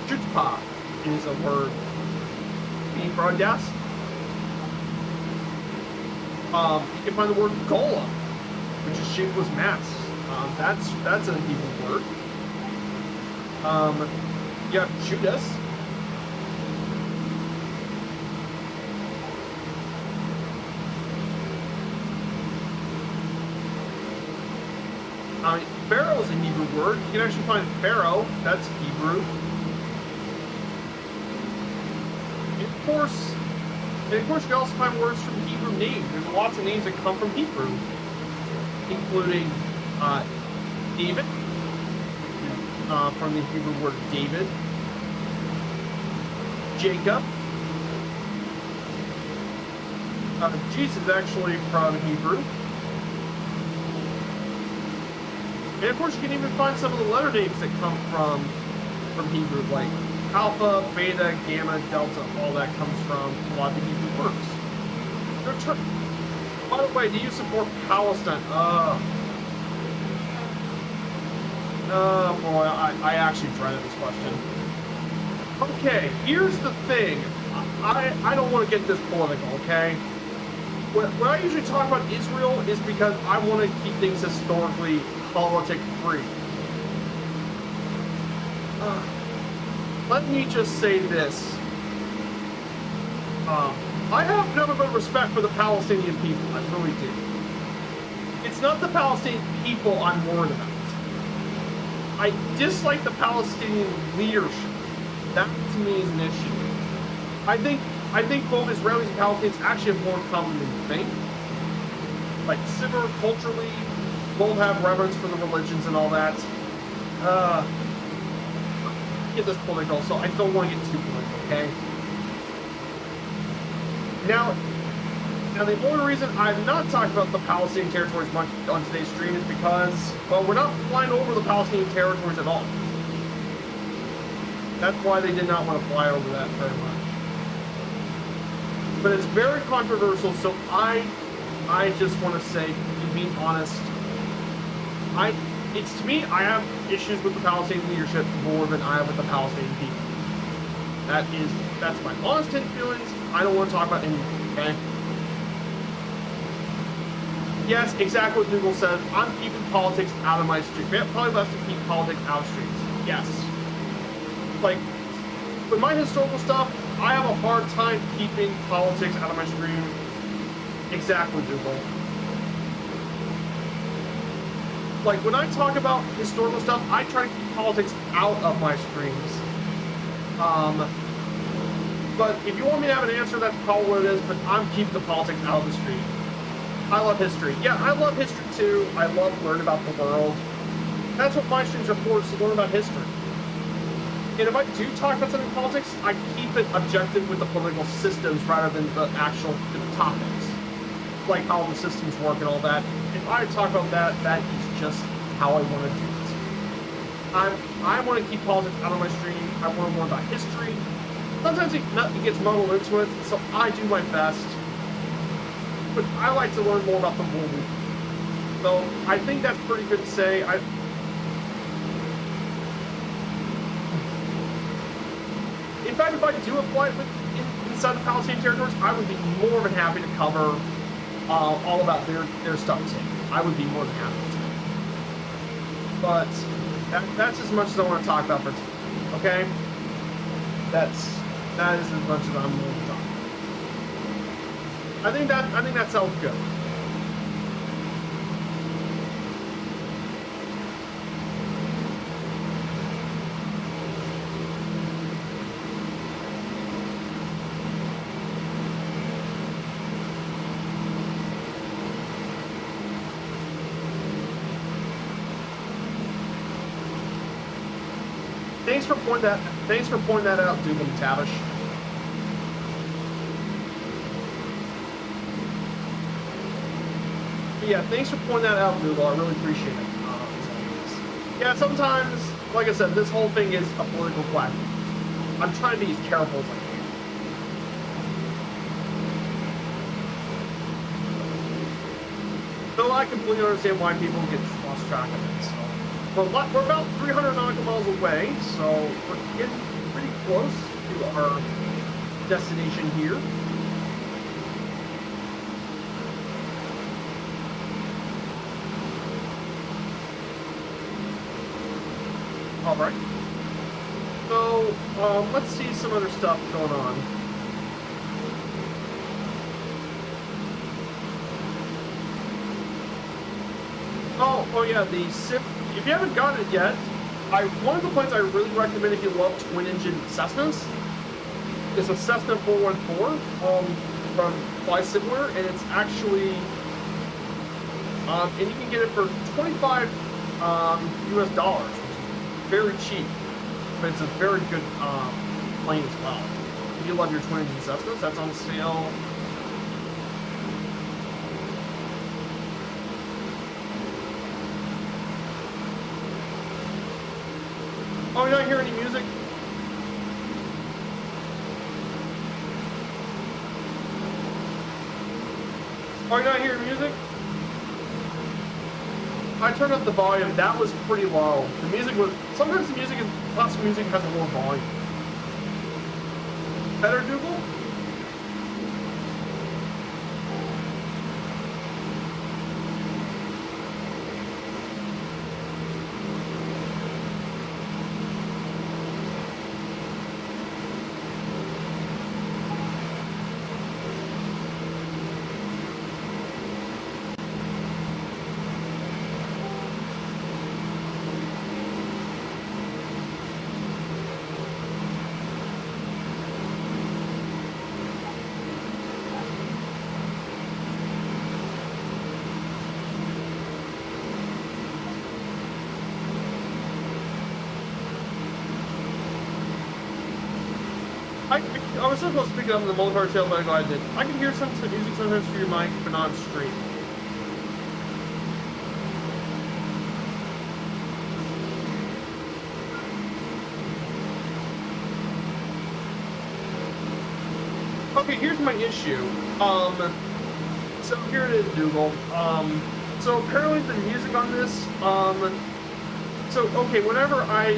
chutzpah is a word being broadcast. You can find the word gola, which is shapeless mass. That's a Hebrew word. You have Judas. Pharaoh is a Hebrew word. You can actually find Pharaoh. That's Hebrew. And of course, you can also find words from Hebrew names. There's lots of names that come from Hebrew, including David, from the Hebrew word David, Jacob, Jesus is actually from Hebrew. And of course, you can even find some of the letter names that come from Hebrew, like alpha, beta, gamma, delta. All that comes from a lot of the Hebrew words. By the way, do you support Palestine? Boy, I actually dreaded this question. Okay, here's the thing. I don't want to get this political, okay? When I usually talk about Israel is because I want to keep things historically politic-free. Let me just say this. I have nothing but respect for the Palestinian people. I really do. It's not the Palestinian people I'm worried about. I dislike the Palestinian leadership. That to me is an issue. I think both Israelis and Palestinians actually have more in common than you think. Like similar culturally, both have reverence for the religions and all that. Get this political, so I don't want to get too political, okay? Now the only reason I'm not talking about the Palestinian territories much on today's stream is because, well, we're not flying over the Palestinian territories at all. That's why they did not want to fly over that very much. But it's very controversial, so I just want to say, to be honest, to me, I have issues with the Palestinian leadership more than I have with the Palestinian people. That's my honest feelings. I don't want to talk about anything, okay? Yes, exactly what Google says. I'm keeping politics out of my stream. Probably best to keep politics out of streams. Yes. Like, with my historical stuff, I have a hard time keeping politics out of my stream. Exactly, Google. Like, when I talk about historical stuff, I try to keep politics out of my streams. But if you want me to have an answer, that's probably what it is, but I'm keeping the politics out of the stream. I love history. Yeah, I love history too. I love learning about the world. That's what my streams are for, is to learn about history. And if I do talk about something in politics, I keep it objective with the political systems rather than the actual topics. Like how the systems work and all that. If I talk about that, that is just how I want to do it. I want to keep politics out of my stream. I want to learn about history. Sometimes it gets muddled into it, so I do my best. But I like to learn more about the world. So I think that's pretty good to say. In fact, if I do a flight inside the Palestinian territories, I would be more than happy to cover all about their stuff too. I would be more than happy to. But that's as much as I want to talk about for today. Okay? That is as much as I'm willing to talk about. I think that sounds good. Thanks for pointing that out, Dougal McTavish. Yeah, thanks for pointing that out, Dougal. I really appreciate it. Yeah, sometimes, like I said, this whole thing is a political platform. I'm trying to be as careful as I can. So I completely understand why people get lost track of it. So. We're about 300 nautical miles away, so we're getting pretty close to our destination here. All right. So let's see some other stuff going on. Oh yeah, the SIP. If you haven't gotten it yet, one of the planes I really recommend if you love twin-engine Cessnas is a Cessna 414 from Fly Similar, and it's actually, and you can get it for $25 US dollars, which is very cheap, but it's a very good plane as well. If you love your twin-engine Cessnas, that's on sale Oh, you don't hear any music? Oh, you're not hearing music? I turned up the volume. That was pretty low. The music was... Sometimes the music, classical music has a low volume. Better, Google? I was supposed to pick it up in the multi-part tail, but I'm glad I did. I can hear some music sometimes through your mic, but not on stream. Okay, here's my issue. So here it is, Google. So apparently the music on this, so okay, whenever I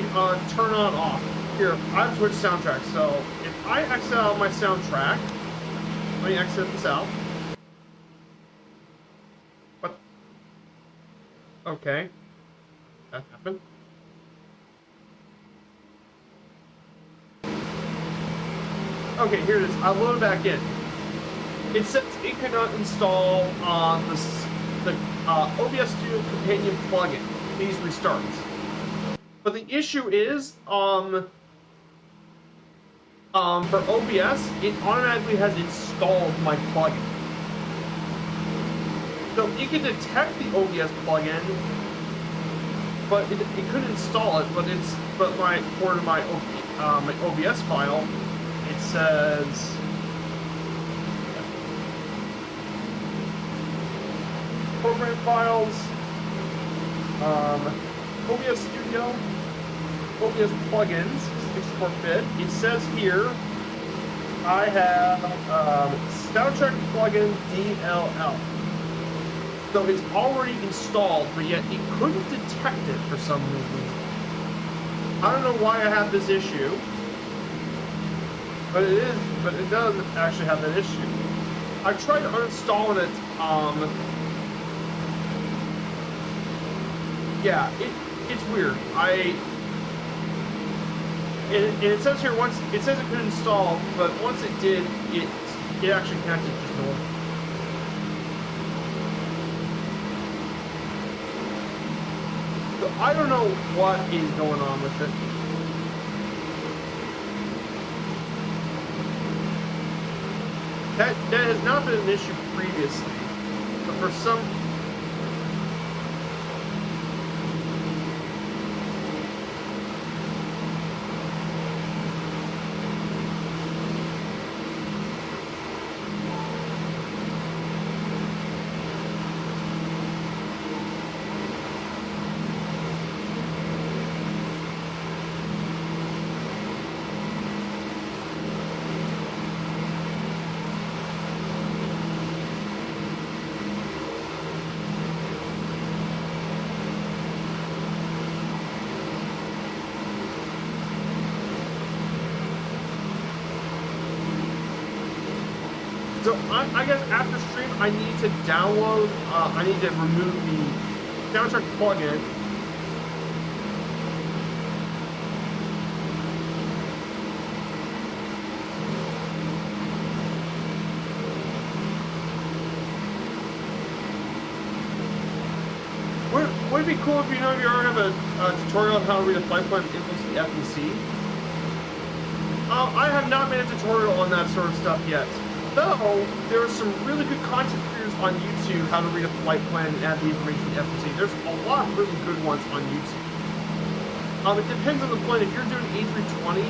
turn on off, here, I have Twitch soundtrack, so if I exit out my soundtrack, let me exit this out. What? Okay. That happened. Okay, here it is. I'll load it back in. It says it cannot install the OBS Studio Companion plugin. Please restart. But the issue is, for OBS, it automatically has installed my plugin. So you can detect the OBS plugin, but it couldn't install it. But according to my OBS file, it says program files, OBS Studio, OBS plugins. 64-bit. It says here I have soundtrack plugin DLL. So it's already installed, but yet it couldn't detect it for some reason. I don't know why I have this issue, but it does actually have that issue. I tried uninstalling it. Yeah, it's weird. And it says here it says it could install, but once it did, it actually connected just normal. So I don't know what is going on with it. That has not been an issue previously, but for some. So I guess after stream, I need to download, I need to remove the soundtrack plugin. Would it be cool if you already have a tutorial on how to read a flight plan and influence the FEC? I have not made a tutorial on that sort of stuff yet. Though, there are some really good content creators on YouTube how to read a flight plan and add the information to the FEC. There's a lot of really good ones on YouTube. It depends on the plane. If you're doing A320,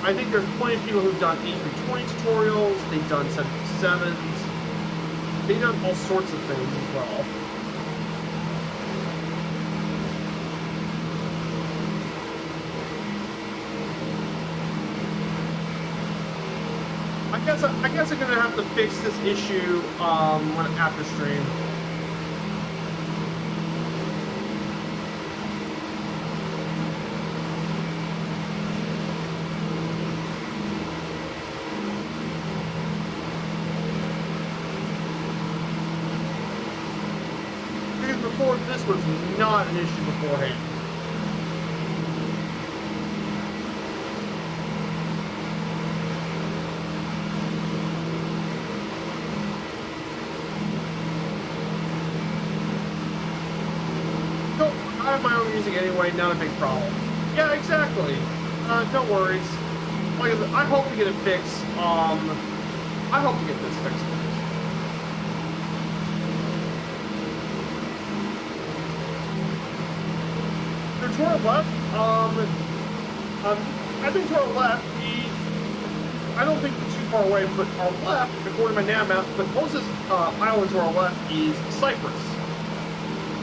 I think there's plenty of people who've done A320 tutorials, they've done 757s, they've done all sorts of things as well. guess I'm gonna have to fix this issue when after stream. Because before this was not an issue beforehand. I have my own music anyway, not a big problem. Yeah, exactly. No worries. Like I said, I hope to get it fixed. I hope to get this fixed. To our left, I think to our left, I don't think we're too far away, but our left, according to my nav map, the closest island to our left is Cyprus.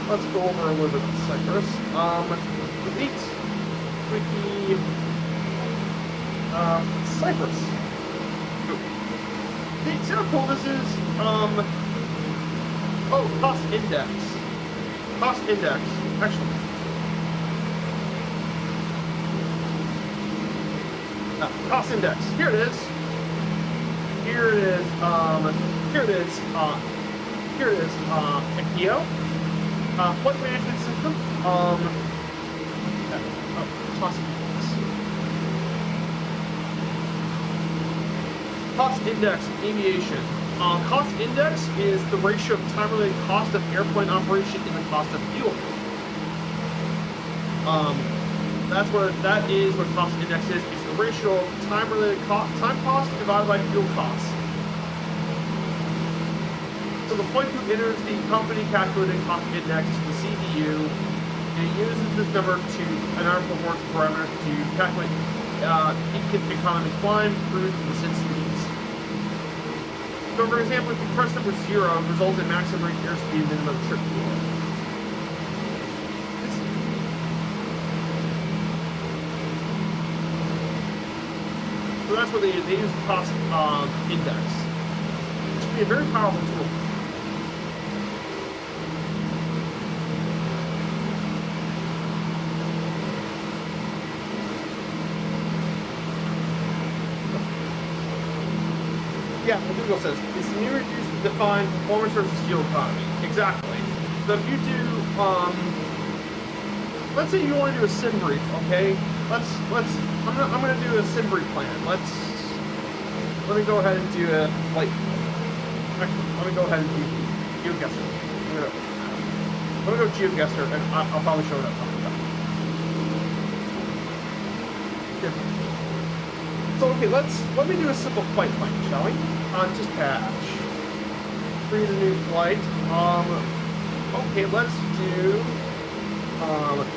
Let's go over a little bit of Cyprus. Delete wiki Cyprus. See how cool this is? Oh, cost index. Cost index. Actually. Cost index. Here it is. Here it is. Here it is. Here it is. IKEA. Flight management system. Cost index. Cost index aviation. Cost index is the ratio of time-related cost of airplane operation in the cost of fuel. That is what cost index is. It's the ratio of time-related time cost divided by fuel cost. So the flight crew enters the company calculated cost index to the CDU, and it uses this number to an arm performance parameter to calculate economy climb, cruise, and descent speeds. So for example, if you press number 0, it results in maximum rate airspeed minimum trip fuel. So that's what they use the cost index. Which can be a very powerful tool. Yeah, what Google says, it's the new reduced defined performance versus fuel economy. Exactly. So if you do, let's say you want to do a sim brief, okay? I'm gonna do a sim brief plan. Let me go ahead and do a flight. Actually, let me go ahead and do GeoGuessr. I'm gonna go GeoGuessr, and I'll probably show it up. Here. So okay, let me do a simple flight plan, shall we? Dispatch. Create a new flight. Okay, let's do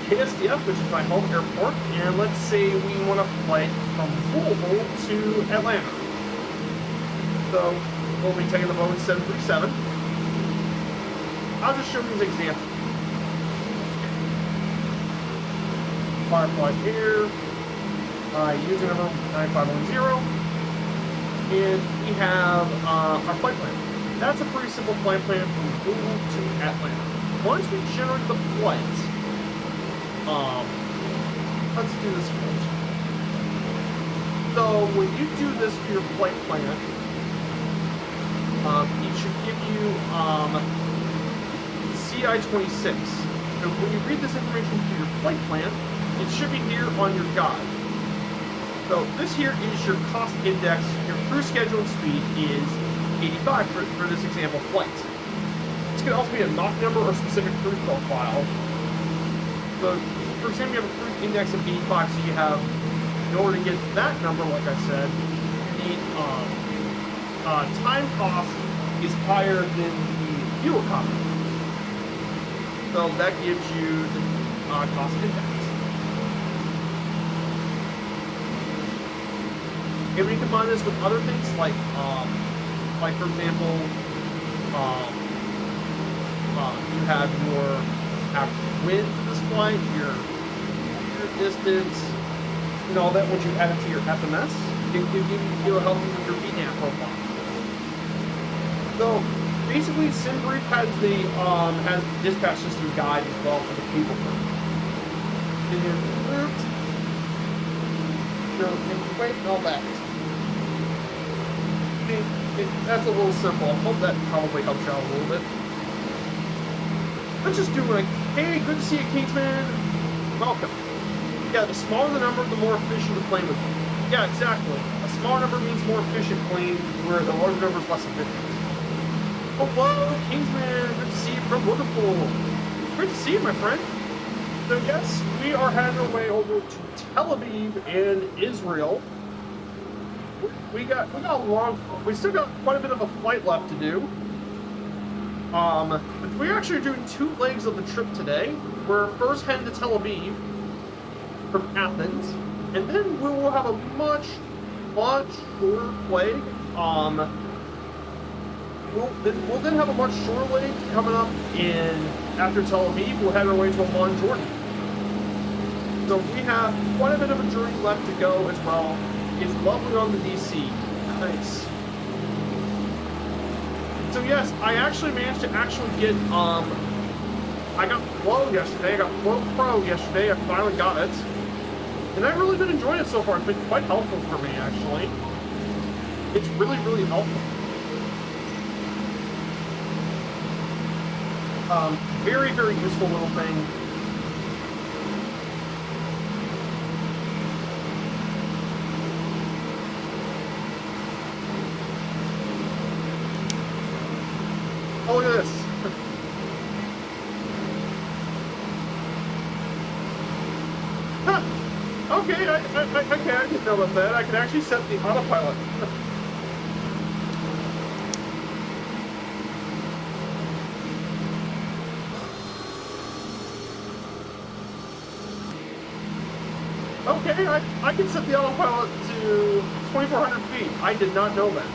KSDF, which is my home airport, and let's say we want to fly from Louisville to Atlanta. So we'll be taking the Boeing 737. I'll just show you an example. Firefly Air. User number 9510, and we have our flight plan. That's a pretty simple flight plan from Louisville to Atlanta. Once we generate the flight, let's do this first. So when you do this for your flight plan, it should give you CI-26. So when you read this information through your flight plan, it should be here on your guide. So this here is your cost index. Your cruise schedule and speed is 85 for this example flight. This could also be a Mach number or specific cruise profile. So for example, you have a cruise index of 85, so you have, in order to get that number, like I said, you need time cost is higher than the fuel economy. So that gives you the cost index. And we combine this with other things like for example, you have your average wind for this flight, your distance, and all that once you add it to your FMS. it'll help you with your VNAV profile. So basically, SimBrief has the dispatch system guide as well for the cable group. Wait, and all that. That's a little simple. I hope that probably helps you out a little bit. Let's just do like, hey, good to see you, Kingsman. Welcome. Yeah, the smaller the number, the more efficient the plane would be. Yeah, exactly. A smaller number means more efficient plane, where the larger number is less efficient. Hello, Kingsman. Good to see you from Liverpool. Great to see you, my friend. So yes, we are heading our way over to Tel Aviv and Israel. We still got quite a bit of a flight left to do. But we're actually doing 2 legs of the trip today. We're first heading to Tel Aviv from Athens, and then we will have a much shorter leg. We'll then have a much shorter leg coming up after Tel Aviv. We'll head our way to Amman, Jordan. So we have quite a bit of a journey left to go as well. It's lovely on the DC. Nice. So yes, I actually managed to get, I got Flow yesterday, I got Flow Pro yesterday, I finally got it. And I've really been enjoying it so far. It's been quite helpful for me, actually. It's really, really helpful. Very, very useful little thing. Oh, look at this. Huh. Okay, I didn't know about that. I can actually set the autopilot. Okay, I can set the autopilot to 2,400 feet. I did not know that.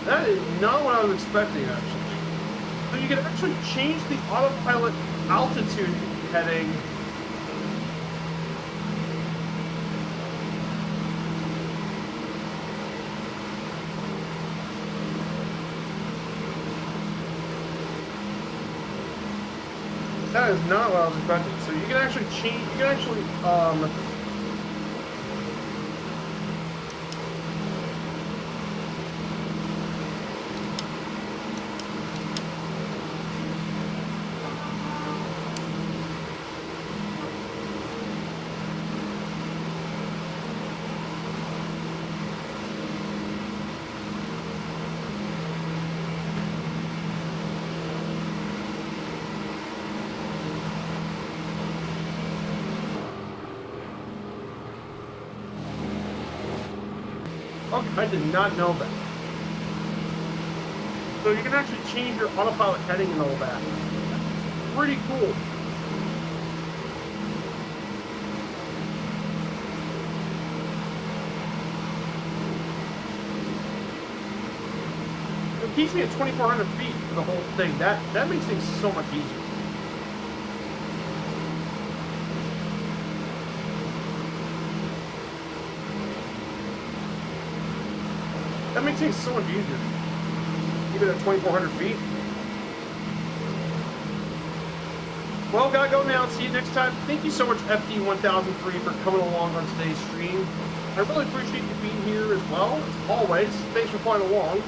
That is not what I was expecting, actually. So you can actually change the autopilot altitude heading. That is not what I was expecting. So you can actually change, you can actually, okay, I did not know that. So you can actually change your autopilot heading and all that. That's pretty cool. It keeps me at 2,400 feet for the whole thing. That makes things so much easier. That makes things so much easier. Even at 2,400 feet. Well, gotta go now. See you next time. Thank you so much, FD1003, for coming along on today's stream. I really appreciate you being here as well, as always. Thanks for playing along.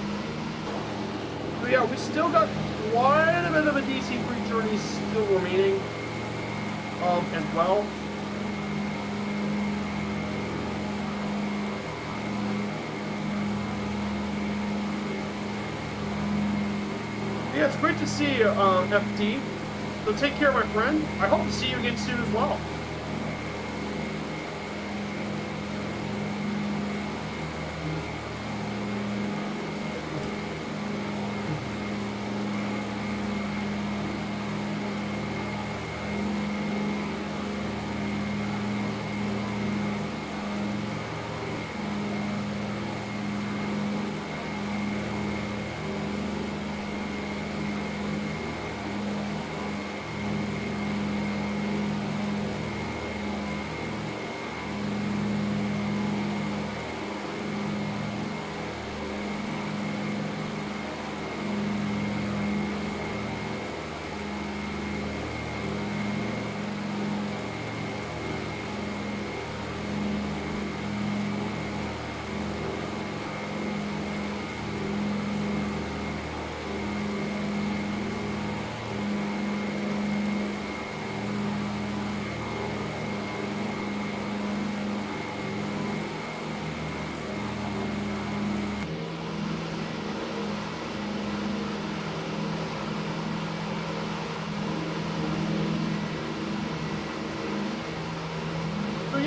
So yeah, we still got quite a bit of a DC-3 journey still remaining as well. Yeah, it's great to see you, FT. So take care, my friend. I hope to see you again soon as well.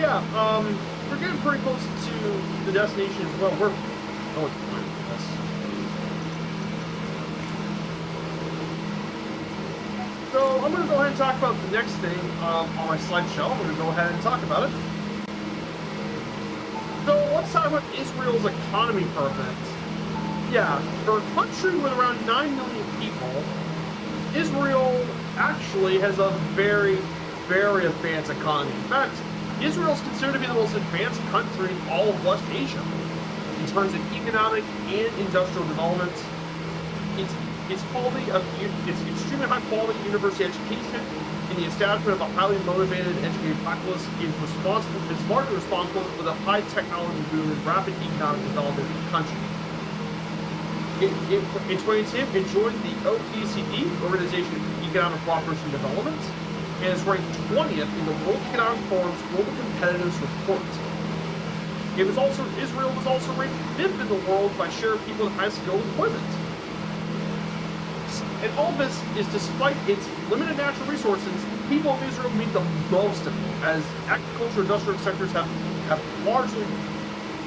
yeah, we're getting pretty close to the destination as well. We're oh, it's fine for this. So I'm going to go ahead and talk about the next thing on my slideshow. I'm going to go ahead and talk about it. So let's talk about Israel's economy for a minute. Yeah, for a country with around 9 million people, Israel actually has a very, very advanced economy. In fact, Israel is considered to be the most advanced country in all of West Asia in terms of economic and industrial development. It's extremely high quality university education, and the establishment of a highly motivated and educated populace is largely responsible for the high technology boom and rapid economic development of the country. In 2010, it joined the OECD, Organization for Economic Cooperation and Development, and is ranked 20th in the World Economic Forum's Global Competitiveness Report. Israel was also ranked 5th in the world by share of people with high skilled employment. And all this is despite its limited natural resources. People of Israel made the most of it, as agriculture and industrial sectors have largely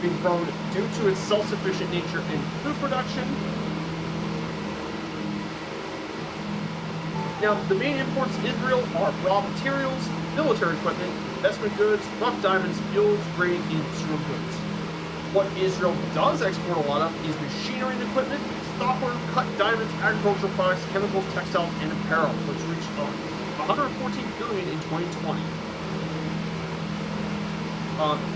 been grown due to its self-sufficient nature in food production. Now, the main imports to Israel are raw materials, military equipment, investment goods, rough diamonds, fuels, grain, and consumer goods. What Israel does export a lot of is machinery and equipment, software, cut diamonds, agricultural products, chemicals, textiles, and apparel, which reached $114 billion in 2020.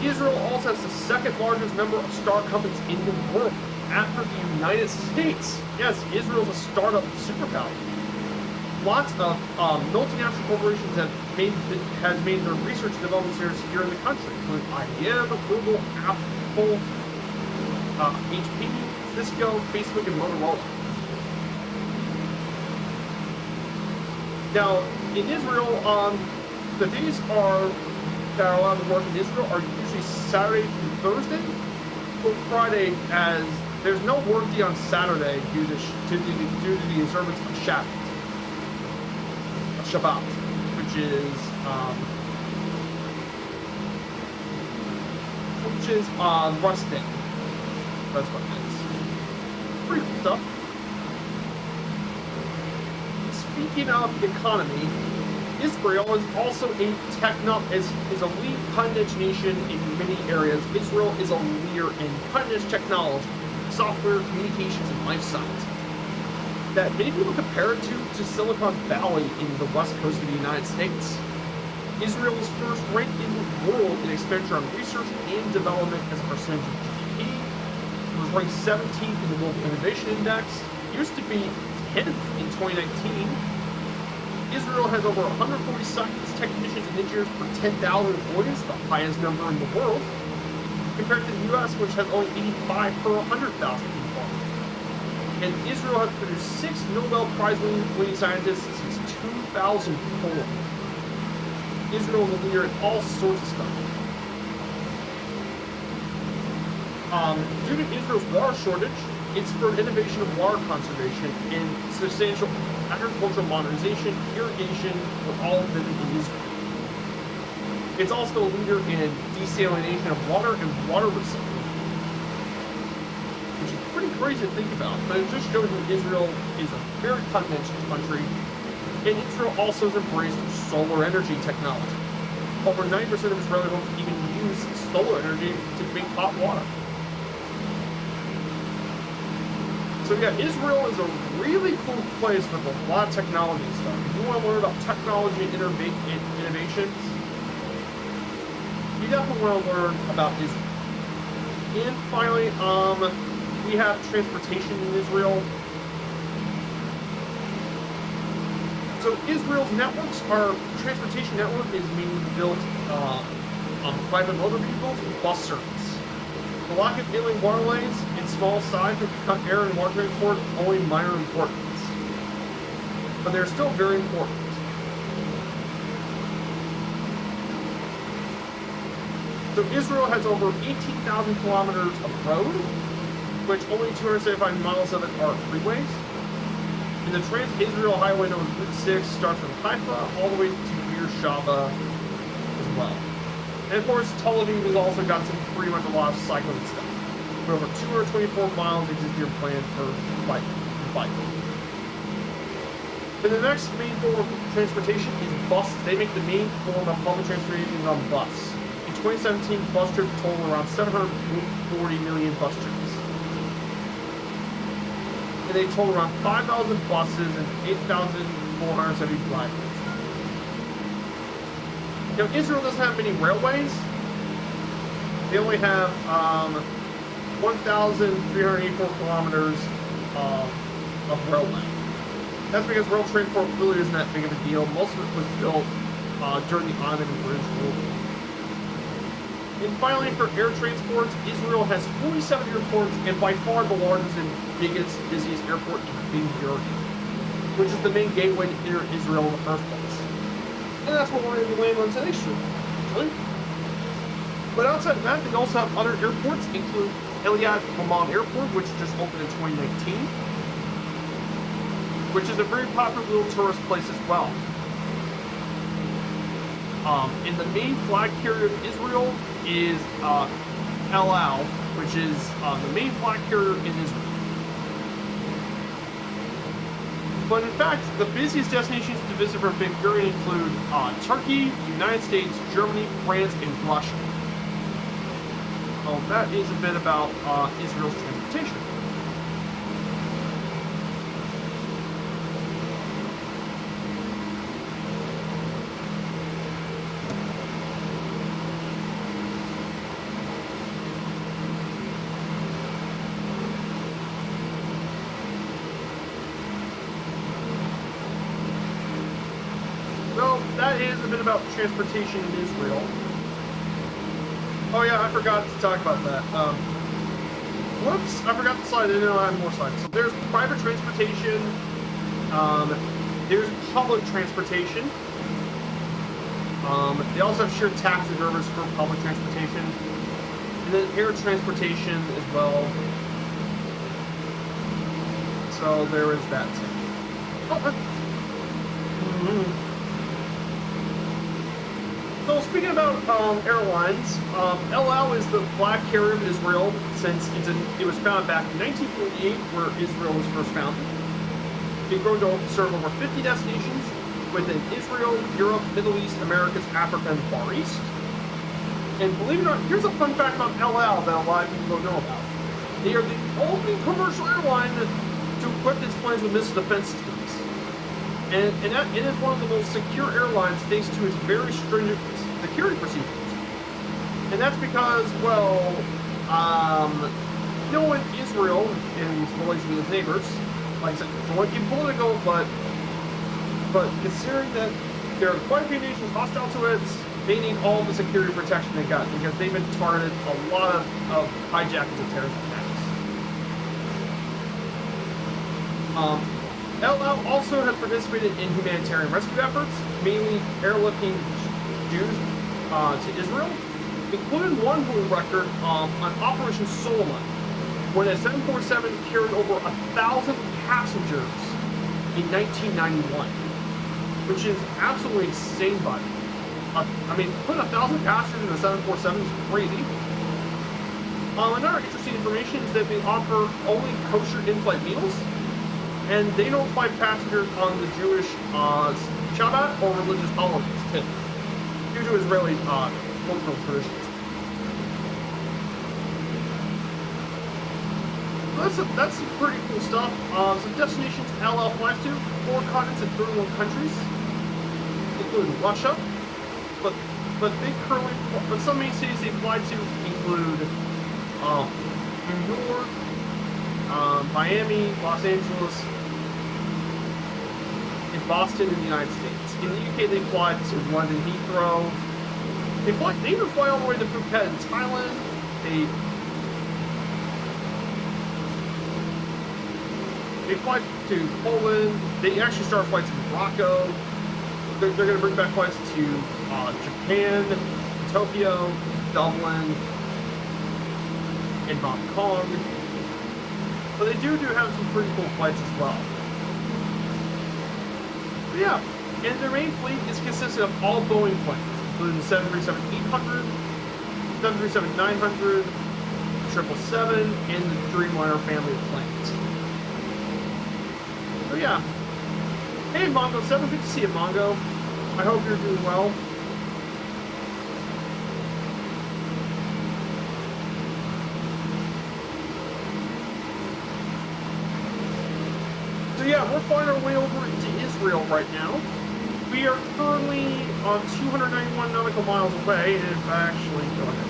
Israel also has the second largest number of startup companies in the world, after the United States. Yes, Israel is a startup superpower. Lots of multinational corporations have made their research and development centers here in the country, including IBM, Google, Apple, HP, Cisco, Facebook, and Motorola. Now, in Israel, the days that are allowed to work in Israel are usually Saturday through Thursday, or Friday, as there's no workday on Saturday due to the observance of Shabbat, which is rest day. That's what it is. Pretty cool stuff. Speaking of the economy, Israel is also a lead cutting-edge nation in many areas. Israel is a leader in cutting-edge technology, software, communications, and life science that many people compare it to Silicon Valley in the west coast of the United States. Israel is first ranked in the world in expenditure on research and development as a percentage of GDP. It was ranked 17th in the Global Innovation Index. It used to be 10th in 2019. Israel has over 140 scientists, technicians, and engineers per 10,000 employees, the highest number in the world, compared to the U.S., which has only 85 per 100,000 people. And Israel has produced 6 Nobel Prize-winning scientists since 2004. Israel is a leader in all sorts of stuff. Due to Israel's water shortage, it's spurred innovation of water conservation and substantial agricultural modernization, irrigation for all living in Israel. It's also a leader in desalination of water and water recycling, which is pretty crazy to think about, but it just shows that Israel is a very cutting-edge country, and Israel also has embraced solar energy technology. Over 90% of Israeli homes even use solar energy to make hot water. So yeah, Israel is a really cool place with a lot of technology stuff. If you want to learn about technology and innovations, you definitely want to learn about Israel. And finally, we have transportation in Israel. So Israel's transportation network is mainly built on private motor vehicles and bus service. The lack of inland waterways and small size would cut air and water transport only minor importance, but they're still very important. So Israel has over 18,000 kilometers of road, which only 275 miles of it are freeways. And the Trans-Israel Highway known as Route 6 starts from Haifa all the way to Beersheba as well. And of course, Tel Aviv has also got some pretty much a lot of cycling stuff. With over 224 miles existing planned for bike. And the next main form of transportation is bus. They make the main form of public transportation on bus. In 2017, bus trips totaled around 740 million bus trips. And they total around 5,000 buses and 8,470 drivers. You know, Israel doesn't have many railways. They only have 1,384 kilometers of railway. That's because rail transport really isn't that big of a deal. Most of it was built during the Ottoman and British rule. And finally, for air transport, Israel has 47 airports, and by far the largest and busiest airport is Ben Gurion, which is the main gateway to enter Israel in the first place. And that's what we're going to be landing on today's show, actually. But outside of that, they also have other airports, including Aviv-Amman Airport, which just opened in 2019, which is a very popular little tourist place as well. And the main flag carrier of Israel is El Al, which is the main flag carrier in Israel. But in fact, the busiest destinations to visit from Ben Gurion include Turkey, United States, Germany, France, and Russia. So that is a bit about Israel's transportation. So that is a bit about transportation in Israel. Oh yeah, I forgot to talk about that. Whoops, I forgot the slide. I didn't know I had more slides. So there's private transportation. There's public transportation. They also have shared taxi drivers for public transportation. And then air transportation as well. So there is that too. So speaking about airlines, El Al is the flag carrier of Israel since it was founded back in 1948, where Israel was first founded. It's grown to serve over 50 destinations within Israel, Europe, Middle East, Americas, Africa, and Far East. And believe it or not, here's a fun fact about El Al that a lot of people don't know about. They are the only commercial airline to equip its planes with missile defense systems. And it is one of the most secure airlines thanks to its very stringent security procedures. And that's because, well, in Israel, in relation to its neighbors, like I said, it won't get political, but considering that there are quite a few nations hostile to it, they need all the security protection they got because they've been targeted a lot of hijackings and terrorist attacks. El Al also has participated in humanitarian rescue efforts, mainly airlifting Jews to Israel, including one world record on Operation Solomon, when a 747 carried over 1,000 passengers in 1991, which is absolutely insane, buddy. I mean, putting 1,000 passengers in a 747 is crazy. Another interesting information is that they offer only kosher in-flight meals, and they don't fly passengers on the Jewish Shabbat or religious holidays, too, due to Israeli cultural traditions. So that's some pretty cool stuff. Some destinations El Al flies to 4 continents and 31 countries, including Russia. But some main cities they fly to include New York, Miami, Los Angeles, and Boston in the United States. In the UK, they fly to London Heathrow. They even fly all the way to Phuket in Thailand. They fly to Poland. They actually start flights in Morocco. They're going to bring back flights to Japan, Tokyo, Dublin, and Hong Kong. But they do have some pretty cool flights as well. But yeah, and their main fleet is consisted of all Boeing planes, including the 737-800, 737-900, 777, and the Dreamliner family of planes. So yeah. Hey Mongo 7, good to see you, Mongo. I hope you're doing well. So yeah, we're flying our way over to Israel right now. We are currently on 291 nautical miles away, and if I actually go ahead.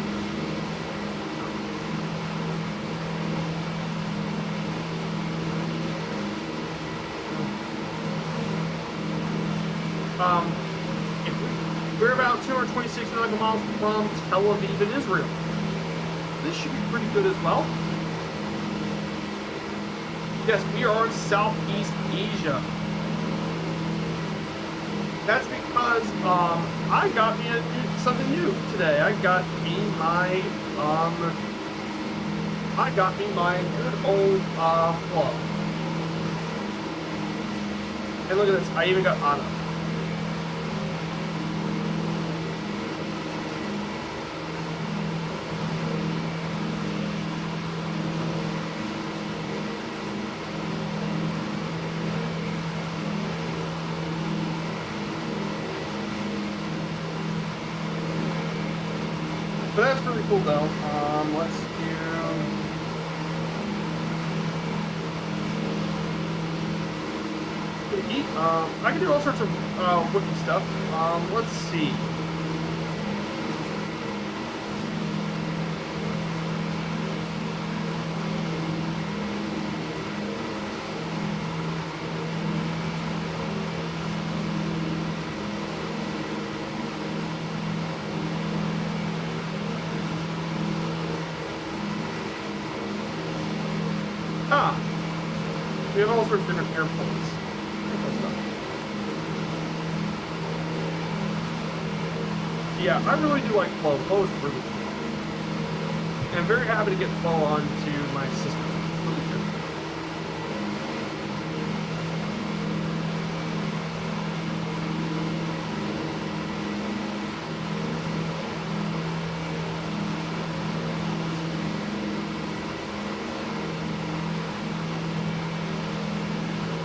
We're about 226 nautical miles from Tel Aviv in Israel. This should be pretty good as well. Yes, we are in Southeast Asia. That's because I got me something new today. I got me my good old club. And look at this, I even got Anna. But that's really cool though. Let's do... I can do all sorts of wiki stuff. Let's see. We have all sorts of different airports. Yeah, I really do like Flow. Flow is really cool. And I'm very happy to get Flow onto my system. It's really good.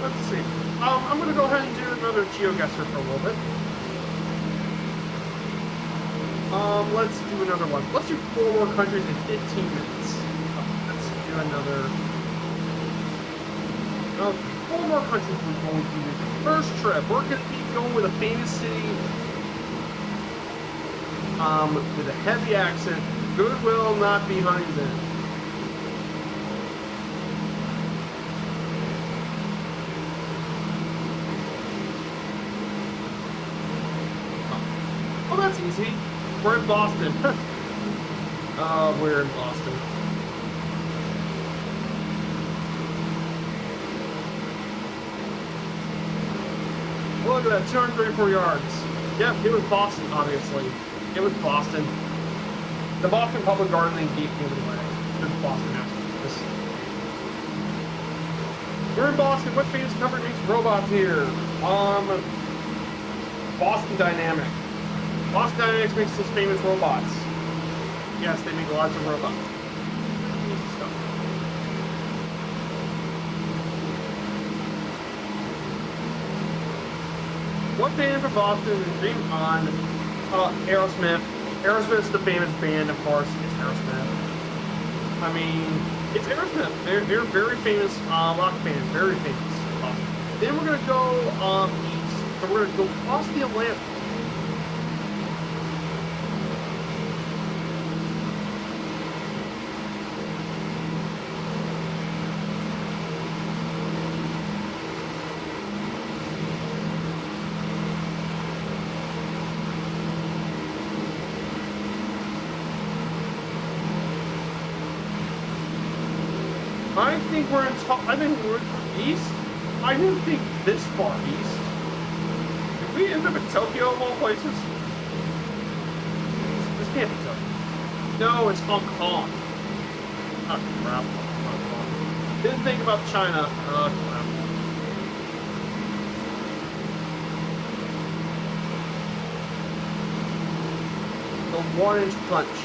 Let's see. I'm going to go ahead and do another GeoGuessr for a little bit. Let's do another one. Let's do 4 more countries in 15 minutes. Let's do another... 4 more countries we're going to do. First trip, we're going to be going with a famous city with a heavy accent. Goodwill, not be Huntington. Oh, that's easy. We're in Boston. We're in Boston. Look at that, 234 yards. Yep, it was Boston, obviously. It was Boston. The Boston Public Gardening gave me away. It was Boston Massachusetts. We're in Boston. What famous company makes robots here? Boston Dynamics. Boston Dynamics makes those famous robots. Yes, they make lots of robots. Easy stuff. What band from Boston is Dream On? Aerosmith. Aerosmith's the famous band, of course. It's Aerosmith. I mean, it's Aerosmith. They're very famous rock band. Very famous. Then we're gonna go east. So we're gonna go across the Atlantic. I think we're east. I didn't think this far east. Did we end up in Tokyo of all places? This can't be Tokyo. No, it's Hong Kong. Oh crap, Hong Kong. Didn't think about China. Oh crap. The 1-inch punch.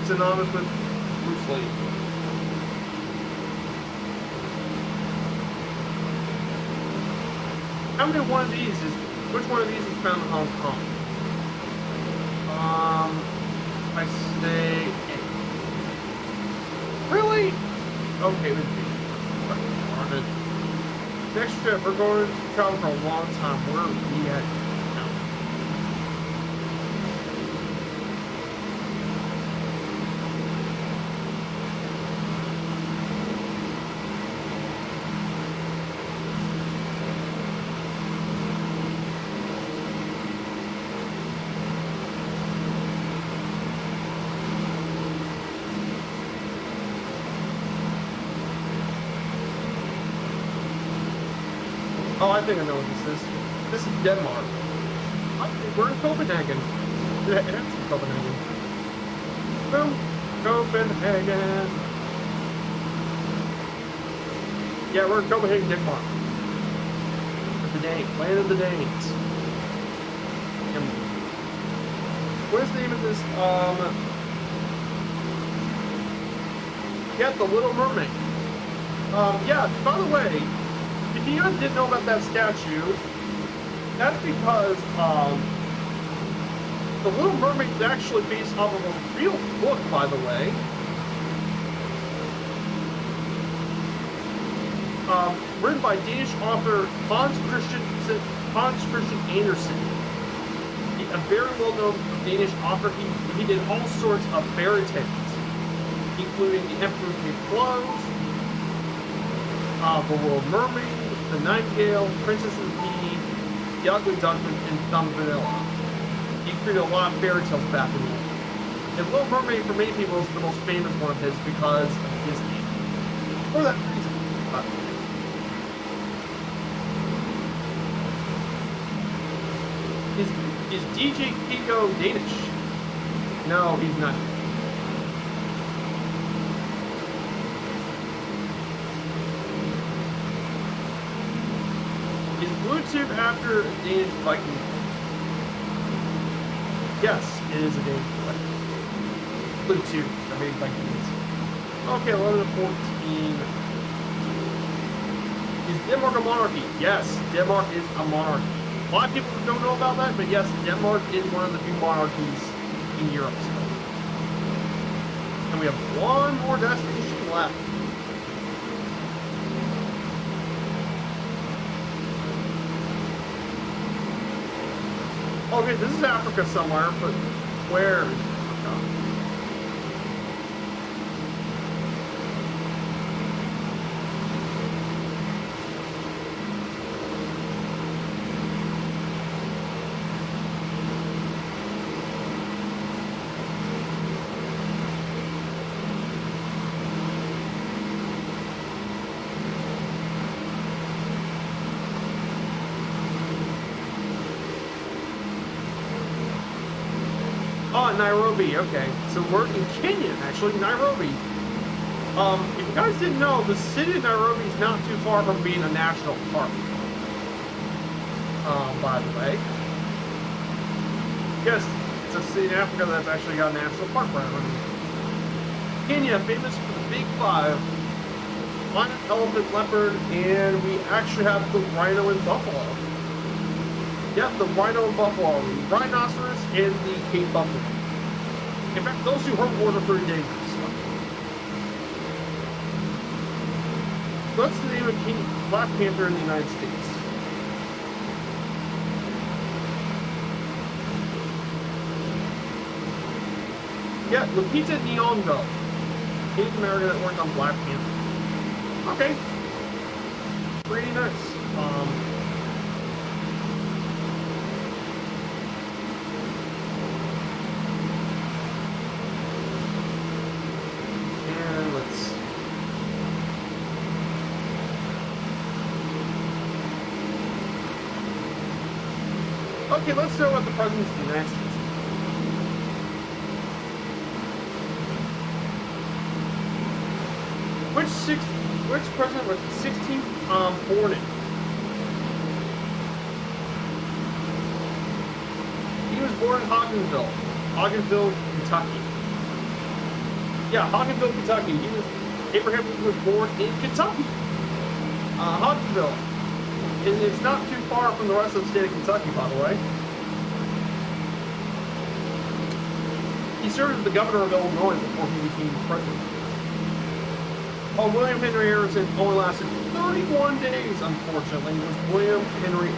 synonymous with Bruce Lee. How many one of these is, which one of these is found in Hong Kong? I say 8. Really? Okay, let's see. Next trip, we're going to travel for a long time. Where are we at now? Oh, I think I know what this is. This is Denmark. We're in Copenhagen. Yeah, it is Copenhagen. Boom! Copenhagen. Yeah, we're in Copenhagen, Denmark. The Danes, land of the Danes. And what is the name of this? Yeah, The Little Mermaid. Yeah, by the way, if you guys didn't know about that statue, that's because The Little Mermaid is actually based off of a real book, by the way. Written by Danish author Hans Christian Andersen. A very well-known Danish author. He did all sorts of fairy tales, including The Emperor's New Clothes, The Little Mermaid, The Nightingale, Princess and the Pea, The Ugly Duckling, and Thumbvanilla. He created a lot of fairy tales back in the day. And Little Mermaid, for many people, is the most famous one of his because of his name. For that reason. Is DJ Kiko Danish? No, he's not. Is Bluetooth after a Danish Viking? Yes, it is a Danish Viking. Bluetooth, I mean Vikings. Okay, 11 to 14. Is Denmark a monarchy? Yes, Denmark is a monarchy. A lot of people don't know about that, but yes, Denmark is one of the few monarchies in Europe still. And we have one more destination left. Okay, this is Africa somewhere, but where is Africa? Oh, Nairobi, okay. So we're in Kenya, actually, Nairobi. If you guys didn't know, the city of Nairobi is not too far from being a national park. By the way. Yes, it's a city in Africa that's actually got a national park right around here. Kenya, famous for the Big Five. Lion, elephant, leopard, and we actually have the rhino and buffalo. Yep, the rhino and buffalo, the rhinoceros, and the Cape buffalo. In fact, those two herbivores are pretty dangerous. What's the name of King Black Panther in the United States? Yeah, Lupita Nyong'o. Native American that worked on Black Panther. Okay. Pretty nice. Okay, let's know what the presidents of the United States. Which president was the 16th born in? He was born in Hogginsville, Kentucky. Yeah, Hawkinsville, Kentucky. Abraham Lincoln was born in Kentucky. Hawkinsville. It's not too far from the rest of the state of Kentucky, by the way. He served as the governor of Illinois before he became president. Oh, William Henry Harrison only lasted 31 days, unfortunately. It was William Henry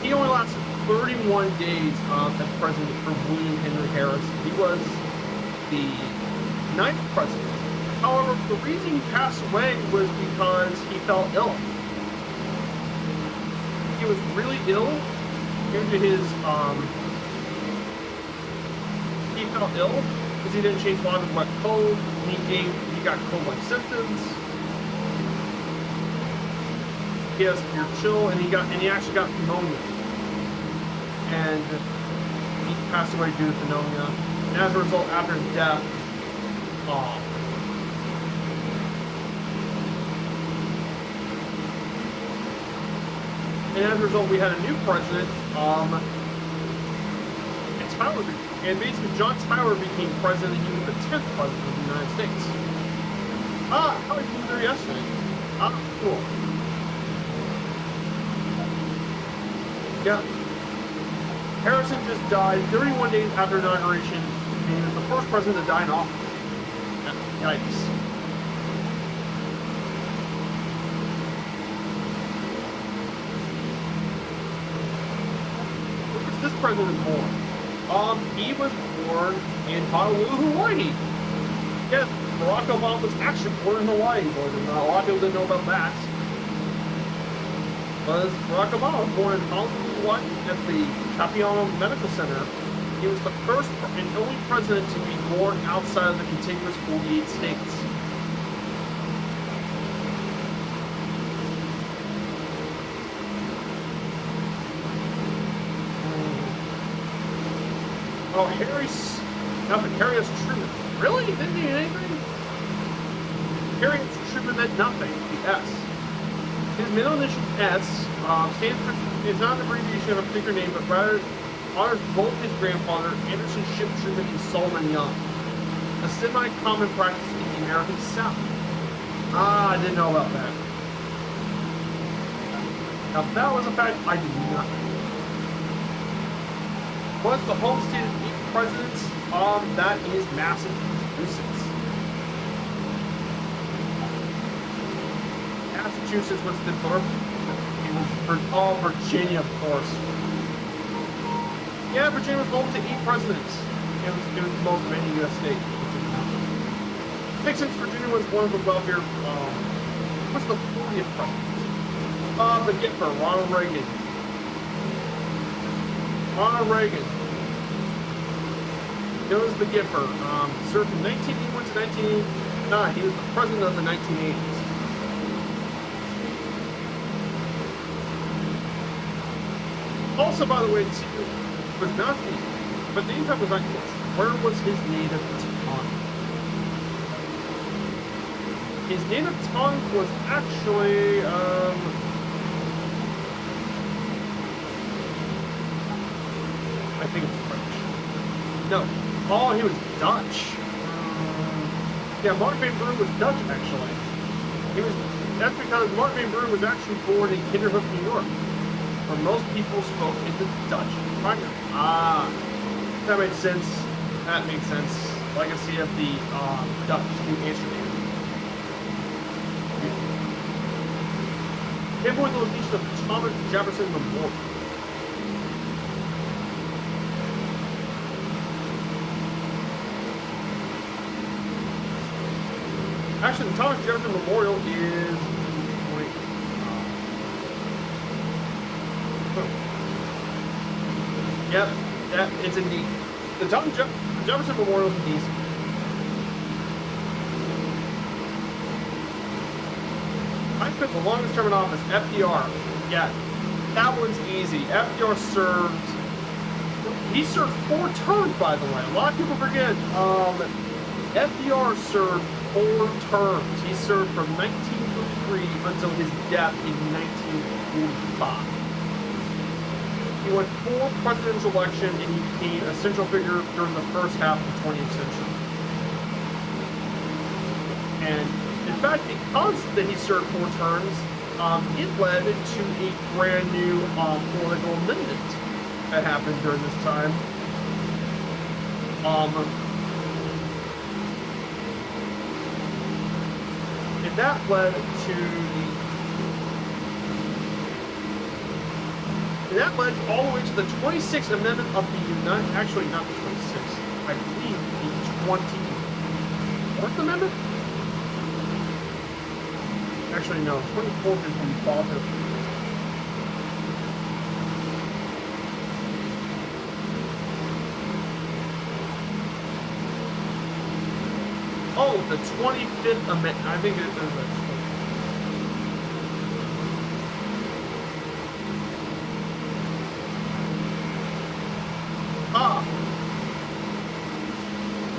he only lasted 31 days as president for William Henry Harrison. He was the 9th president. However, the reason he passed away was because he fell ill. He was really ill due to his, he fell ill because he didn't change a lot of wet clothes. He got cold-like symptoms. He has severe chill, and he actually got pneumonia. And he passed away due to pneumonia. And as a result, after his death, we had a new president, and basically John Tyler became president. He was the 10th president of the United States. I was there yesterday. Cool. Yeah. Harrison just died 31 days after inauguration. He was the first president to die in office. Yikes. This president was born. He was born in Honolulu, Hawaii. Yes, Barack Obama was actually born in Hawaii, believe it or not. A lot of people didn't know about that. But Barack Obama was born in Honolulu, Hawaii at the Aviv-Amman Medical Center. He was the first and only president to be born outside of the contiguous 48 states. Oh, Harry Truman. Really? Didn't he anything? Harry Truman meant nothing. The S. His middle initial S stands for, is not an abbreviation of a particular name, but rather honors both his grandfather, Anderson Ship Truman, and Solomon Young. A semi-common practice in the American South. I didn't know about that. Now, that was a fact I did not know. What's the home state of each president? That is Massachusetts. Massachusetts was the birth. It was Virginia, of course. Yeah, Virginia was home to 8 presidents. It was the most of any U.S. state. Since Virginia was one of the wealthier, what's the 40th president? The Gipper, Ronald Reagan. Ronald Reagan. He was the Gipper. Served from 1981 to 1989. He was the president of the 1980s. Also, by the way, was not the, but the impact was not close. Where was his native tongue? His native tongue was actually, I think it was French. No. Oh, he was Dutch. Yeah, Martin Van Buren was Dutch, actually. That's because Martin Van Buren was actually born in Kinderhook, New York, where most people spoke in the Dutch primary. That makes sense. That makes sense. Legacy of the Dutch New Amsterdam. Pinpoint the location of Thomas Jefferson Memorial. Actually, the Thomas Jefferson Memorial is... Wait. Yep, it's in D. The Thomas Jefferson Memorial is in D.C. I spent the longest term in office, FDR. Yeah, that one's easy. FDR served... He served 4 terms, by the way. A lot of people forget. FDR served 4 terms. He served from 1933 until his death in 1945. He went full presidential election, and he became a central figure during the first half of the 20th century. And in fact, because that he served 4 terms, it led to a brand new political amendment that happened during this time. And that led all the way to the 26th Amendment of the actually not the 26th, I believe the 24th Amendment? Actually, no, 24th is the father. Oh, the 25th Amendment. I think it is.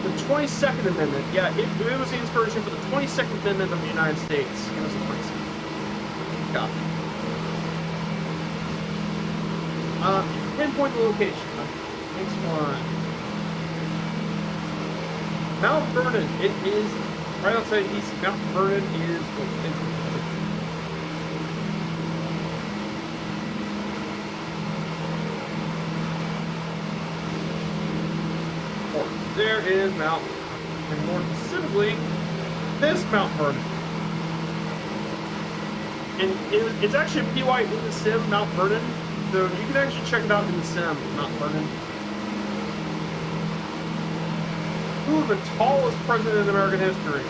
The 22nd Amendment. Yeah, it was the inspiration for the 22nd Amendment of the United States. It was the 22nd. Copy. Pinpoint the location. Thanks for Mount Vernon. It is right outside DC. Mount Vernon is. There is Mount, and more specifically, this Mount Vernon. And it's actually a PY in the sim, Mount Vernon, so you can actually check it out in the sim, Mount Vernon. Who is the tallest president in American history?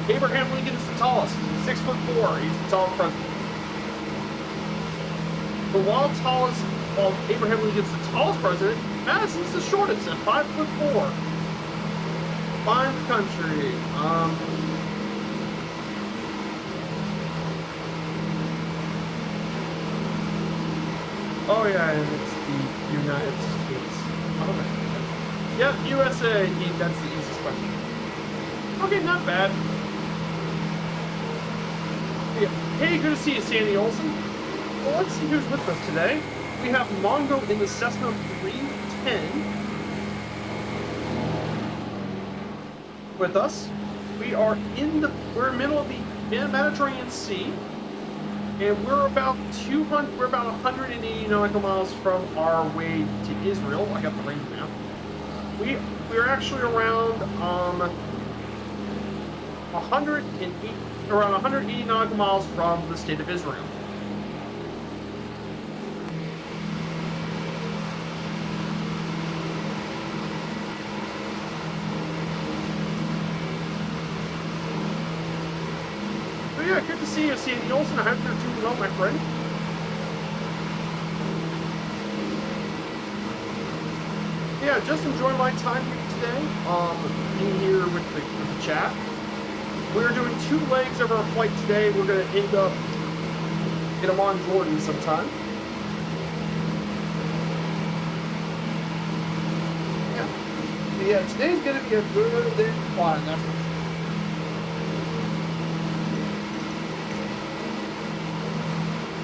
Abraham Lincoln is the tallest. 6'4". He's the tallest president. But while Abraham Lincoln's the tallest president, Madison's the shortest at 5'4". Fine country. Oh yeah, and it's the United States. Okay. Yeah, USA. That's the easiest question. Okay, not bad. Yeah. Hey, good to see you, Sandy Olsen. Well, let's see who's with us today. We have Mongo in the Cessna 310 with us. We're in the middle of the Mediterranean Sea, and we're about 180 nautical miles from our way to Israel. I got the range map. We're actually around 180 nautical miles from the state of Israel. Yeah, good to see you, Sandy Olsen. I hope you're doing well, my friend. Yeah, just enjoying my time here today. Being here with the chat. We're doing 2 legs of our flight today. We're going to end up in Amman, Jordan sometime. Yeah. But yeah, today's going to be a good day of flying. That's for sure.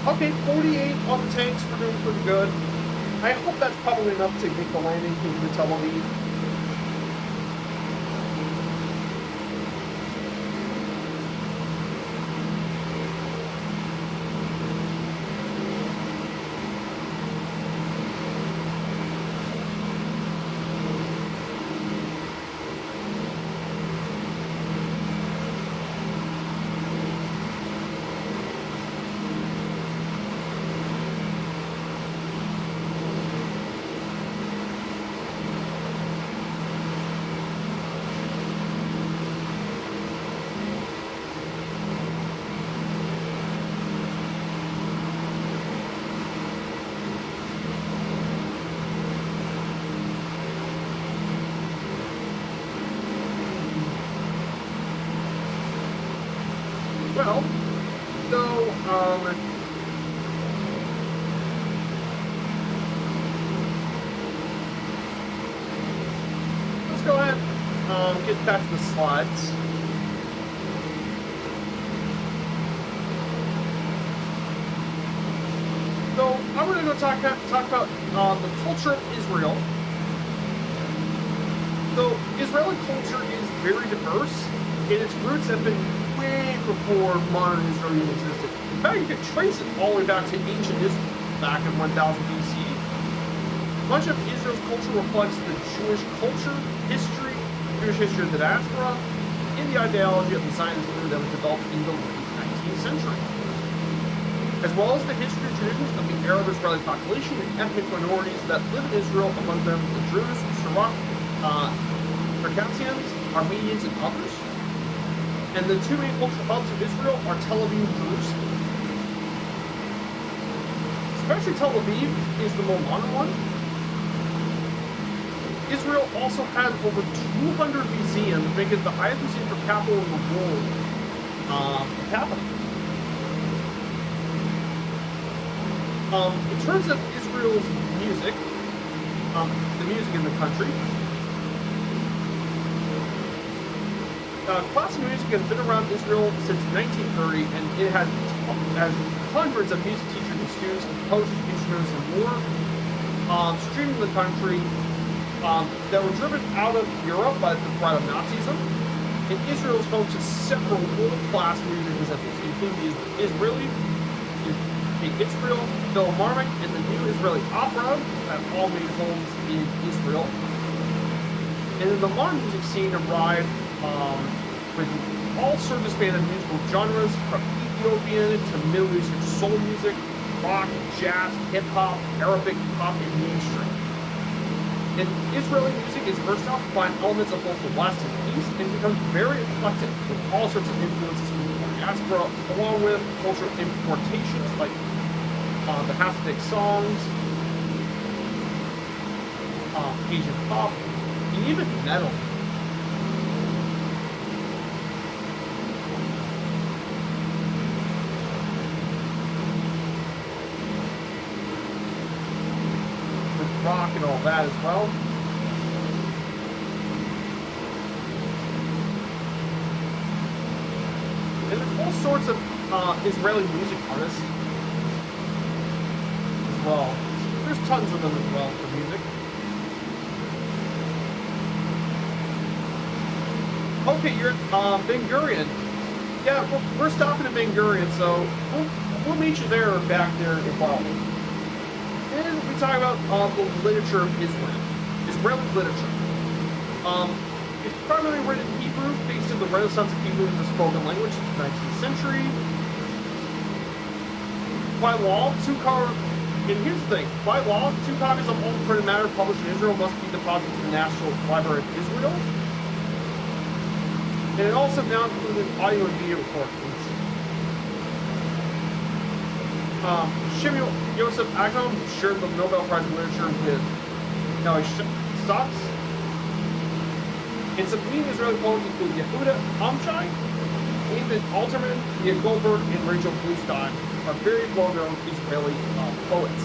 Okay, 48 on the tanks, we're doing pretty good. I hope that's probably enough to make the landing into Tel Aviv. Well, so, let's go ahead and get back to the slides. talk about the culture of Israel. So Israeli culture is very diverse, and its roots have been way before modern Israel even existed. In fact, you can trace it all the way back to ancient Israel, back in 1000 BC. Much of Israel's culture reflects the Jewish culture, history, Jewish history of the diaspora, and the ideology of the Zionism that was developed in the late 19th century, as well as the history and traditions of the Arab Israeli population and ethnic minorities that live in Israel, among them the Druze, Circassians, Armenians, and others. And the two main cultural hubs of Israel are Tel Aviv and Jerusalem. Especially Tel Aviv is the more modern one. Israel also has over 200 museums, making it the highest museum per capita in the world. In terms of Israel's music, the music in the country, classical music has been around Israel since 1930, and it has hundreds of music teachers and students, composers, instruments, and more streaming the country that were driven out of Europe by the threat of Nazism. And Israel is home to several world-class music ensembles, including the Israel Philharmonic and the new Israeli Opera that all made homes in Israel. And then the modern music scene arrived with all sorts of span of musical genres, from Ethiopian to Middle Eastern soul music, rock, jazz, hip-hop, Arabic, pop, and mainstream. And Israeli music is versatile, combines elements of both the West and East, and becomes very eclectic with all sorts of influences from the diaspora, along with cultural importations like the Hasidic songs, Asian pop, and even metal. Rock and all that as well. And there's all sorts of Israeli music artists as well. There's tons of them as well for music. Okay, you're at Ben Gurion. Yeah, we're stopping at Ben Gurion, so we'll meet you there back there in a while. And we talk about the literature of Israel, Israeli literature. It's primarily written in Hebrew, based on the Renaissance of Hebrew as a spoken language in the 19th century. By law, and here's the thing, by law, 2 copies of all printed matter published in Israel must be deposited to the National Library of Israel. And it also now includes audio and video recordings. Shimon Yosef Agam shared the Nobel Prize in Literature with Noah Stotz. And some leading Israeli poets include Yehuda Amchai, David Alterman, Nia Goldberg, and Rachel Bluestein are very well-known Israeli poets.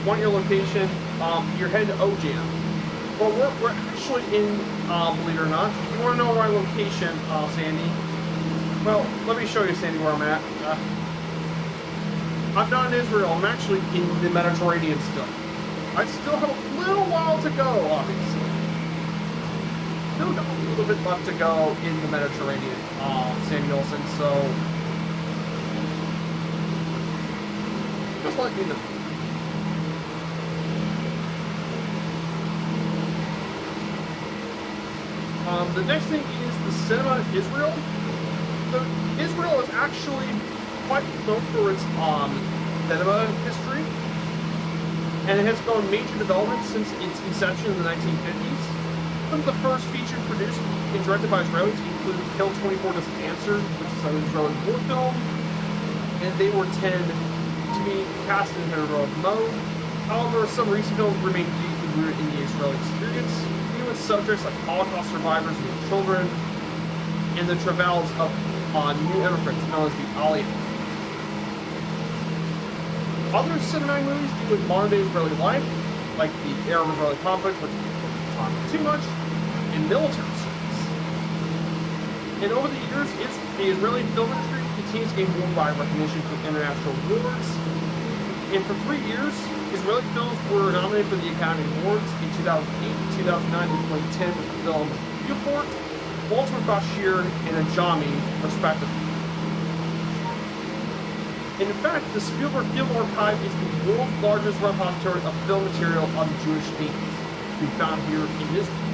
Point your location. You're heading to OJAM. Well, we're actually in, believe it or not. You want to know my location, Sandy? Well, let me show you, Sandy, where I'm at. I'm not in Israel. I'm actually in the Mediterranean still. I still have a little while to go, obviously. Still got a little bit left to go in the Mediterranean, Sandy Olsen, so just let me know. The next thing is the cinema in Israel. So Israel is actually quite known for its cinema history, and it has gone major development since its inception in the 1950s. Some of the first features produced and directed by Israelis include Kill 24 Doesn't Answer, which is an Israeli war film, and they were tended to be cast in heroic mode. However, some recent films remain deeply rooted in the Israeli experience, with subjects like Holocaust survivors and children, and the travails of new immigrants known as the Aliyah. Other cinematic movies deal with modern-day Israeli life, like the Arab-Israeli conflict, which we don't talk too much, and military service. And over the years, The Israeli film industry continues to gain worldwide recognition from international awards. And for 3 years, Israeli films were nominated for the Academy Awards in 2008, 2009, and 2010 with the film Newport, Walter Bashir, and Ajami, respectively. And in fact, the Spielberg Film Archive is the world's largest repository of film material on Jewish themes to be found here in Israel.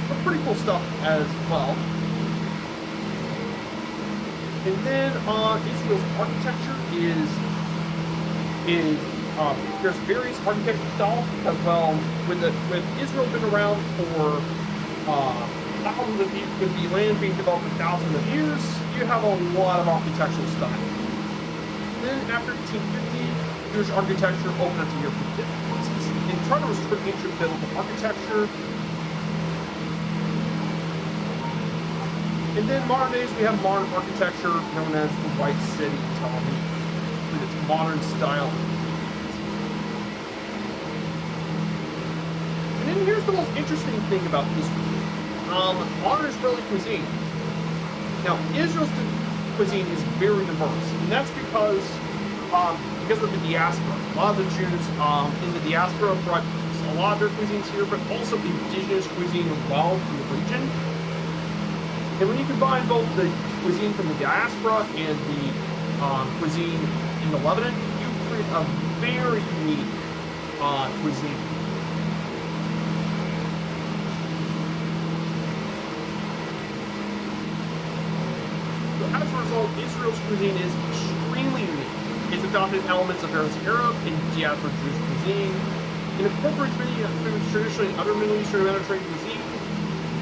But pretty cool stuff as well. And then Israel's architecture is there's various architectural styles as well. With Israel been around for thousands of years, with the land being developed for thousands of years, you have a lot of architectural styles. Then after 1850, Jewish architecture opened up to European influences and tried to restrict ancient biblical architecture. And then modern days, we have modern architecture known as the White City, Tel Aviv, with its modern style. And then here's the most interesting thing about Israel. Modern Israeli cuisine. Now, Israel's cuisine is very diverse, and that's because of the diaspora. A lot of the Jews in the diaspora brought a lot of their cuisines here, but also indigenous cuisine as well from the region. And when you combine both the cuisine from the diaspora and the cuisine in the Lebanon, you create a very unique cuisine. So as a result, Israel's cuisine is extremely unique. It's adopted elements of various Arab and diaspora Jewish cuisine. It incorporates many foods traditionally in other Middle Eastern and Mediterranean cuisine,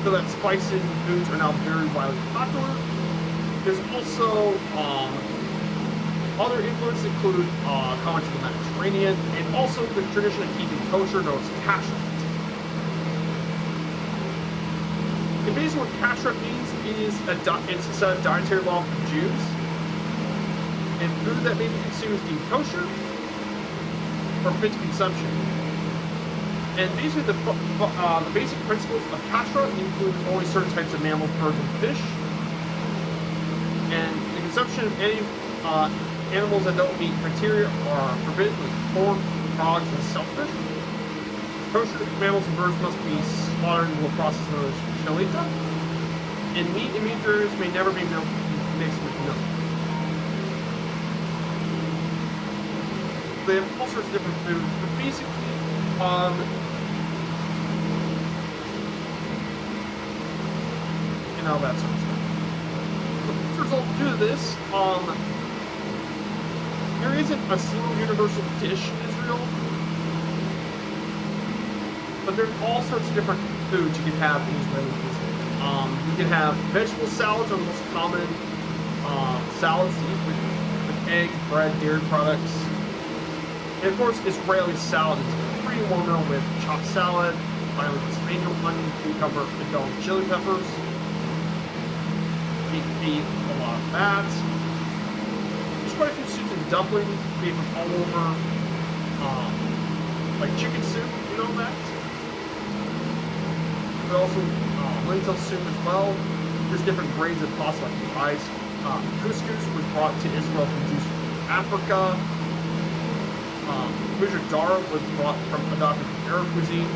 so that spices and foods are now very widely popular. There's also other influences include comments from the Mediterranean, and also the tradition of keeping kosher known as kashrut. And basically what kashrut means is it's a set of dietary law for Jews, and food that may be consumed is deemed kosher or fit to consumption. And basically, the basic principles of kashrut include only certain types of mammals, birds, and fish. And the consumption of any animals that don't meet criteria are forbidden, like pork, frogs, and shellfish. Kosher mammals and birds must be slaughtered in a process known as shalita. And meat and meat derivatives may never be mixed with milk. They have all sorts of different foods, but basically, and all that sort of stuff. As a result, due to this, there isn't a single universal dish in Israel, but there's all sorts of different foods you can have in Israeli cuisine. You can have vegetable salads are the most common salads to eat with egg, bread, dairy products. And of course, Israeli salad is pretty well known with chopped salad, finely spaniel, onion, cucumber, and bell and chili peppers. You can eat a lot of that. There's quite a few soups and dumplings made from all over, like chicken soup, you know that? There's also lentil soup as well. There's different grades of pasta like rice. Couscous was brought to Israel from Jews from Africa. Mujadara was brought from adopted from Arab cuisine.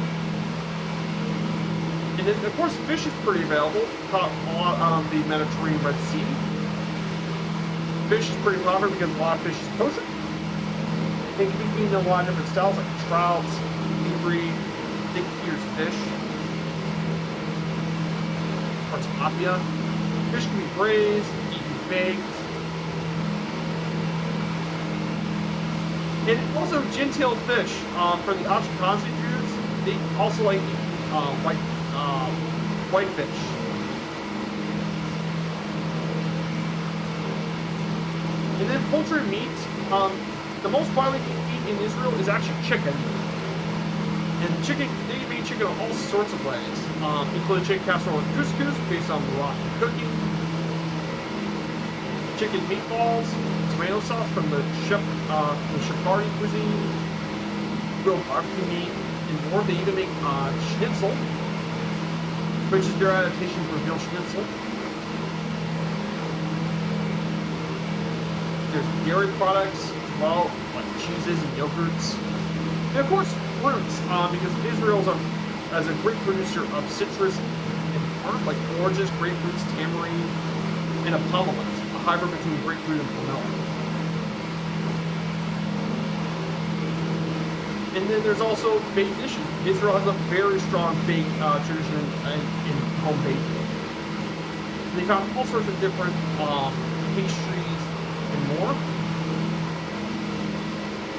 And then, of course, fish is pretty available. Caught a lot on the Mediterranean Red Sea. Fish is pretty popular because a lot of fish is kosher. It can be eaten in a lot of different styles, like trout, nibri, thick ears fish, or tilapia. Fish can be braised, eaten baked. And also gentile fish for the Ashkenazi Jews. They also like white fish. And then poultry meat. The most widely eaten meat in Israel is actually chicken. And chicken, they make chicken in all sorts of ways, including chicken casserole and couscous based on Moroccan cooking, chicken meatballs, tomato sauce from the Sephardi cuisine, grilled barbecue meat, and more. They even make schnitzel, which is their adaptation for veal schnitzel. There's dairy products as well, like cheeses and yogurts. And of course, fruits, because Israel is a great producer of citrus and fruit, like oranges, grapefruits, tamarind, and a pomegranate, a hybrid between grapefruit and pomelo. And then there's also baked dishes. Israel has a very strong baked tradition in home baking. They got all sorts of different pastries and more.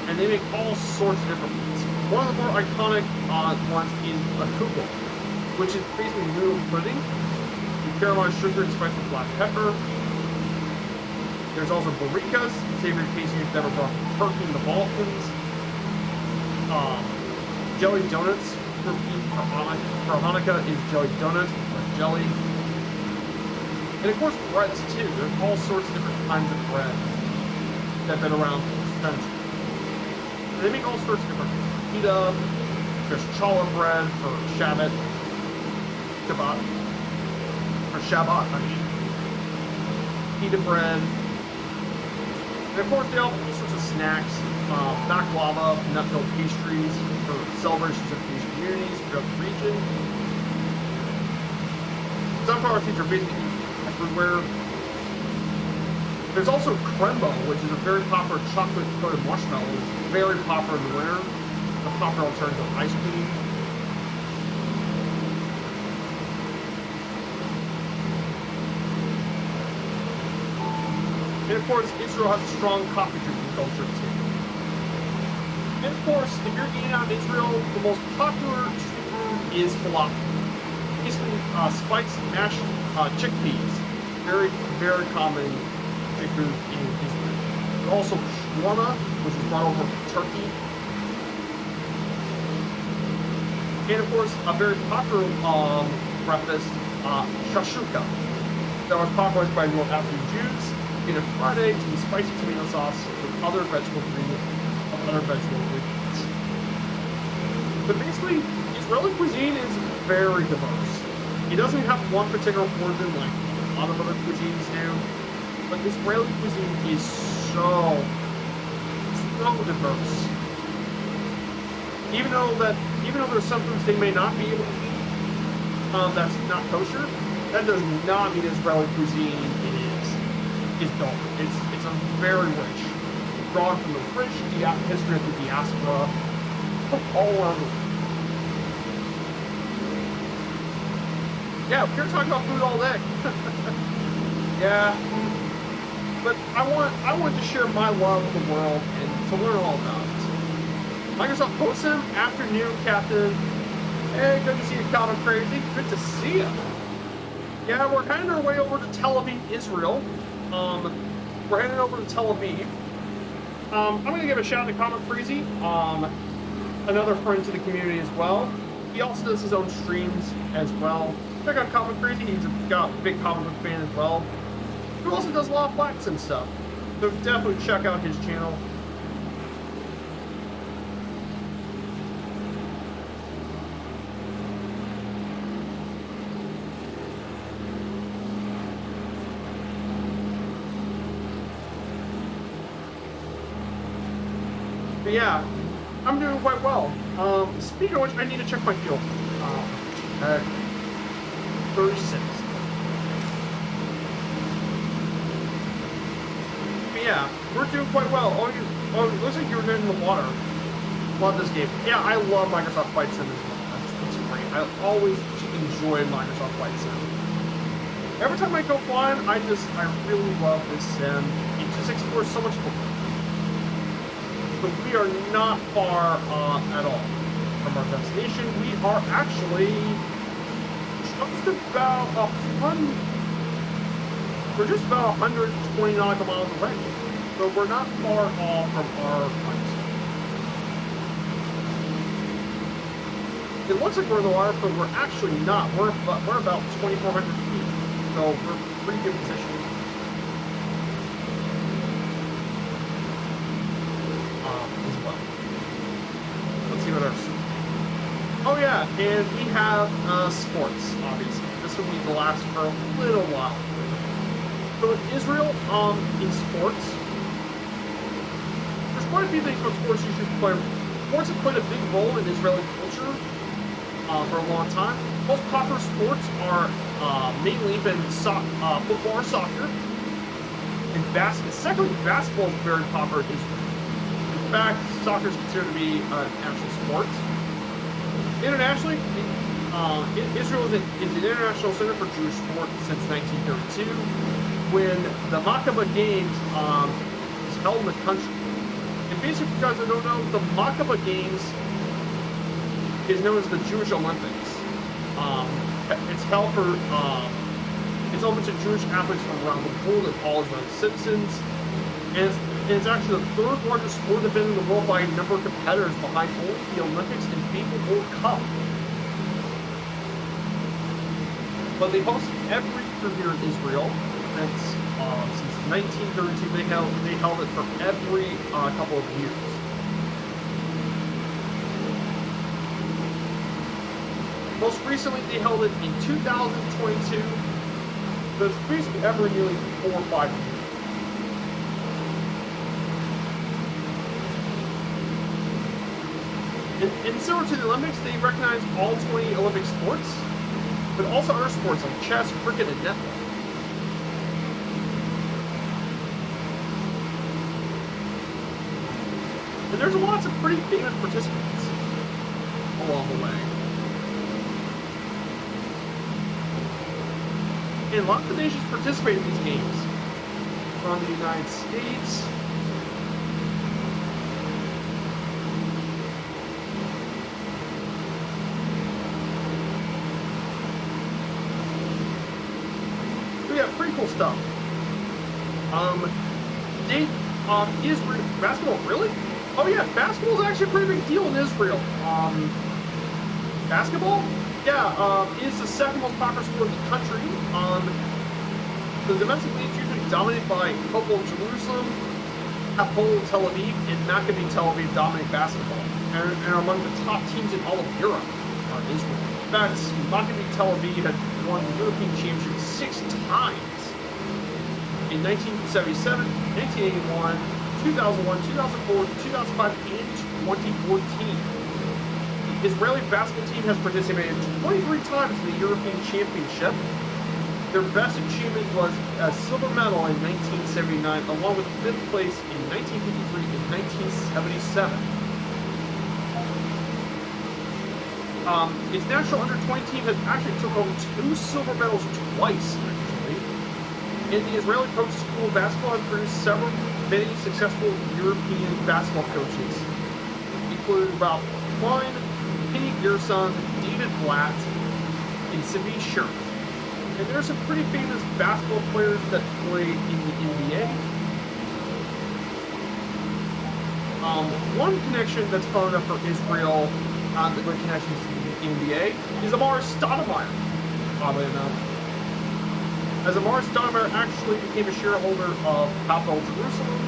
And they make all sorts of different ones. One of the more iconic ones is a kugel, which is basically noodle pudding. You caramelize sugar and spice with black pepper. There's also barikas, savory pastries that are brought from Turkey and the Balkans. Jelly donuts for Hanukkah is jelly donut or jelly. And of course breads too. There's all sorts of different kinds of bread that have been around for centuries. And they make all sorts of different pita. There's challah bread for Shabbat. Pita bread. And of course they have all sorts of snacks. Baklava, nut-filled pastries for celebrations of Jewish communities throughout the region. Sunflower seeds are basically everywhere. There's also crembo, which is a very popular chocolate-coated marshmallow. It's very popular in the winter. A popular alternative to ice cream. And of course, Israel has a strong coffee drinking culture too. And of course, if you're eating out in Israel, the most popular street food is falafel. Basically, spiced mashed chickpeas. Very, very common street food in Israel. There's also shawarma, which is brought over from Turkey. And of course, a very popular breakfast, shashuka, that was popularized by North African Jews. In a fried eggs and spicy tomato sauce with other vegetable ingredients. But basically, Israeli cuisine is very diverse. It doesn't have one particular origin like a lot of other cuisines do, but Israeli cuisine is so diverse. Even though there's some foods they may not be able to eat, that's not kosher, that does not mean Israeli cuisine is dull. It's a very rich, drawn from the rich history of the diaspora all around the world. Yeah, we're talking about food all day. Yeah, but I want to share my love with the world and to learn all about it. Microsoft OJAM, afternoon, Captain. Hey, good to see you, Calvin Crazy. Good to see you. Yeah, we're kind of on our way over to Tel Aviv, Israel. We're heading over to Tel Aviv. I'm going to give a shout out to Comic Crazy, another friend to the community as well. He also does his own streams as well. Check out Comic Crazy, he's a big comic book fan as well. He also does a lot of flats and stuff. So definitely check out his channel. But yeah, I'm doing quite well. Speaking of which, I need to check my fuel. At 36. But yeah, we're doing quite well. Oh, it looks like you were in the water. Love this game. Yeah, I love Microsoft Flight Sim as well. That's great. I always enjoy Microsoft Flight Sim. Every time I go flying, I really love this sim. It just explores so much more. But we are not far at all from our destination. We are actually just about 100. We're just about 120 nautical miles away. So we're not far off from our place. It looks like we're in the water, but we're actually not. We're about 2,400 feet. So we're in pretty good position. Oh yeah, and we have sports, obviously. This will be the last for a little while. So in Israel, in sports, quite a few things about sports you should play. Sports have played a big role in Israeli culture for a long time. Most popular sports are mainly been football or soccer, and basketball. Secondly, basketball is very popular in Israel. In fact, soccer is considered to be an national sport. Internationally, Israel is the international center for Jewish sport since 1932, when the Maccabah Games is held in the country. And basically, if you guys don't know, the Maccabah Games is known as the Jewish Olympics. It's held for it's open to Jewish athletes from around the world and all Israeli citizens, and it's actually the third largest sport event in the world by a number of competitors, behind only the Olympics and FIFA World Cup. But they host every year here in Israel. Since 1932, they held it for every couple of years. Most recently, they held it in 2022. So it's basically every nearly 4 or 5 years. And similar to the Olympics, they recognize all 20 Olympic sports, but also other sports like chess, cricket, and netball. And there's lots of pretty famous participants along the way. And lots of nations participate in these games. From the United States, so yeah, pretty cool stuff. Israel basketball, really? Oh yeah, basketball is actually a pretty big deal in Israel. Basketball? Yeah, it's the second most popular sport in the country. The domestic league is usually dominated by Football Jerusalem, Athens-Tel, and Maccabi-Tel Aviv dominate basketball, and are among the top teams in all of Europe, Israel. In fact, Maccabi-Tel Aviv had won the European Championship 6 times. In 1977, 1981, 2001, 2004, 2005, and 2014. The Israeli basketball team has participated 23 times in the European Championship. Their best achievement was a silver medal in 1979, along with 5th place in 1953 and 1977. Its national under-20 team has actually took home 2 silver medals twice, actually. And the Israeli coach school of basketball has produced many successful European basketball coaches, including Ralph Klein, Penny Gerson, David Blatt, and Savi Sherk. And there are some pretty famous basketball players that play in the NBA. One connection that's fun enough for Israel, the great connections to the NBA, is Amar Stoudemire, oddly enough. As Amar Stoudemire actually became a shareholder of Football Jerusalem.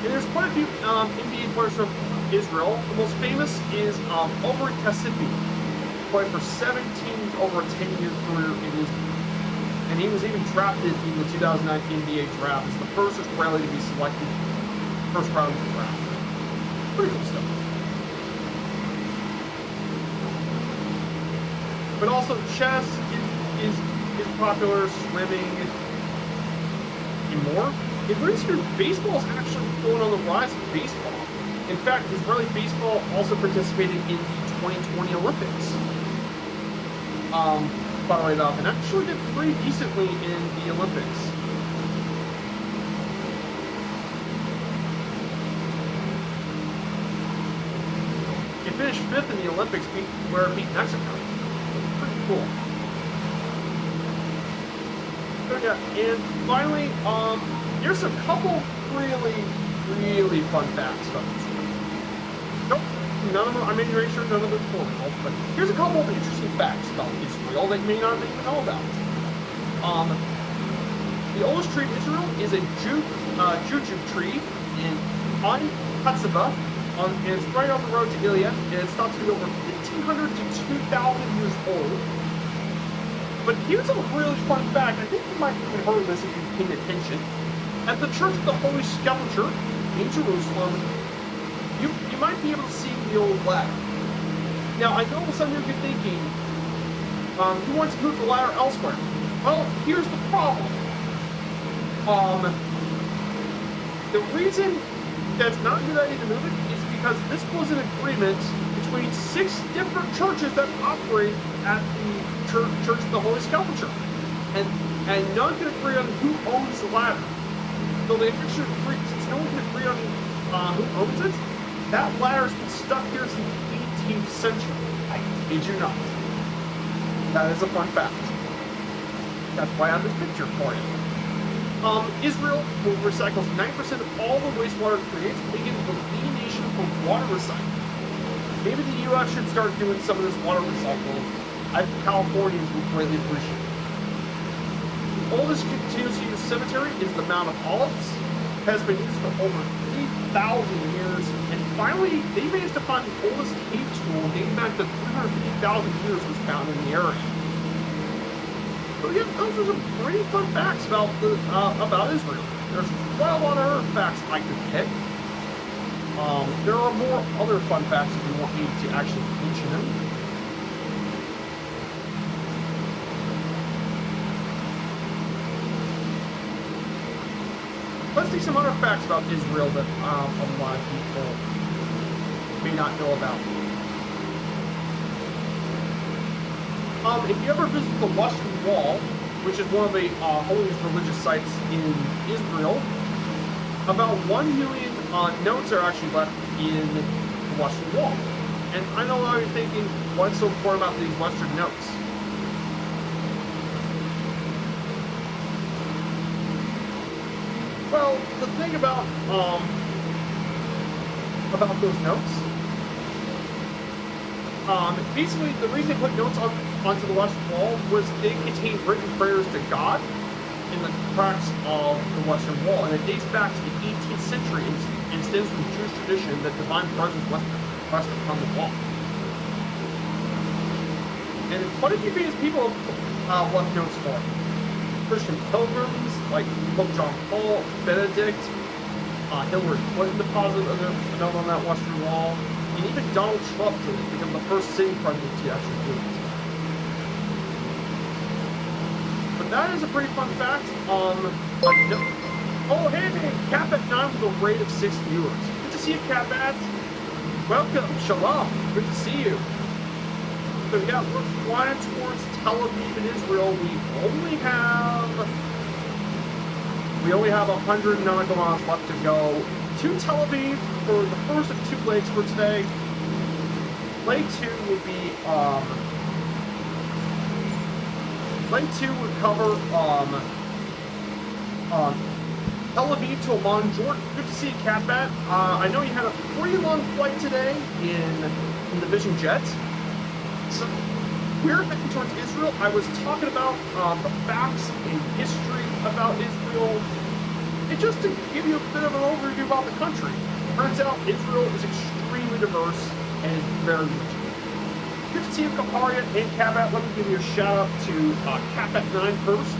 And there's quite a few NBA players from Israel. The most famous is Omer Kassipi, played for 7 teams over a 10-year career in Israel. And he was even drafted in the 2009 NBA draft as the first Israeli to be selected first round of the draft. Pretty cool stuff. But also chess is popular, swimming, and more. In recent years, baseball is actually going on the rise of baseball. In fact, Israeli baseball also participated in the 2020 Olympics. Funnily enough, and actually did pretty decently in the Olympics. It finished 5th in the Olympics, where it beat Mexico. Pretty cool. So yeah, and finally, here's a couple really fun facts about this. Nope, none of them, I'm pretty sure none of them are formal, but here's a couple of interesting facts about Israel that you may not even know about. The oldest tree in Israel is a jujube tree in Ain Hatzava, and it's right off the road to Ilya, and it's thought to be over 1,500 to 2,000 years old. But here's a really fun fact. I think you might have even heard of this if you've paid attention. At the Church of the Holy Sepulchre in Jerusalem, you might be able to see the old ladder. Now, I know some of you are thinking, who wants to move the ladder elsewhere? Well, here's the problem. The reason that's not a good idea to move it is because this was an agreement between 6 different churches that operate at the Church of the Holy Sepulchre. And none can agree on who owns the ladder. So they actually agree, since no one can agree on who owns it, that ladder's been stuck here since the 18th century. I kid you not. That is a fun fact. That's why I have this picture for you. Israel recycles 9% of all the wastewater it creates, making it the leading nation for water recycling. Maybe the U.S. should start doing some of this water recycling. I think Californians would greatly appreciate it. The oldest continuous use cemetery is the Mount of Olives. It has been used for over 3,000 years. And finally, they managed to find the oldest cave tool dating back to 350,000 years was found in the area. So yeah, those are some pretty fun facts about Israel. There's quite a lot of other facts I could pick. There are more other fun facts if you want me to actually mention them. Let's see some other facts about Israel that a lot of people may not know about. If you ever visit the Western Wall, which is one of the holiest religious sites in Israel, about 1 million notes are actually left in the Western Wall. And I know a lot of you are thinking, what's so important about these Western notes? Well, the thing about those notes, basically the reason they put notes onto the Western Wall was they contained written prayers to God in the cracks of the Western Wall, and it dates back to the 18th century and stems from Jewish tradition that divine presence rested upon the wall. And quite a few famous people have left notes for it. Christian pilgrims like Pope John Paul, Benedict, Hillary Clinton deposited a note on that Western Wall, and even Donald Trump did it, become the first sitting president to actually do it. But that is a pretty fun fact. Oh, hey, Cap at 9 with a rate of 6 viewers. Good to see you, Cap at. Welcome, Shalom. Good to see you. So yeah, we're flying towards Tel Aviv in Israel. We only have 100 nautical miles left to go to Tel Aviv for the first of 2 legs for today. Leg 2 would be leg 2 would cover Tel Aviv to Amman, Jordan. Good to see you, Catbat. I know you had a pretty long flight today in the Vision Jet. So we're heading towards Israel. I was talking about the facts and history about Israel, and just to give you a bit of an overview about the country. Turns out Israel is extremely diverse and very rich. Good to see you, Kaparia and Capat. Let me give you a shout out to Capat9 first.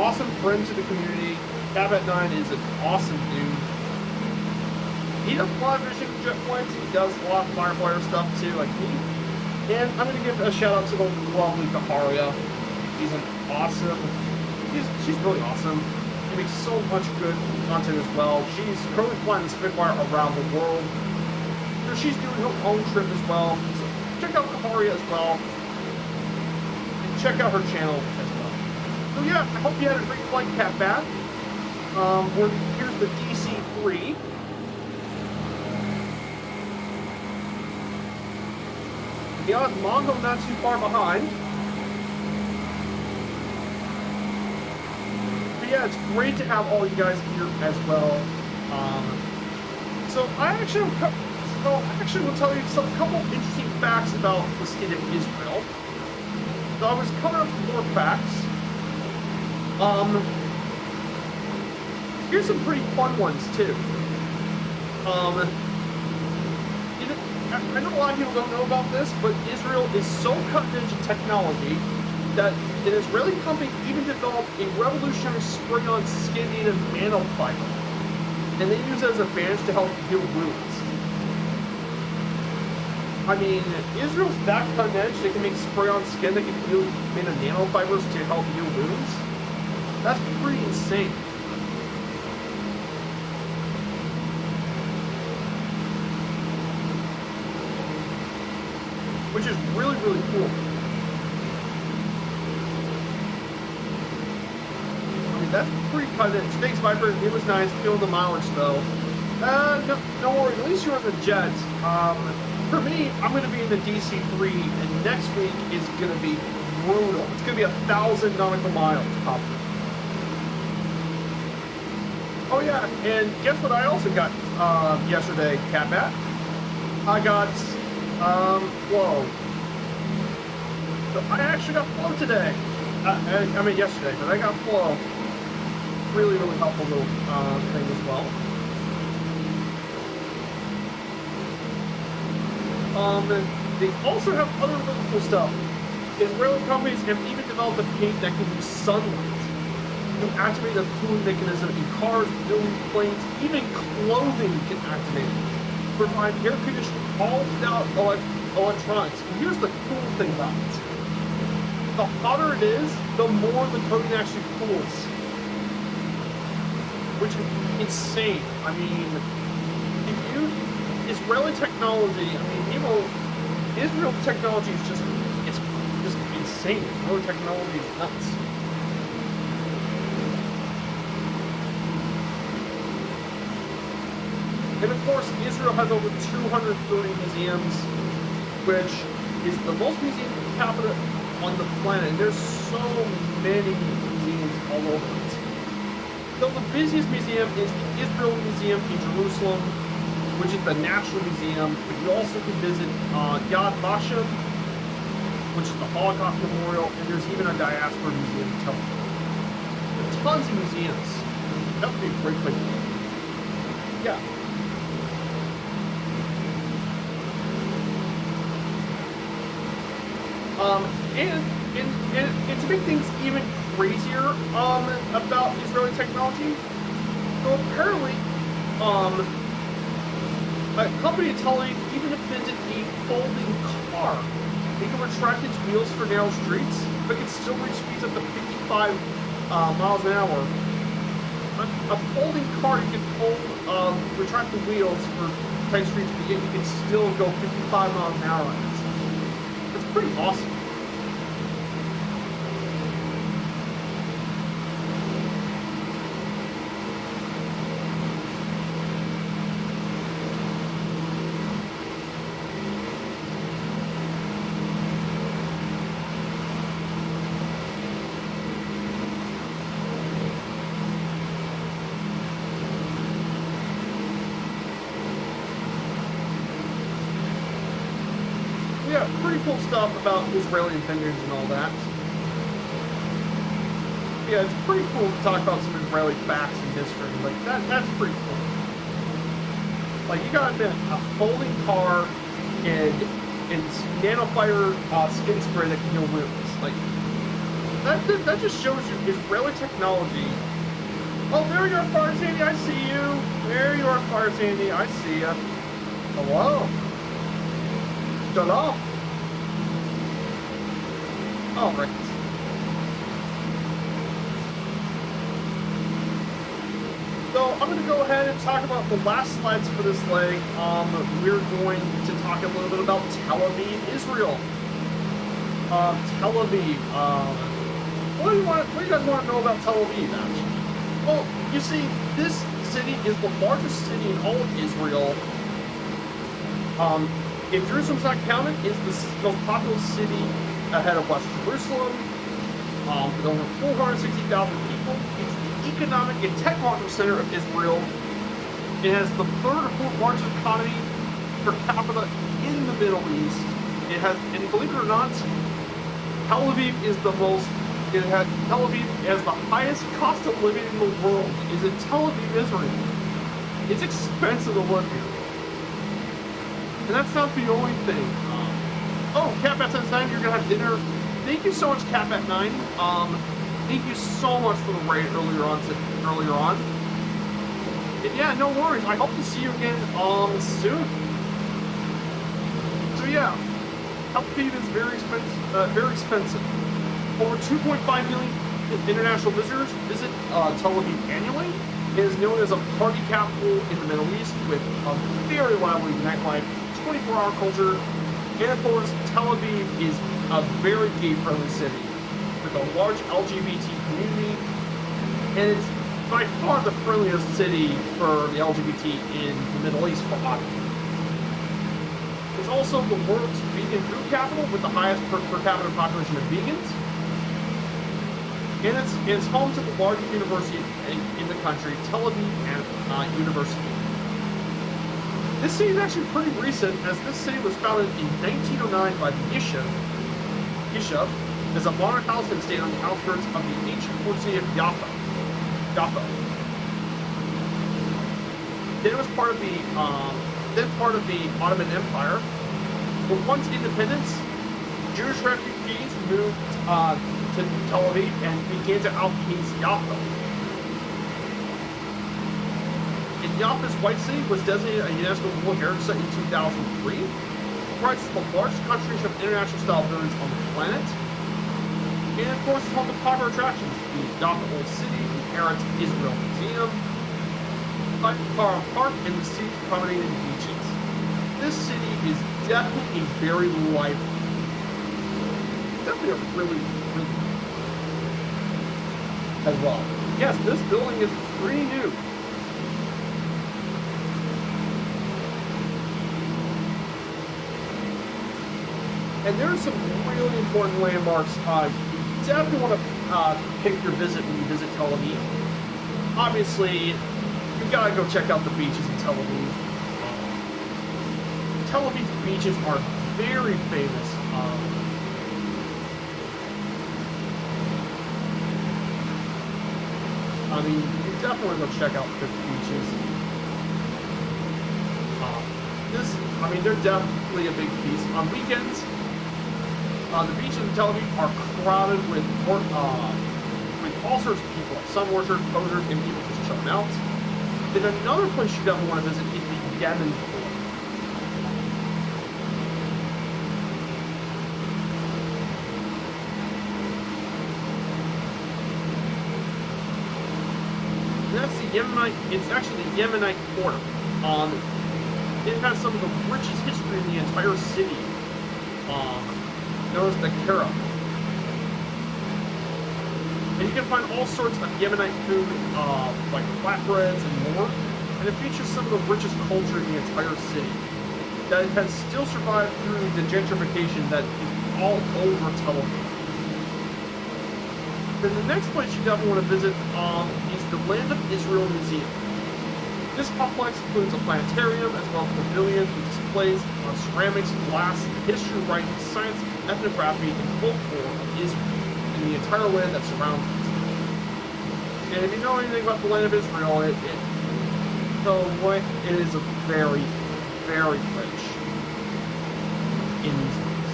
Awesome friend to the community. Capat9 is an awesome dude. He does a lot of Vision Jet flights. He does a lot of Fireflyer stuff too, like me. And I'm going to give a shout out to the lovely Kaparia. She's an awesome, she's really awesome. She makes so much good content as well. She's currently flying the Spitfire around the world. So she's doing her own trip as well. So check out Kaparia as well. And check out her channel as well. So yeah, I hope you had a great flight, Cat Bat. Here's the DC-3. To be honest, Mongo not too far behind. But yeah, it's great to have all you guys here as well. So I actually will tell you a couple interesting facts about the state of Israel. So I was coming up with more facts. Here's some pretty fun ones too. I know a lot of people don't know about this, but Israel is so cutting edge in technology that an Israeli company even developed a revolutionary spray-on skin made of nanofiber, and they use it as a bandage to help heal wounds. I mean, Israel's that cutting edge. They can make spray-on skin that can heal made of nanofibers to help heal wounds. That's pretty insane. Which is really, really cool. I mean, that's pretty cutting edge. Thanks, Viper. It was nice. Feeling the mileage, though. No worry. At least you're on the jet. For me, I'm going to be in the DC-3, and next week is going to be brutal. It's going to be 1,000 nautical miles, probably. Oh, yeah, and guess what I also got yesterday, Catbat? I got, flow. So I actually got flow today. I mean, yesterday, but I got flow. Really, really helpful little thing as well. They also have other really cool stuff. Israeli companies have even developed a paint that can use sunlight to activate a cooling mechanism in cars, buildings, planes, even clothing can activate it. Provide air conditioning all without electronics. And here's the cool thing about it. The hotter it is, the more the coating actually cools. Which is insane. I mean, if you Israeli technology, I mean, Israel technology is just insane. Israeli technology is nuts. And of course, Israel has over 230 museums, which is the most museums per capita on the planet. And there's so many museums all over it. So the busiest museum is the Israel Museum in Jerusalem, which is the National Museum, but you also can visit Yad-Vashem, which is the Holocaust Memorial, and there's even a diaspora museum in Tel Aviv. There's tons of museums. That would be a great place to go. Yeah. And to make things even crazier about Israeli technology, so apparently, a company in Tel Aviv even invented a folding car. It can retract its wheels for narrow streets, but can still reach speeds up to 55 miles an hour. A folding car, you can fold, retract the wheels for tight streets, but yet you can still go 55 miles an hour on it. That's pretty awesome. Pretty cool stuff about Israeli inventions and all that. Yeah, it's pretty cool to talk about some Israeli facts and history. Like, that's pretty cool. Like, you gotta admit, a folding car and nanofiber skin spray that can heal wounds. Like, that just shows you Israeli technology. Oh, there you are, Fire Sandy, I see you. There you are, Fire Sandy, I see ya. Hello. Shalom. All right. So I'm going to go ahead and talk about the last slides for this leg. We're going to talk a little bit about Tel Aviv, Israel. Tel Aviv. What do you guys want to know about Tel Aviv, actually? Well, you see, this city is the largest city in all of Israel. If Jerusalem's not counted, it's the most populous city ahead of West Jerusalem, with over 460,000 people. It's the economic and technological center of Israel. It has the third or fourth largest economy per capita in the Middle East. It has, and believe it or not, Tel Aviv has the highest cost of living in the world. Is in Tel Aviv, Israel. It's expensive to live here. And that's not the only thing. Oh, Cat Bats inside, you're gonna have dinner thank you so much, Cat9. Thank you so much for the raid earlier on. And yeah, no worries. I hope to see you again soon. So yeah, Tel Aviv is very expensive. Very expensive. Over 2.5 million international visitors visit Tel Aviv annually. It is known as a party capital in the Middle East with a very lively nightlife, 24-hour culture, and of course, Tel Aviv is a very gay-friendly city with a large LGBT community, and it's by far the friendliest city for the LGBT in the Middle East for Aviv. It's also the world's vegan food capital with the highest per capita population of vegans. And it's home to the largest university in the country, Tel Aviv University. This city is actually pretty recent, as this city was founded in 1909 by the Yishuv as a modern house and stayed on the outskirts of the ancient port city of Jaffa. Then it was part of the Ottoman Empire. But once independence, Jewish refugees moved to Tel Aviv and began to outpace Jaffa. And Jaffa's White City was designated a UNESCO World Heritage Site in 2003. It provides the largest concentration of international style buildings on the planet. And of course, it's home to popular attractions: the Jaffa Old City, the Athens-Tel Museum, Kara Park, and the city's promenade and beaches. This city is definitely a very lively. Definitely a really as well. Yes, this building is pretty new. And there are some really important landmarks. You definitely want to pick your visit when you visit Tel Aviv. Obviously, you gotta go check out the beaches in Tel Aviv. Tel Aviv's beaches are very famous. I mean, you definitely want to go check out the beaches. They're definitely a big piece. On weekends, the beaches in Tel Aviv are crowded with all sorts of people. Sunworshipers, posers, and people just chilling out. Then another place you definitely want to visit is the Yemen port. That's the Yemenite. It's actually the Yemenite quarter. It has some of the richest history in the entire city. Known as the Kara. And you can find all sorts of Yemenite food, like flatbreads and more. And it features some of the richest culture in the entire city. That has still survived through the gentrification that is all over Tel Aviv. Then the next place you definitely want to visit is the Land of Israel Museum. This complex includes a planetarium as well as pavilions with displays on ceramics, glass, history, writing, science, ethnography, and folklore of Israel and the entire land that surrounds it. And if you know anything about the Land of Israel, it is a very, very rich in these things.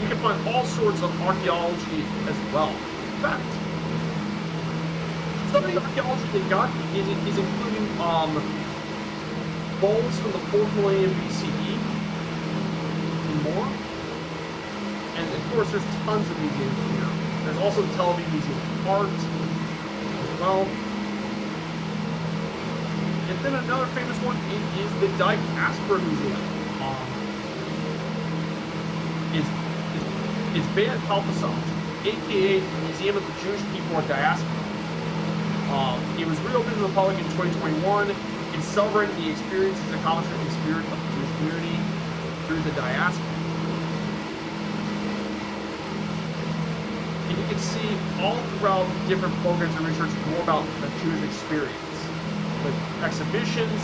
You can find all sorts of archaeology as well. In fact, some of the archaeology they got is including bowls from the 4th millennium BCE and more. And of course, there's tons of museums here. There's also the Tel Aviv Museum of Art as well. And then another famous one is the Diaspora Museum. Is Beit Palpasot, aka the Museum of the Jewish People of Diaspora. It was reopened to the public in 2021 and celebrating the experiences and accomplishments and spirit of the Jewish community through the diaspora. And you can see all throughout different programs and research more about the Jewish experience, with exhibitions,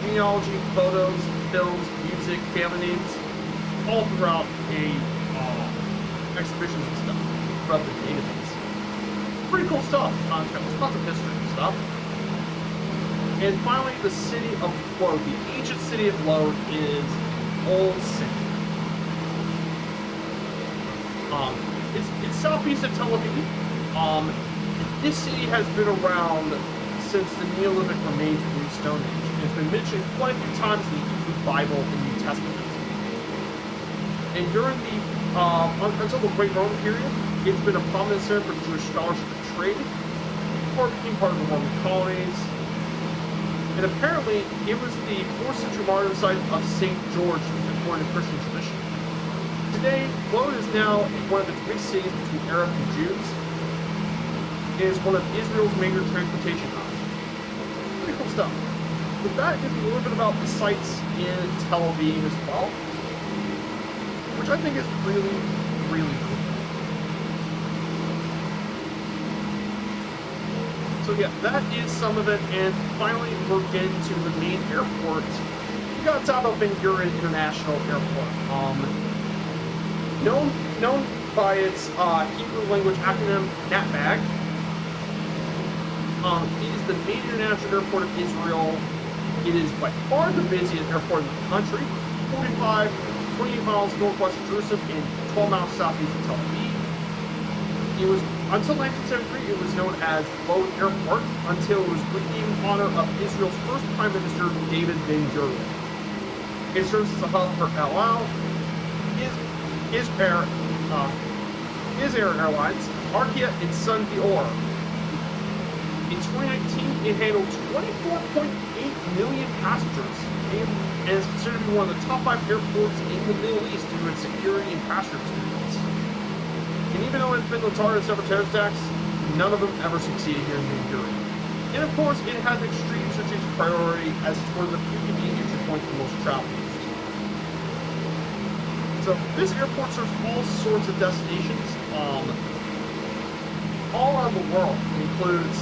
genealogy, photos, films, music, family names, all throughout exhibitions and stuff throughout the database. Pretty cool stuff. It's got tons of history and stuff. And finally, the city of Lod. The ancient city of Lod is an old city. Um, it's southeast of Tel Aviv. This city has been around since the Neolithic remains of the Stone Age. It's been mentioned quite a few times in the Hebrew Bible and New Testament. And during the until the Great Roman period, it's been a prominent center for Jewish scholarship and trade. Before it became part of the Roman colonies. And apparently, it was the 4th century martyr site of St. George, according to Christian tradition. Today, Lod is now one of the big cities between Arabs and Jews. It is one of Israel's major transportation hubs. Pretty cool stuff. With that is a little bit about the sites in Tel Aviv as well, which I think is really, really cool. So yeah, that is some of it, and finally we're getting to the main airport. We got Tabel Ben Gurion International Airport. Known by its Hebrew language acronym NATBAG. It is the main international airport of Israel. It is by far the busiest airport in the country. 28 miles northwest of Jerusalem and 12 miles southeast of Tel Aviv. It was, until 1973, it was known as Lod Airport, until it was renamed in honor of Israel's first Prime Minister, David Ben Gurion. It serves as a hub for El Al, Air Airlines, Arkia, and Sun Dior. In 2019, it handled 24.8 million passengers and is considered to be one of the top 5 airports in the Middle East due to its security and passenger experience. And even though it's been the target of several terrorist attacks, none of them ever succeeded here in Ben Gurion. And of course, it has extreme strategic priority as it's one of the few convenient entry points for most travelers. So this airport serves all sorts of destinations all around the world. It includes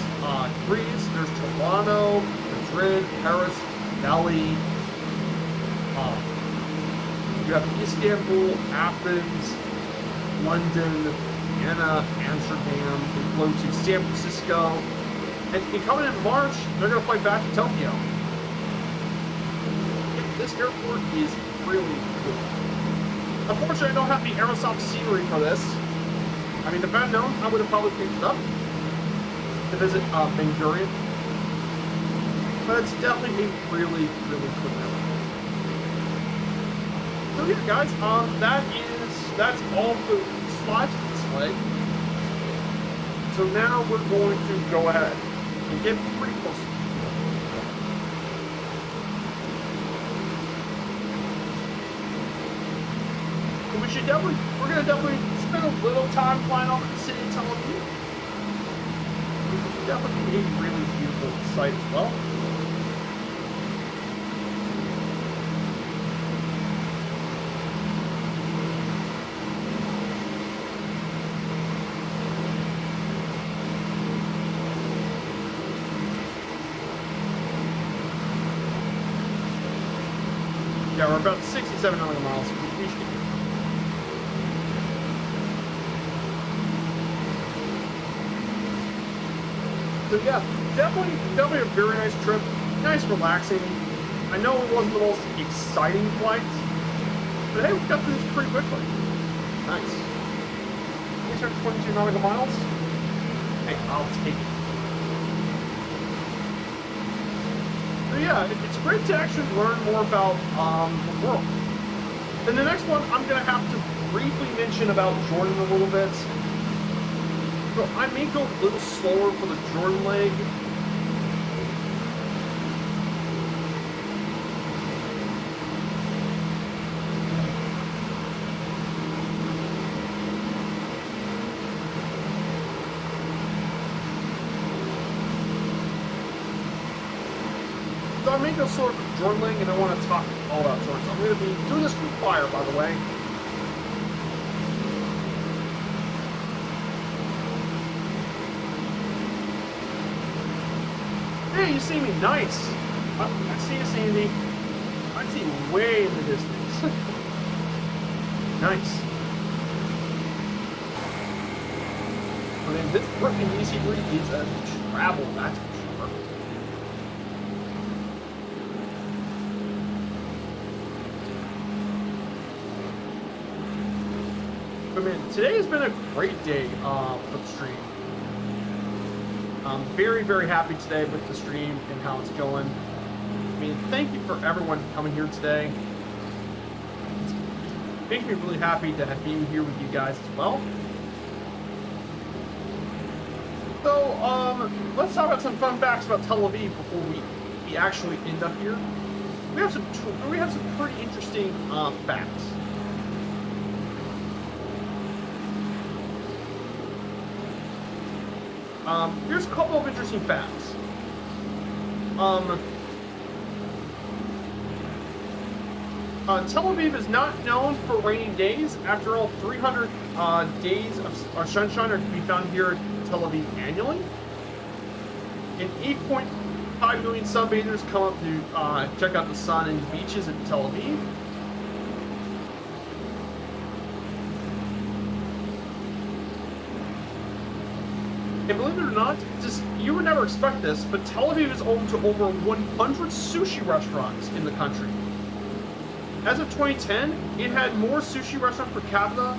Greece, there's Toronto, Madrid, Paris, Delhi. You have Istanbul, Athens, London, Vienna, Amsterdam. They flew to San Francisco. And coming in March, they're going to fly back to Tokyo. This airport is really cool. Unfortunately, I don't have the aerosol scenery for this. I mean, if I'd known, I would have probably picked it up to visit Ben Gurion. But it's definitely a really, really cool airport. So yeah, guys, that's all the slides for this leg. So now we're going to go ahead and get pretty close. We're gonna definitely spend a little time flying over the city of Tel Aviv. It's definitely a really beautiful site as well. Yeah, we're about 67 miles. We should get here. So yeah, definitely a very nice trip. Nice, relaxing. I know it wasn't the most exciting flight, but hey, we got through this pretty quickly. Nice. 622 nautical miles. Hey, I'll take it. So yeah, it's great to actually learn more about the world. In the next one, I'm gonna have to briefly mention about Jordan a little bit. So I may go a little slower for the Jordan leg. So I may go slower for the Jordan leg, and I want to talk all about Jordan. So I'm going to be doing this from fire, by the way. Hey, you see me? Nice. I see you, Sandy. I see you way in the distance. Nice. I mean, this freaking DC-3 is a travel, that's for sure. So welcome in. Today has been a great day for the stream. I'm very, very happy today with the stream and how it's going. I mean, thank you for everyone coming here today. It makes me really happy to be here with you guys as well. So, let's talk about some fun facts about Tel Aviv before we actually end up here. We have some pretty interesting facts. Here's a couple of interesting facts. Tel Aviv is not known for rainy days. After all, 300 days of sunshine are to be found here at Tel Aviv annually. And 8.5 million sunbathers come up to check out the sun and the beaches at Tel Aviv. And believe it or not, you would never expect this, but Tel Aviv is home to over 100 sushi restaurants in the country. As of 2010, it had more sushi restaurants per capita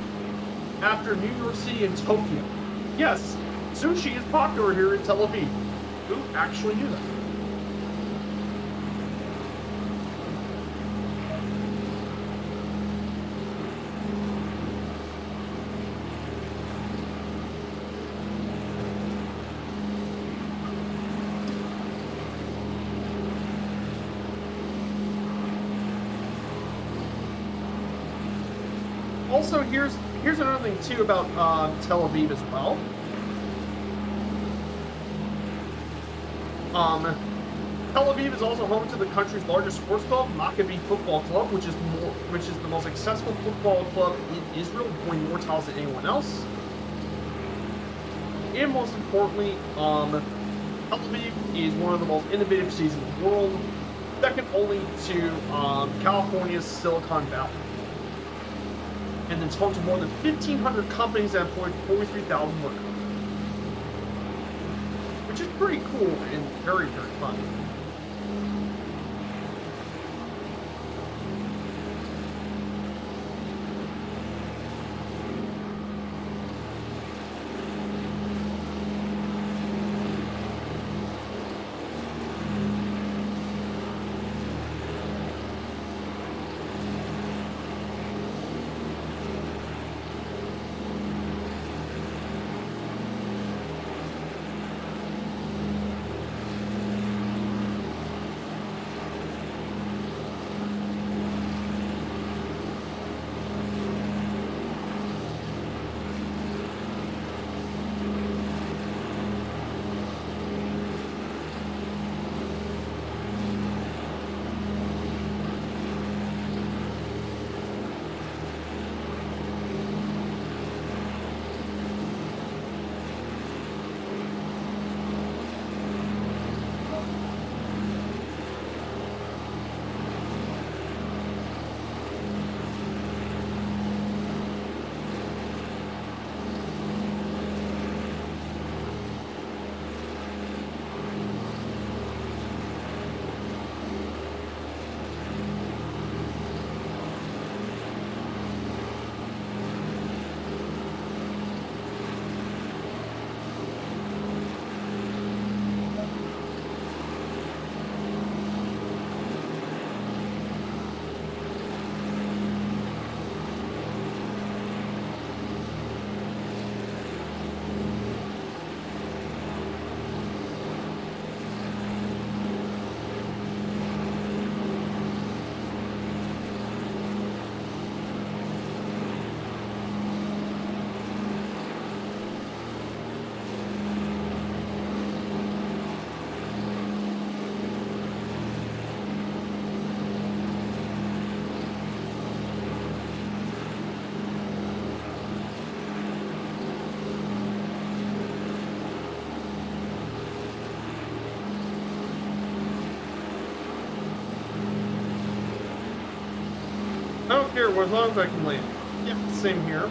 after New York City and Tokyo. Yes, sushi is popular here in Tel Aviv. Who actually knew that? Also, here's another thing too about Tel Aviv as well. Tel Aviv is also home to the country's largest sports club, Maccabi Football Club, which is the most successful football club in Israel, winning more titles than anyone else. And most importantly, Tel Aviv is one of the most innovative cities in the world, second only to California's Silicon Valley. And it's home to more than 1,500 companies that employ 43,000 workers. Which is pretty cool and very, very fun. I don't care, as long as I can land. Yep, same here.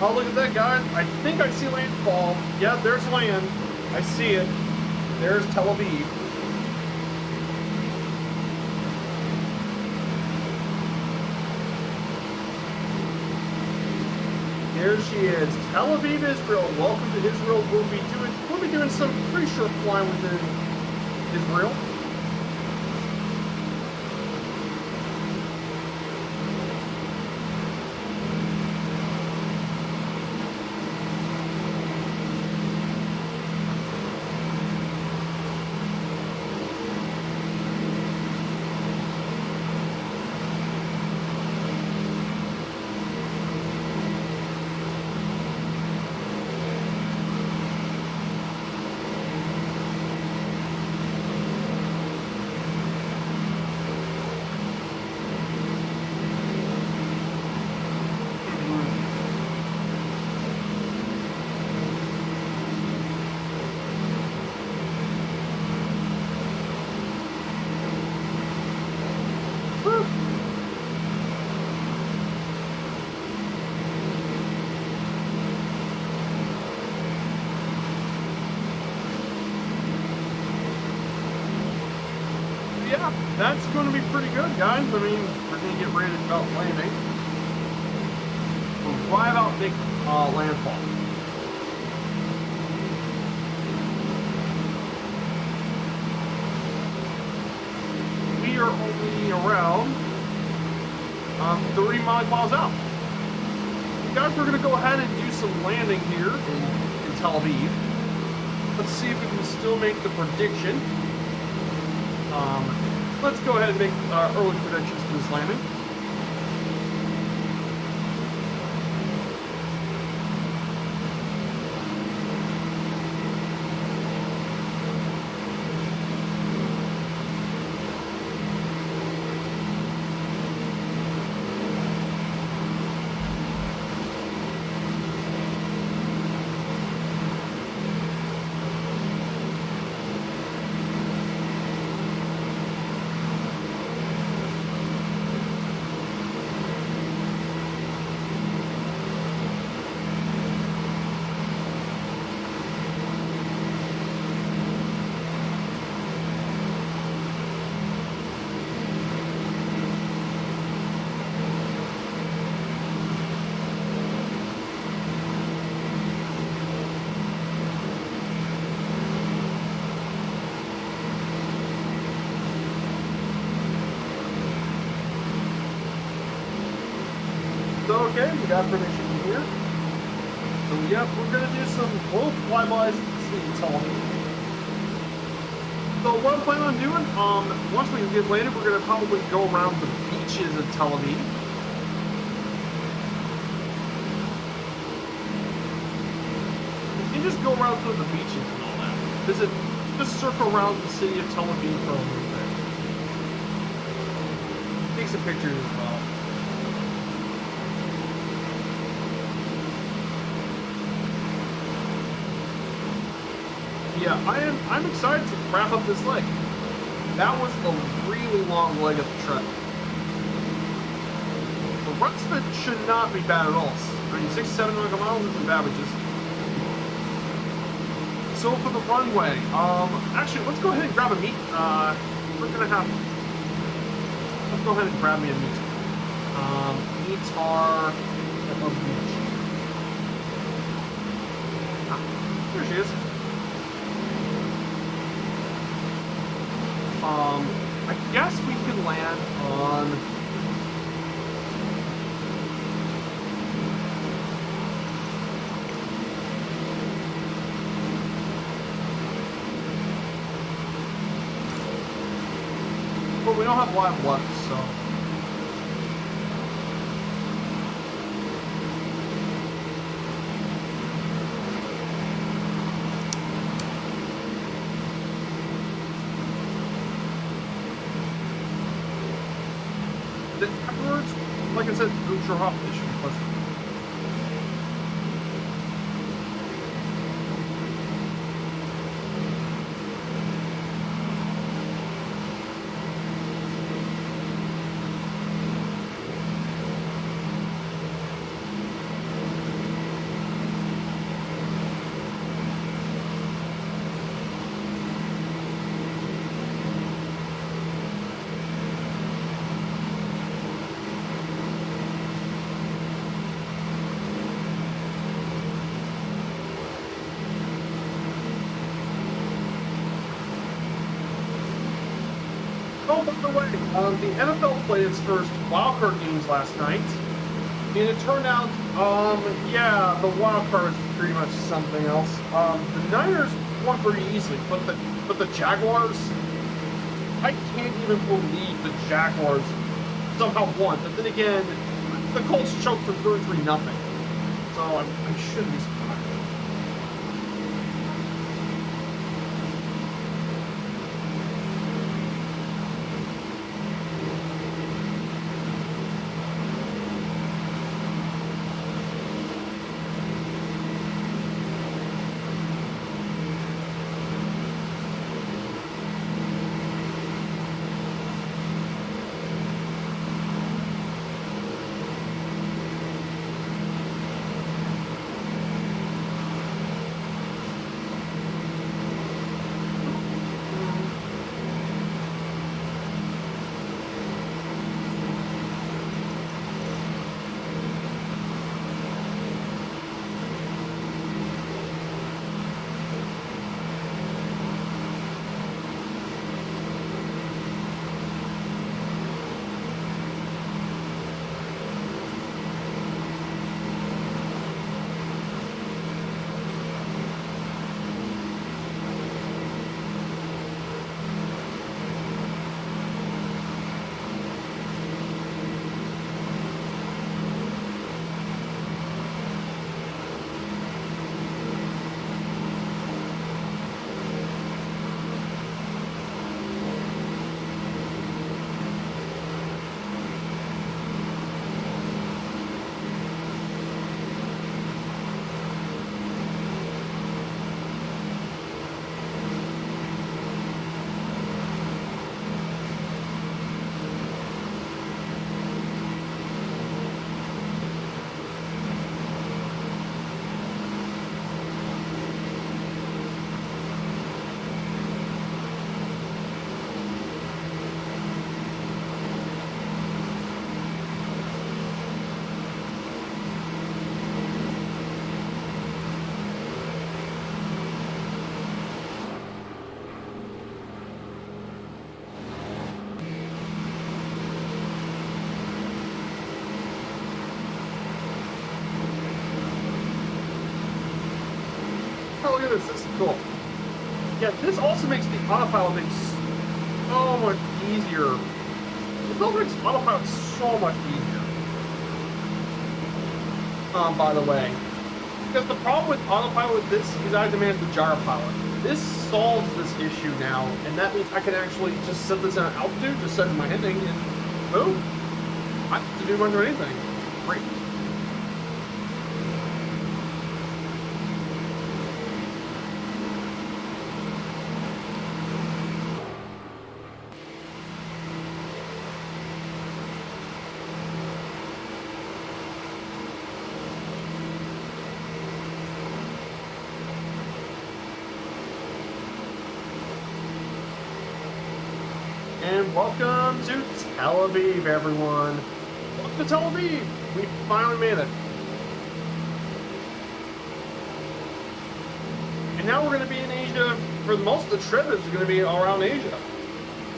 Oh, look at that, guys. I think I see landfall. Yeah, there's land. I see it. There's Tel Aviv. There she is. Tel Aviv, Israel. Welcome to Israel. We'll be doing some pretty short flying within Israel. Yeah, that's going to be pretty good, guys. I mean, we're going to get ready to start landing. We'll fly about big landfall. We are only around 30 miles out. Guys, we're going to go ahead and do some landing here in Tel Aviv. Let's see if we can still make the prediction. Let's go ahead and make our early predictions for this landing. So, okay, we got permission here. So, yep, we're going to do some little flybys to see Tel Aviv. So, what I'm planning on doing, once we get landed, we're going to probably go around the beaches of Tel Aviv. You can just go around through the beaches and all that. Just circle around the city of Tel Aviv for a little bit. Take some pictures as well. Yeah, I'm excited to wrap up this leg. That was a really long leg of the trek. The run speed should not be bad at all. I mean, 6-7 miles isn't bad, but just... So for the runway, actually, let's go ahead and grab a meet. We're gonna have... Let's go ahead and grab me a meet. Meets are at Love Beach. Ah, there she is. I guess we can land on... But we don't have live left, so... Afterwards, like I said, neutral hop issue. Oh, by the way, the NFL played its first wildcard games last night, and it turned out, yeah, the wildcard is pretty much something else. The Niners won pretty easily, but the Jaguars, I can't even believe the Jaguars somehow won. But then again, the Colts choked for 33-0, so I shouldn't be surprised. Oh, look at this. This is cool. Yeah, this also makes the autopilot thing so much easier. It also makes autopilot so much easier. By the way. Because the problem with autopilot with this is I demand the gyro pilot. This solves this issue now, and that means I can actually just set this at altitude, just set my heading, and boom. I don't have to do much of anything. Great. And welcome to Tel Aviv, everyone. Welcome to Tel Aviv. We finally made it. And now we're going to be in Asia. For most of the trip is going to be around Asia.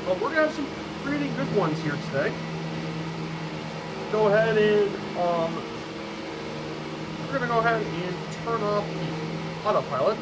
But we're going to have some pretty good ones here today. Go ahead and we're going to go ahead and turn off the autopilot.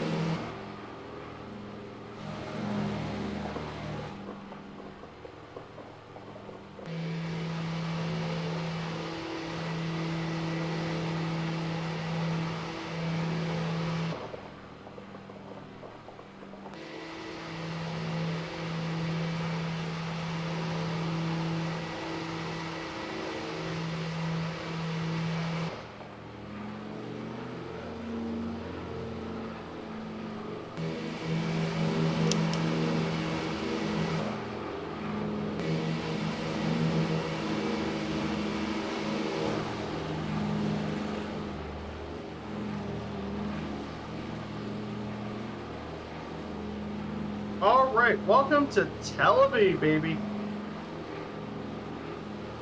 Alright, welcome to Tel Aviv, baby.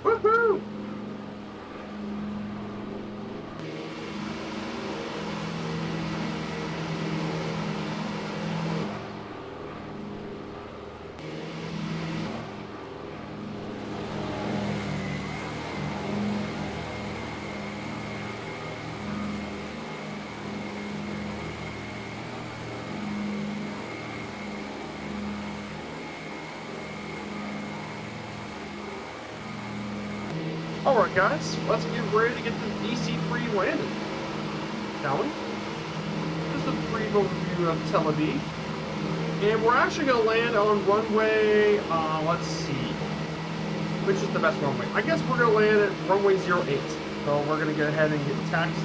Woohoo! Alright guys, let's get ready to get the DC-3 landed, shall we? Just a brief overview of Tel Aviv. And we're actually going to land on runway, let's see, which is the best runway. I guess we're going to land at runway 08. So we're going to go ahead and get taxi.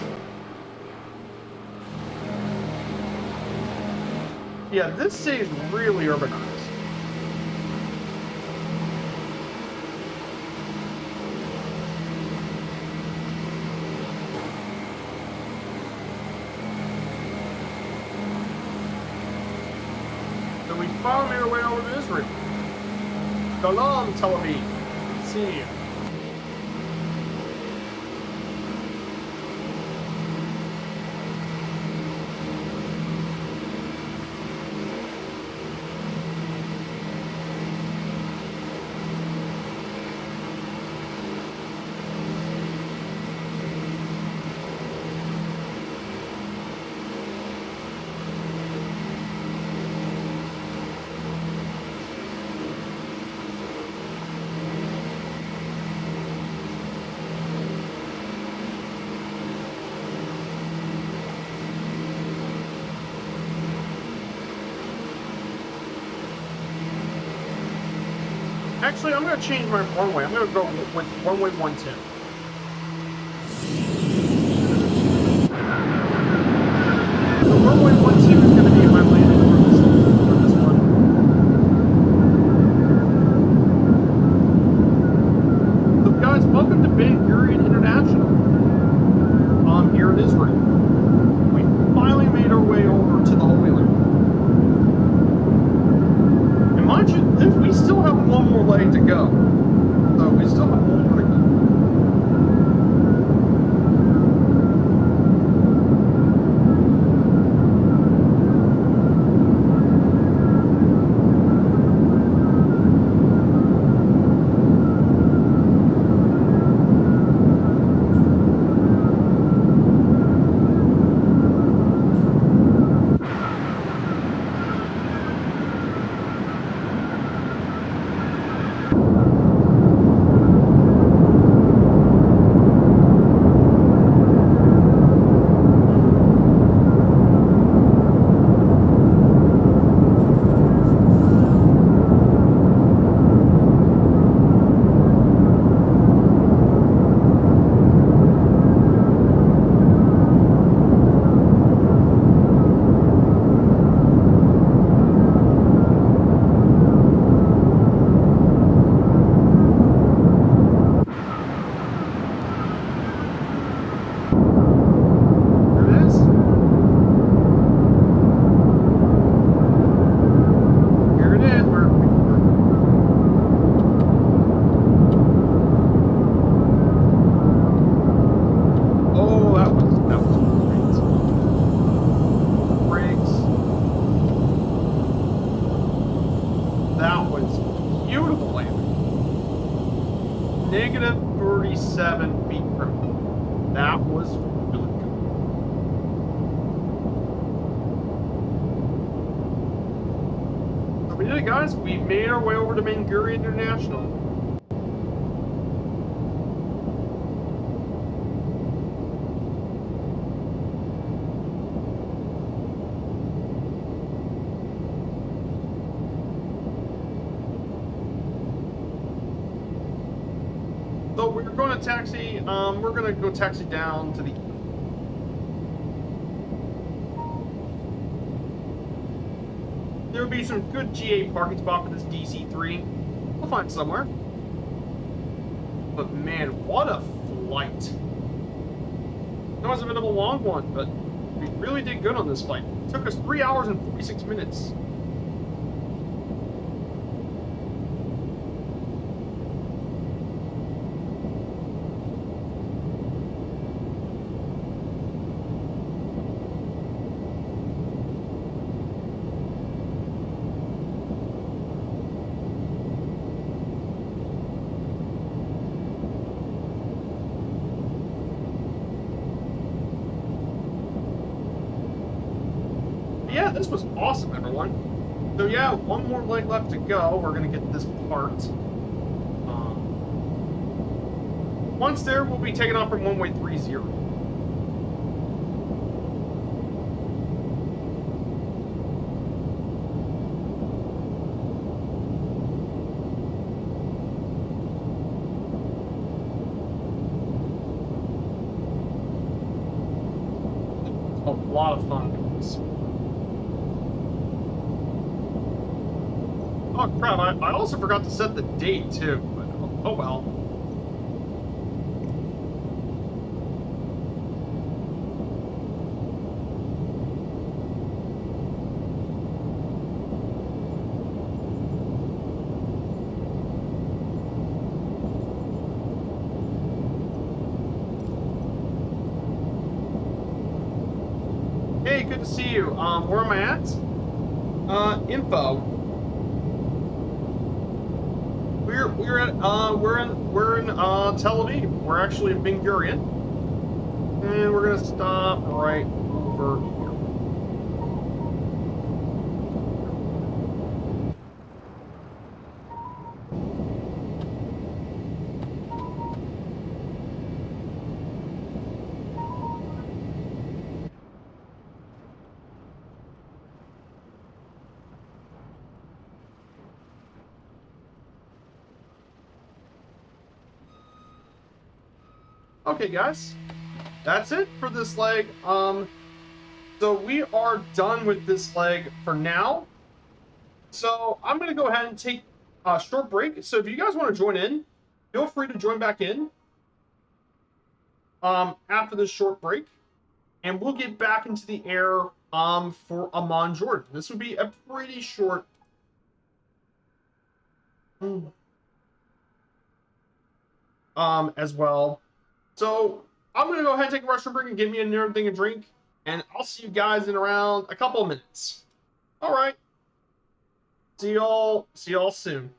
Yeah, this city is really urbanized. So we finally made our way over to Israel. Shalom, Tel Aviv. See you. Actually, I'm going to change my runway. I'm going to go with runway 110. So runway 12 is going to be my landing for this one. So guys, welcome to Ben Gurion International. I'm here in Israel. We finally made our way over to the Holy Land. And mind you, we still have one more leg to go. So we still have one more to go. Negative 37 feet per minute. That was really good. So we did it, guys. We made our way over to Ben Gurion International. So we're going to taxi, we're going to go taxi down to the... There will be some good GA parking spot for this DC-3. We'll find somewhere. But man, what a flight. It was a bit of a long one, but we really did good on this flight. It took us 3 hours and 46 minutes. Yeah, this was awesome, everyone. So yeah, one more leg left to go. We're gonna get this part. Once there, we'll be taking off from runway 30. A lot of fun. Oh crap, I also forgot to set the date too, but oh well. Hey, good to see you. Where am I at? Info. We're in Tel Aviv. We're actually in Ben Gurion, and we're gonna stop right over here. Okay, guys, that's it for this leg. So we are done with this leg for now. So I'm gonna go ahead and take a short break. So if you guys want to join in, feel free to join back in after this short break, and we'll get back into the air for Amman, Jordan. This would be a pretty short. As well. So I'm gonna go ahead and take a restroom break and get me another thing to drink, and I'll see you guys in around a couple of minutes. All right. See y'all. See y'all soon.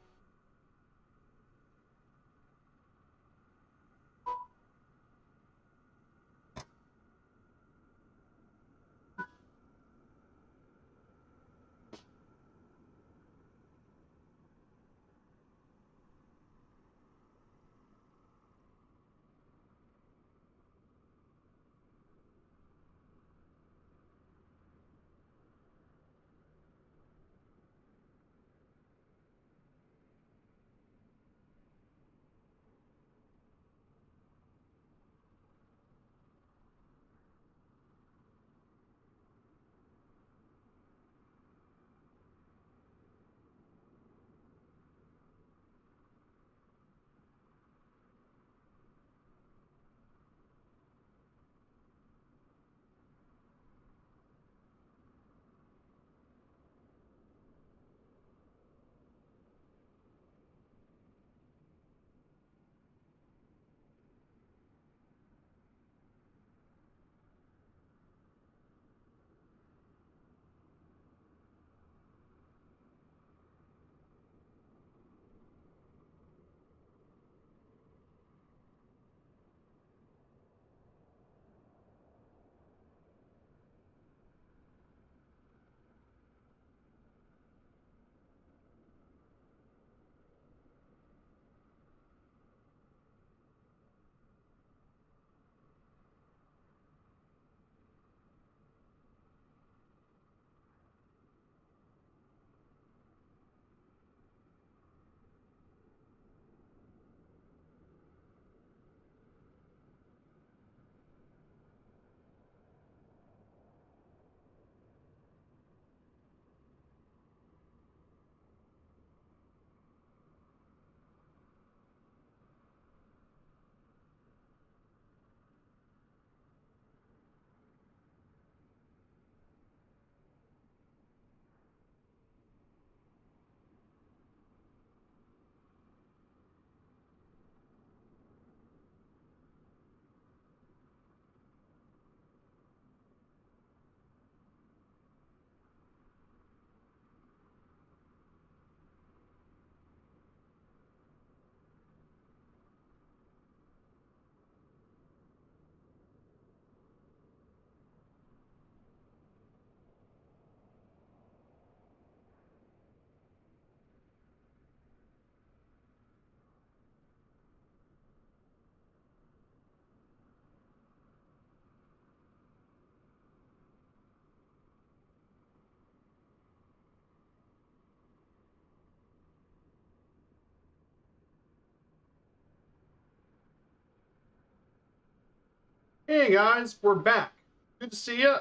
Hey guys, we're back. Good to see you.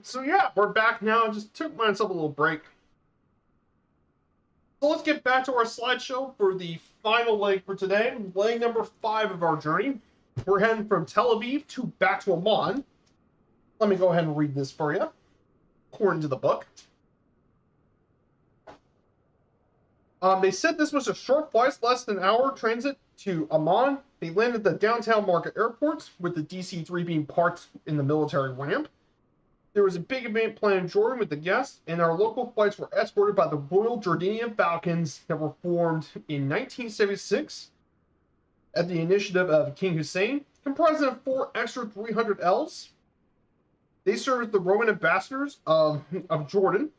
So yeah, we're back now. Just took myself a little break. So let's get back to our slideshow for the final leg for today. Leg number 5 of our journey. We're heading from Tel Aviv to back to Amman. Let me go ahead and read this for you, according to the book. They said this was a short flight, less than an hour transit to Amman. They landed at the downtown market airport, with the DC-3 being parked in the military ramp. There was a big event planned in Jordan with the guests, and our local flights were escorted by the Royal Jordanian Falcons that were formed in 1976 at the initiative of King Hussein, comprising of 4 extra 300Ls. They served as the Roman ambassadors of Jordan.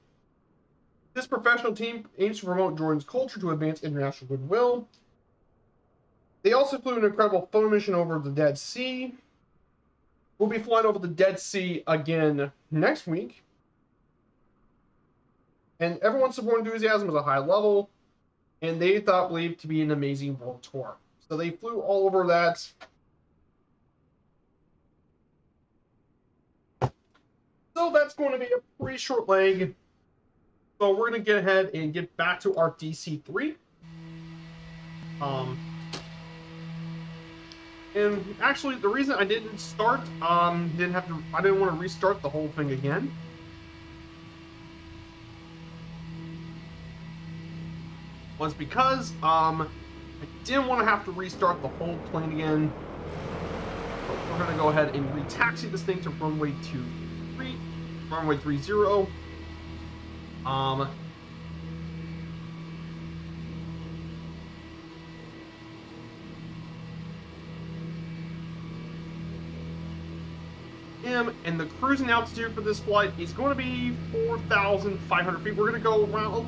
This professional team aims to promote Jordan's culture to advance international goodwill. They also flew an incredible photo mission over the Dead Sea. We'll be flying over the Dead Sea again next week. And everyone's support enthusiasm was a high level, and they believed to be an amazing world tour. So they flew all over that. So that's going to be a pretty short leg. So we're going to get ahead and get back to our DC-3. And actually, the reason I didn't start, I didn't want to restart the whole thing again. Was because I didn't want to have to restart the whole plane again. But we're going to go ahead and re-taxi this thing to runway 23, runway 30. And the cruising altitude for this flight is going to be 4,500 feet. We're going to go around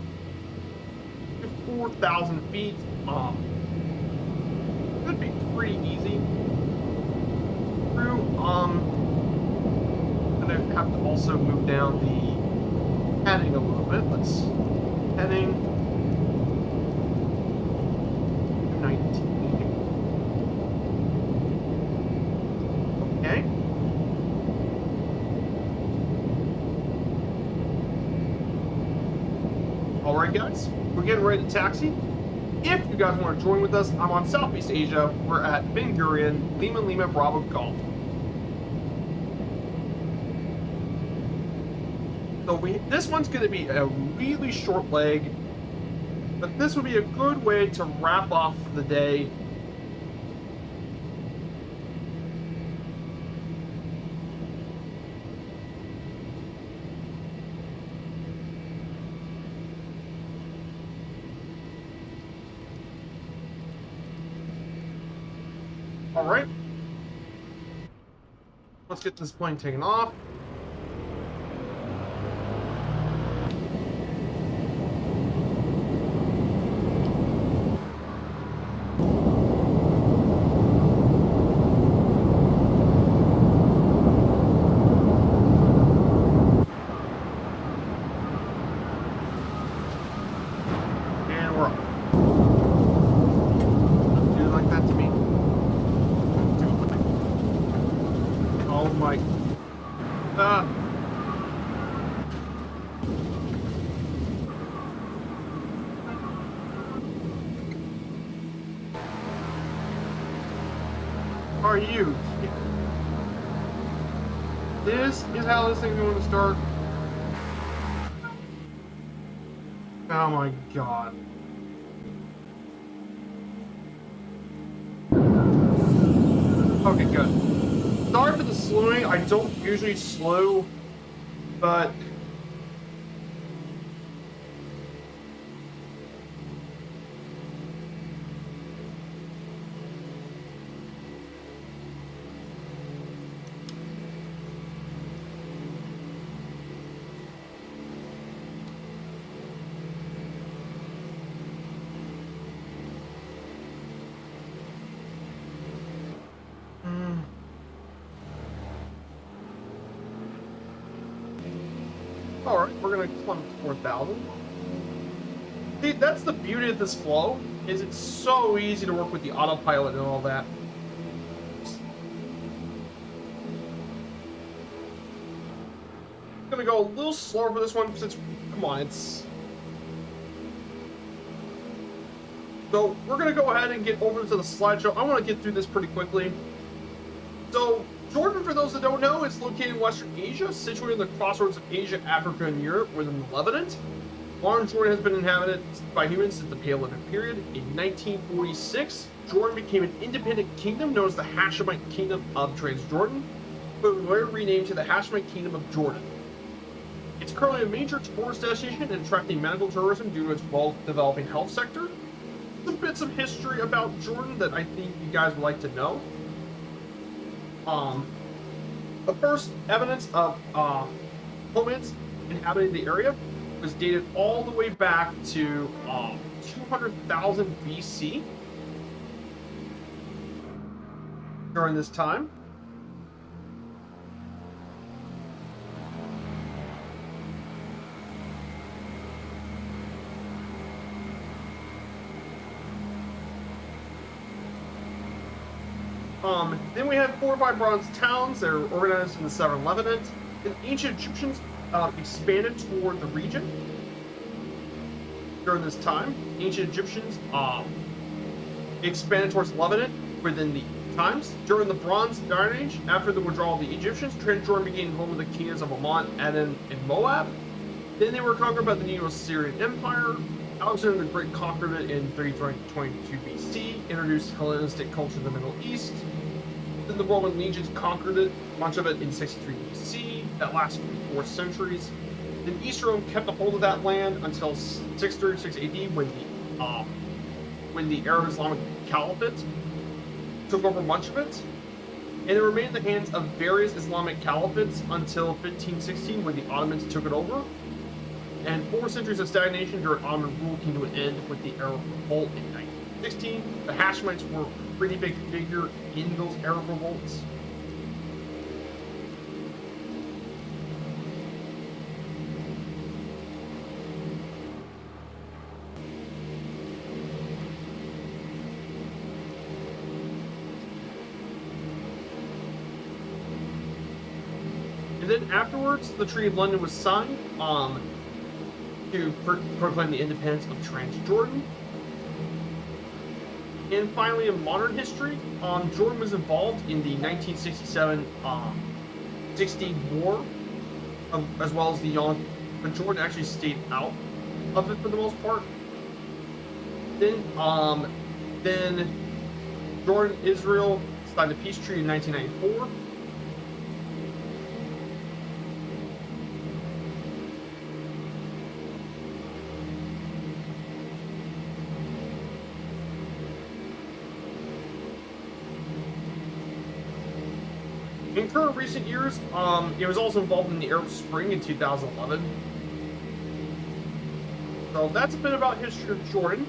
4,000 feet. Could be pretty easy. Gonna have to also move down the heading a little bit. Let's heading 19. Okay. All right, guys, we're getting ready to taxi. If you guys want to join with us, I'm on Southeast Asia. We're at Ben Gurion, Lima Lima Bravo Golf. So this one's going to be a really short leg, but this would be a good way to wrap off the day. All right, let's get this plane taken off. And we're off. Do it like that to me. Oh my. Are you? This is how this thing's going to start. Oh my god. Okay, good. Sorry for the slowing. I don't usually slow, but alright, we're gonna plummet to 4,000. See, that's the beauty of this flow, is it's so easy to work with the autopilot and all that. go a little slower for this one since, come on, it's... So we're going to go ahead and get over to the slideshow. I want to get through this pretty quickly. So Jordan, for those that don't know, is located in Western Asia, situated in the crossroads of Asia, Africa, and Europe, within the Levant. Modern Jordan has been inhabited by humans since the Paleolithic period. In 1946, Jordan became an independent kingdom known as the Hashemite Kingdom of Transjordan, but was later renamed to the Hashemite Kingdom of Jordan. It's currently a major tourist destination and attracting medical tourism due to its well-developing health sector. Some bits of history about Jordan that I think you guys would like to know. The first evidence of humans inhabiting the area was dated all the way back to 200,000 BC. During this time, then we had fortified bronze towns that were organized in the southern Levant. The ancient Egyptians expanded toward the region during this time. Ancient Egyptians expanded towards Levant within the times. During the Bronze Iron Age, after the withdrawal of the Egyptians, Transjordan became home of the kingdoms of Amman, Aden, and Moab. Then they were conquered by the Neo-Assyrian Empire. Alexander the Great conquered it in 322 BC, introduced Hellenistic culture to the Middle East. Then the Roman legions conquered it, much of it in 63 BC. That lasted for 4 centuries. Then East Rome kept a hold of that land until 636 AD, when the Arab Islamic Caliphate took over much of it. And it remained in the hands of various Islamic caliphates until 1516, when the Ottomans took it over. And 4 centuries of stagnation during Ottoman rule came to an end with the Arab Revolt in 1916. The Hashemites were a pretty big figure in those Arab revolts. And then afterwards, the Treaty of London was signed to proclaim the independence of Transjordan. And finally, in modern history, Jordan was involved in the 1967 16 War, as well as the Yom, but Jordan actually stayed out of it for the most part. Then Jordan, Israel signed a peace treaty in 1994. In current recent years, it was also involved in the Arab Spring in 2011. So that's a bit about history of Jordan.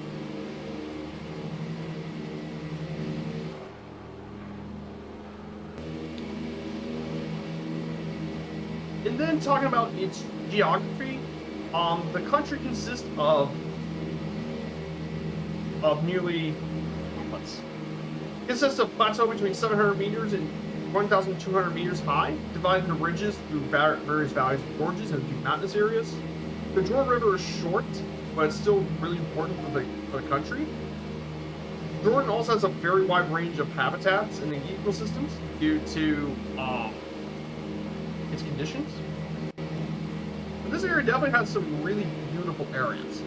And then talking about its geography, the country consists of nearly, consists of plateau between 700 meters and 1,200 meters high, divided into ridges through various valleys and gorges and a few mountainous areas. The Jordan River is short, but it's still really important for the country. Jordan also has a very wide range of habitats and ecosystems due to its conditions. But this area definitely has some really beautiful areas.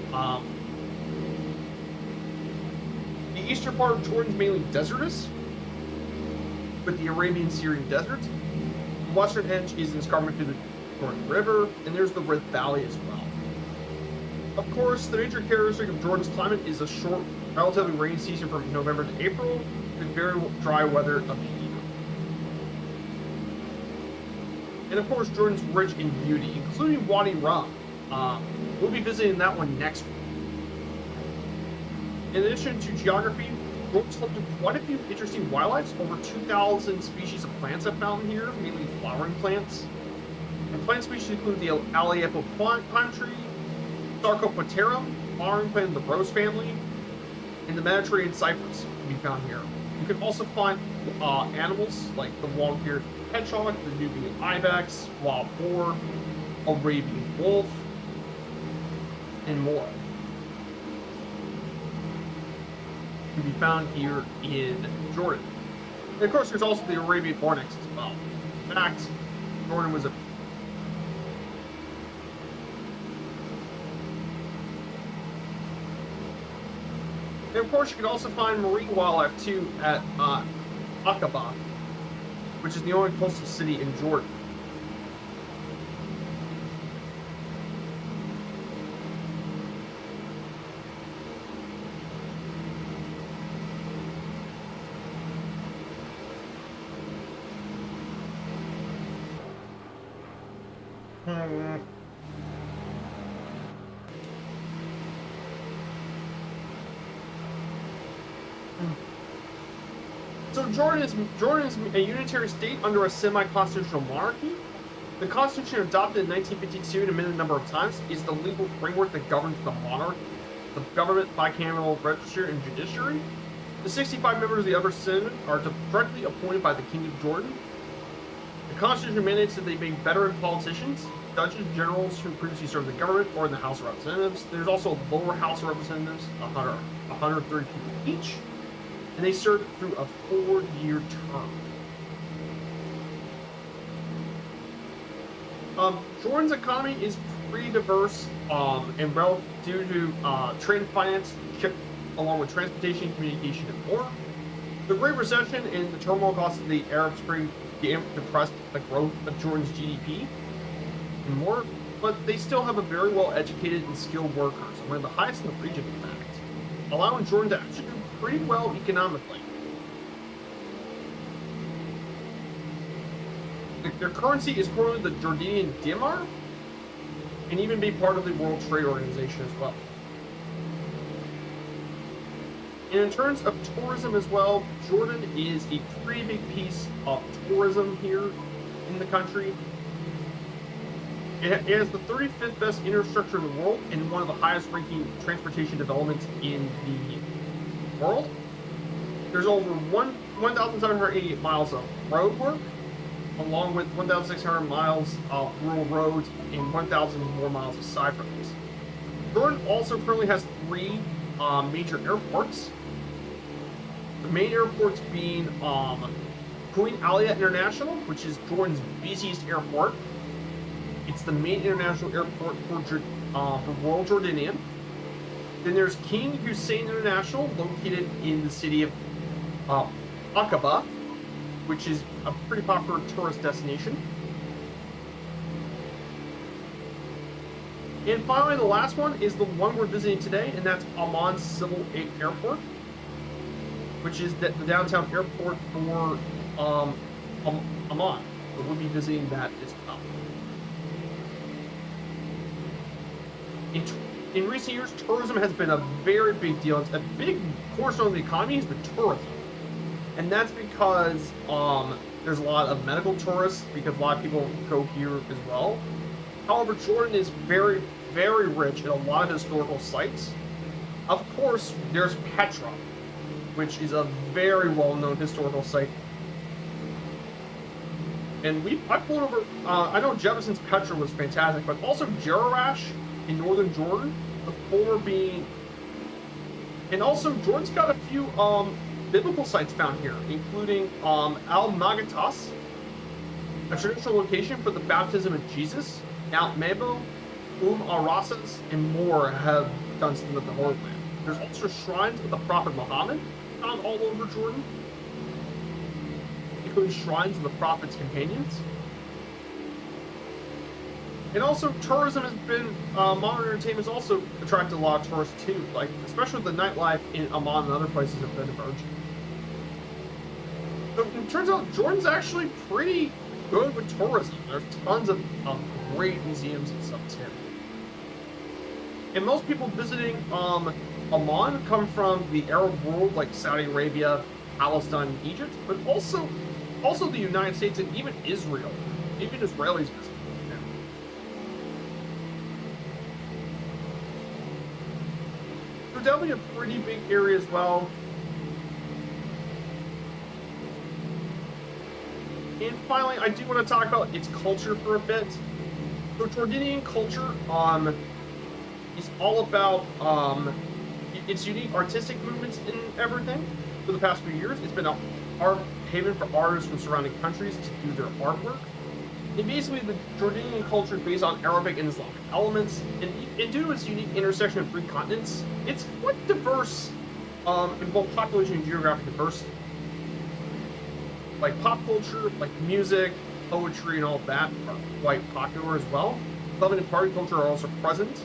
The eastern part of Jordan is mainly desertous, with the Arabian-Syrian desert. The western edge is escarpment through the Jordan River, and there's the Rift Valley as well. Of course, the major characteristic of Jordan's climate is a short, relatively rainy season from November to April, with very dry weather of the year. And of course, Jordan's rich in beauty, including Wadi Rum. We'll be visiting that one next week. In addition to geography, Jordan's home to quite a few interesting wildlife. Over 2,000 species of plants are found here, mainly flowering plants. And plant species include the Aleapo pine tree, Sarcopoterum, flowering plant of the rose family, and the Mediterranean cypress can be found here. You can also find animals like the long-eared hedgehog, the Nubian ibex, wild boar, Arabian wolf, and more can be found here in Jordan. And of course, there's also the Arabian onyx as well. In fact, Jordan was a And of course, you can also find marine wildlife too at Aqaba, which is the only coastal city in Jordan. So Jordan is a unitary state under a semi-constitutional monarchy. The Constitution, adopted in 1952 and amended a number of times, is the legal framework that governs the monarchy, the government, bicameral register, and judiciary. The 65 members of the Upper Synod are directly appointed by the King of Jordan. The Constitution mandates that they be veteran politicians, judges, generals who previously served in the government or in the House of Representatives. There's also a lower House of Representatives, 130 people each, and they serve through a 4-year term. Jordan's economy is pretty diverse and due to trade and finance, along with transportation, communication, and more. The Great Recession and the turmoil caused the Arab Spring depressed the growth of Jordan's GDP and more, but they still have a very well-educated and skilled workers, one of the highest in the region, in fact, allowing Jordan to actually do pretty well economically. Their currency is currently the Jordanian dinar, and even be part of the World Trade Organization as well. And in terms of tourism as well, Jordan is a pretty big piece of tourism here in the country. It has the 35th best infrastructure in the world and one of the highest ranking transportation developments in the world. There's over 1,788 miles of road work, along with 1,600 miles of rural roads and 1,000 more miles of side roads. Jordan also currently has 3 major airports. The main airports being Queen Alia International, which is Jordan's busiest airport. It's the main international airport for Royal Jordanian. Then there's King Hussein International, located in the city of Aqaba, which is a pretty popular tourist destination. And finally, the last one is the one we're visiting today, and that's Amman Civil Airport, which is the downtown airport for Amman. So we'll be visiting that as well. In recent years, tourism has been a very big deal. It's a big portion of the economy is the tourism. And that's because there's a lot of medical tourists, because a lot of people go here as well. However, Jordan is very, very rich in a lot of historical sites. Of course, there's Petra, which is a very well-known historical site. And I pulled over, I know Jefferson's Petra was fantastic, but also Jerash in northern Jordan, the former being, and also Jordan's got a few biblical sites found here, including Al-Magatas, a traditional location for the baptism of Jesus. Mount Mabo, Arasas, and more have done some of the Holy Land. There's also shrines of the Prophet Muhammad found all over Jordan, including shrines of the Prophet's companions. And also, tourism has been, modern entertainment has also attracted a lot of tourists too, like, especially the nightlife in Amman and other places have been emerging. So it turns out Jordan's actually pretty good with tourism. There's tons of great museums and stuff too. And most people visiting Amman come from the Arab world, like Saudi Arabia, Palestine, and Egypt, but also the United States and even Israel. Even Israelis visit. So definitely a pretty big area as well. And finally, I do want to talk about its culture for a bit. So Jordanian culture is all about its unique artistic movements and everything. For the past few years, it's been a art haven for artists from surrounding countries to do their artwork. And basically, the Jordanian culture is based on Arabic and Islamic elements, and due to its unique intersection of three continents, it's quite diverse in both population and geographic diversity. Like pop culture, like music, poetry, and all of that are quite popular as well. Club and party culture are also present.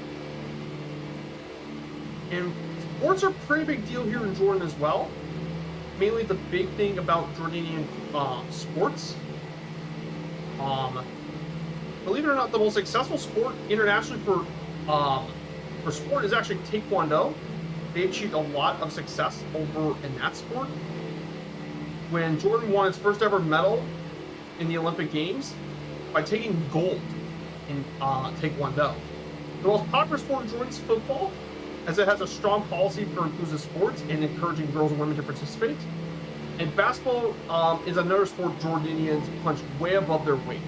And sports are a pretty big deal here in Jordan as well. Mainly the big thing about Jordanian sports. Believe it or not, the most successful sport internationally for sport is actually Taekwondo. They achieved a lot of success over in that sport. When Jordan won its first ever medal in the Olympic Games by taking gold in Taekwondo. The most popular sport in Jordan is football, as it has a strong policy for inclusive sports and encouraging girls and women to participate. And basketball is another sport Jordanians punch way above their weight.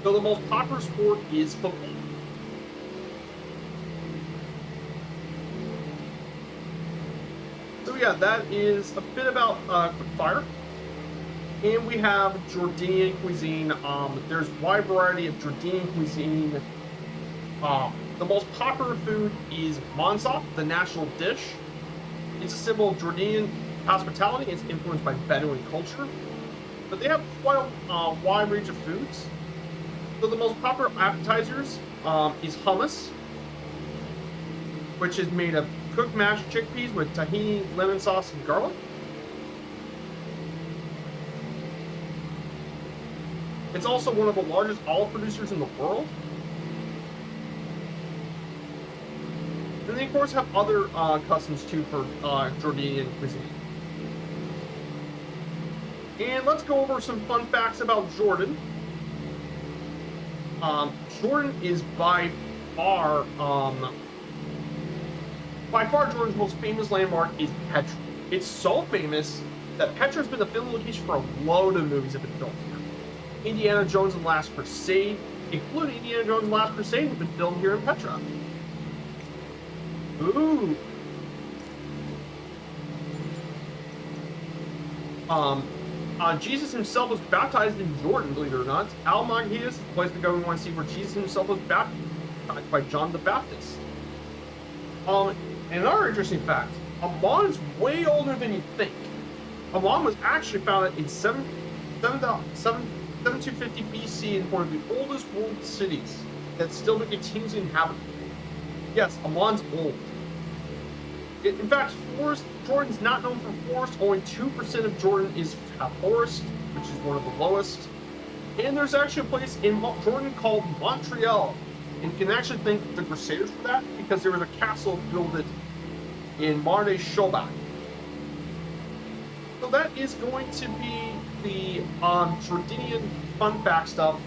So the most popular sport is football. So yeah, that is a bit about quick fire. And we have Jordanian cuisine. There's a wide variety of Jordanian cuisine. The most popular food is mansaf, the national dish. It's a symbol of Jordanian hospitality. It's influenced by Bedouin culture. But they have quite a wide range of foods. So the most popular appetizers is hummus, which is made of cooked mashed chickpeas with tahini, lemon sauce, and garlic. It's also one of the largest olive producers in the world. And they, of course, have other customs, too, for Jordanian cuisine. And let's go over some fun facts about Jordan. Jordan is by far Jordan's most famous landmark is Petra. It's so famous that Petra has been the film location for a load of movies that have been built here. Indiana Jones and the Last Crusade, including Indiana Jones and the Last Crusade, have been filmed here in Petra. Ooh. Jesus himself was baptized in Jordan, believe it or not. Al-Maghias is the place to go and want to see where Jesus himself was baptized by John the Baptist. Another interesting fact, Amman is way older than you think. Amman was actually founded in 7250 BC and one of the oldest world cities that still continues to inhabit. Yes, Amman's old. In fact, Jordan's not known for forest. Only 2% of Jordan is forest, which is one of the lowest. And there's actually a place in Jordan called Montreal. And you can actually thank the Crusaders for that, because there was a castle built in modern-day Shobak. So that is going to be the Jordanian fun fact stuff.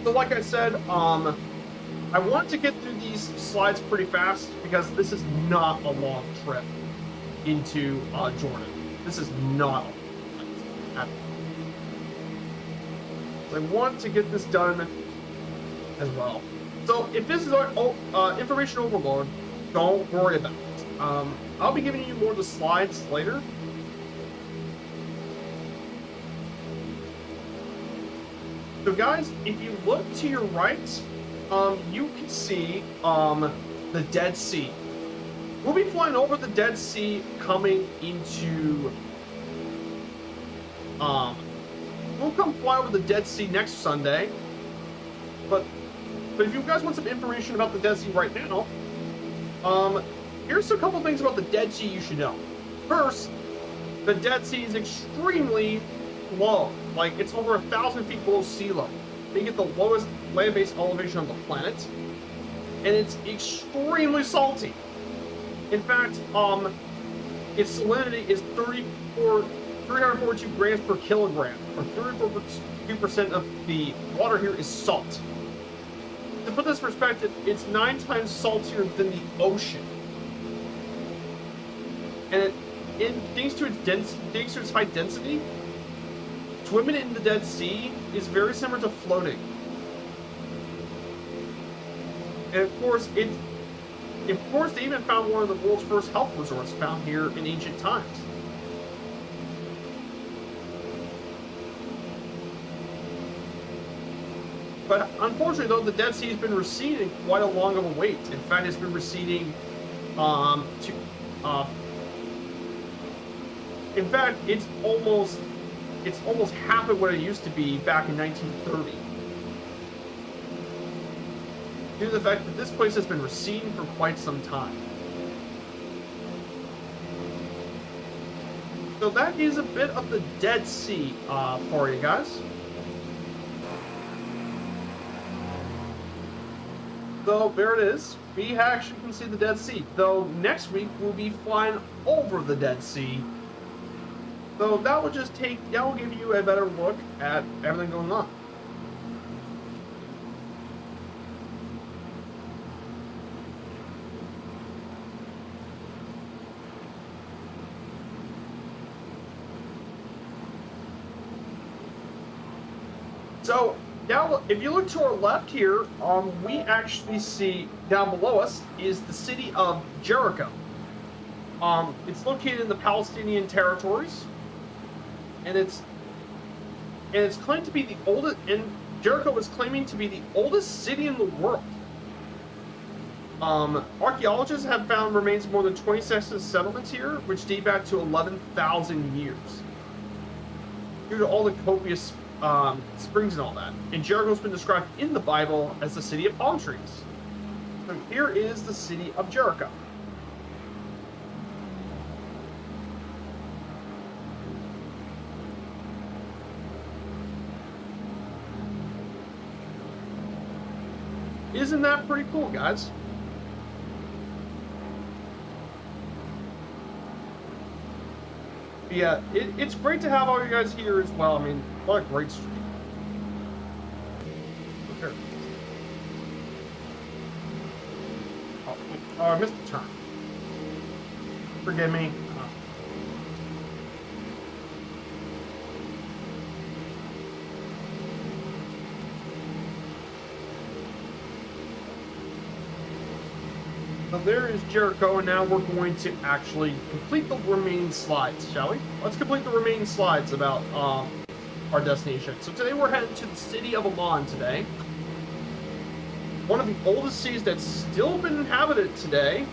So like I said, I want to get through these slides pretty fast because this is not a long trip into Jordan. This is not a long trip at all. So I want to get this done as well. So if this is information overload, don't worry about it. I'll be giving you more of the slides later. So guys, if you look to your right, you can see the Dead Sea. We'll be flying over the Dead Sea coming into... we'll come fly over the Dead Sea next Sunday. But if you guys want some information about the Dead Sea right now, here's a couple things about the Dead Sea you should know. First, the Dead Sea is extremely low. Like, it's over 1,000 feet below sea level. They get the lowest land-based elevation on the planet, and it's extremely salty. In fact, its salinity is 342 grams per kilogram, or 32% of the water here is salt. To put this in perspective, it's 9 times saltier than the ocean. And thanks to its high density, swimming in the Dead Sea is very similar to floating. And of course, they even found one of the world's first health resorts found here in ancient times. But unfortunately, though, the Dead Sea has been receding quite a long of a wait. In fact, it's been receding in fact, it's almost half of what it used to be back in 1930. Due to the fact that this place has been receding for quite some time. So that is a bit of the Dead Sea for you guys. So there it is. We actually can see the Dead Sea. Though next week we'll be flying over the Dead Sea. So that will give you a better look at everything going on. So now, if you look to our left here, we actually see down below us is the city of Jericho. It's located in the Palestinian territories, and it's claimed to be the oldest. And Jericho is claiming to be the oldest city in the world. Archaeologists have found remains of more than 26 settlements here, which date back to 11,000 years. Due to all the copious springs and all that. And Jericho's been described in the Bible as the city of palm trees. So here is the city of Jericho. Isn't that pretty cool, guys? Yeah, it's great to have all you guys here as well. I mean, what a great street. Okay. Oh, I missed the turn. Forgive me. So there is Jericho, and now we're going to actually complete the remaining slides, shall we? Let's complete the remaining slides about our destination. So today we're heading to the city of Amman today. One of the oldest cities that's still been inhabited today.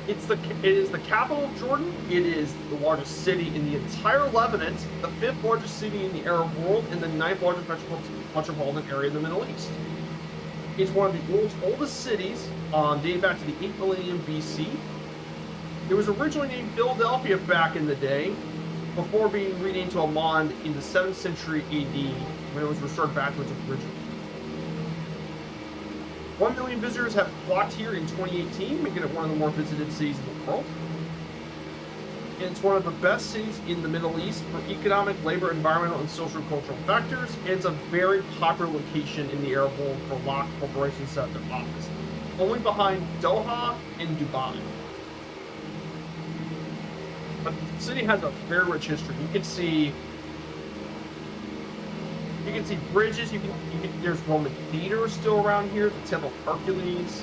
It is the capital of Jordan. It is the largest city in the entire Levant, the 5th largest city in the Arab world, and the 9th largest metropolitan area in the Middle East. It's one of the world's oldest cities, dating back to the 8th millennium BC. It was originally named Philadelphia back in the day, before being renamed to Amman in the 7th century AD, when it was restored back to its original. 1 million visitors have flocked here in 2018, making it one of the more visited cities in the world. And it's one of the best cities in the Middle East for economic, labor, environmental, and social cultural factors. And it's a very popular location in the Arab world for a lot of corporations to set their office, only behind Doha and Dubai. But the city has a very rich history. You can see bridges. There's Roman theaters still around here. The Temple of Hercules.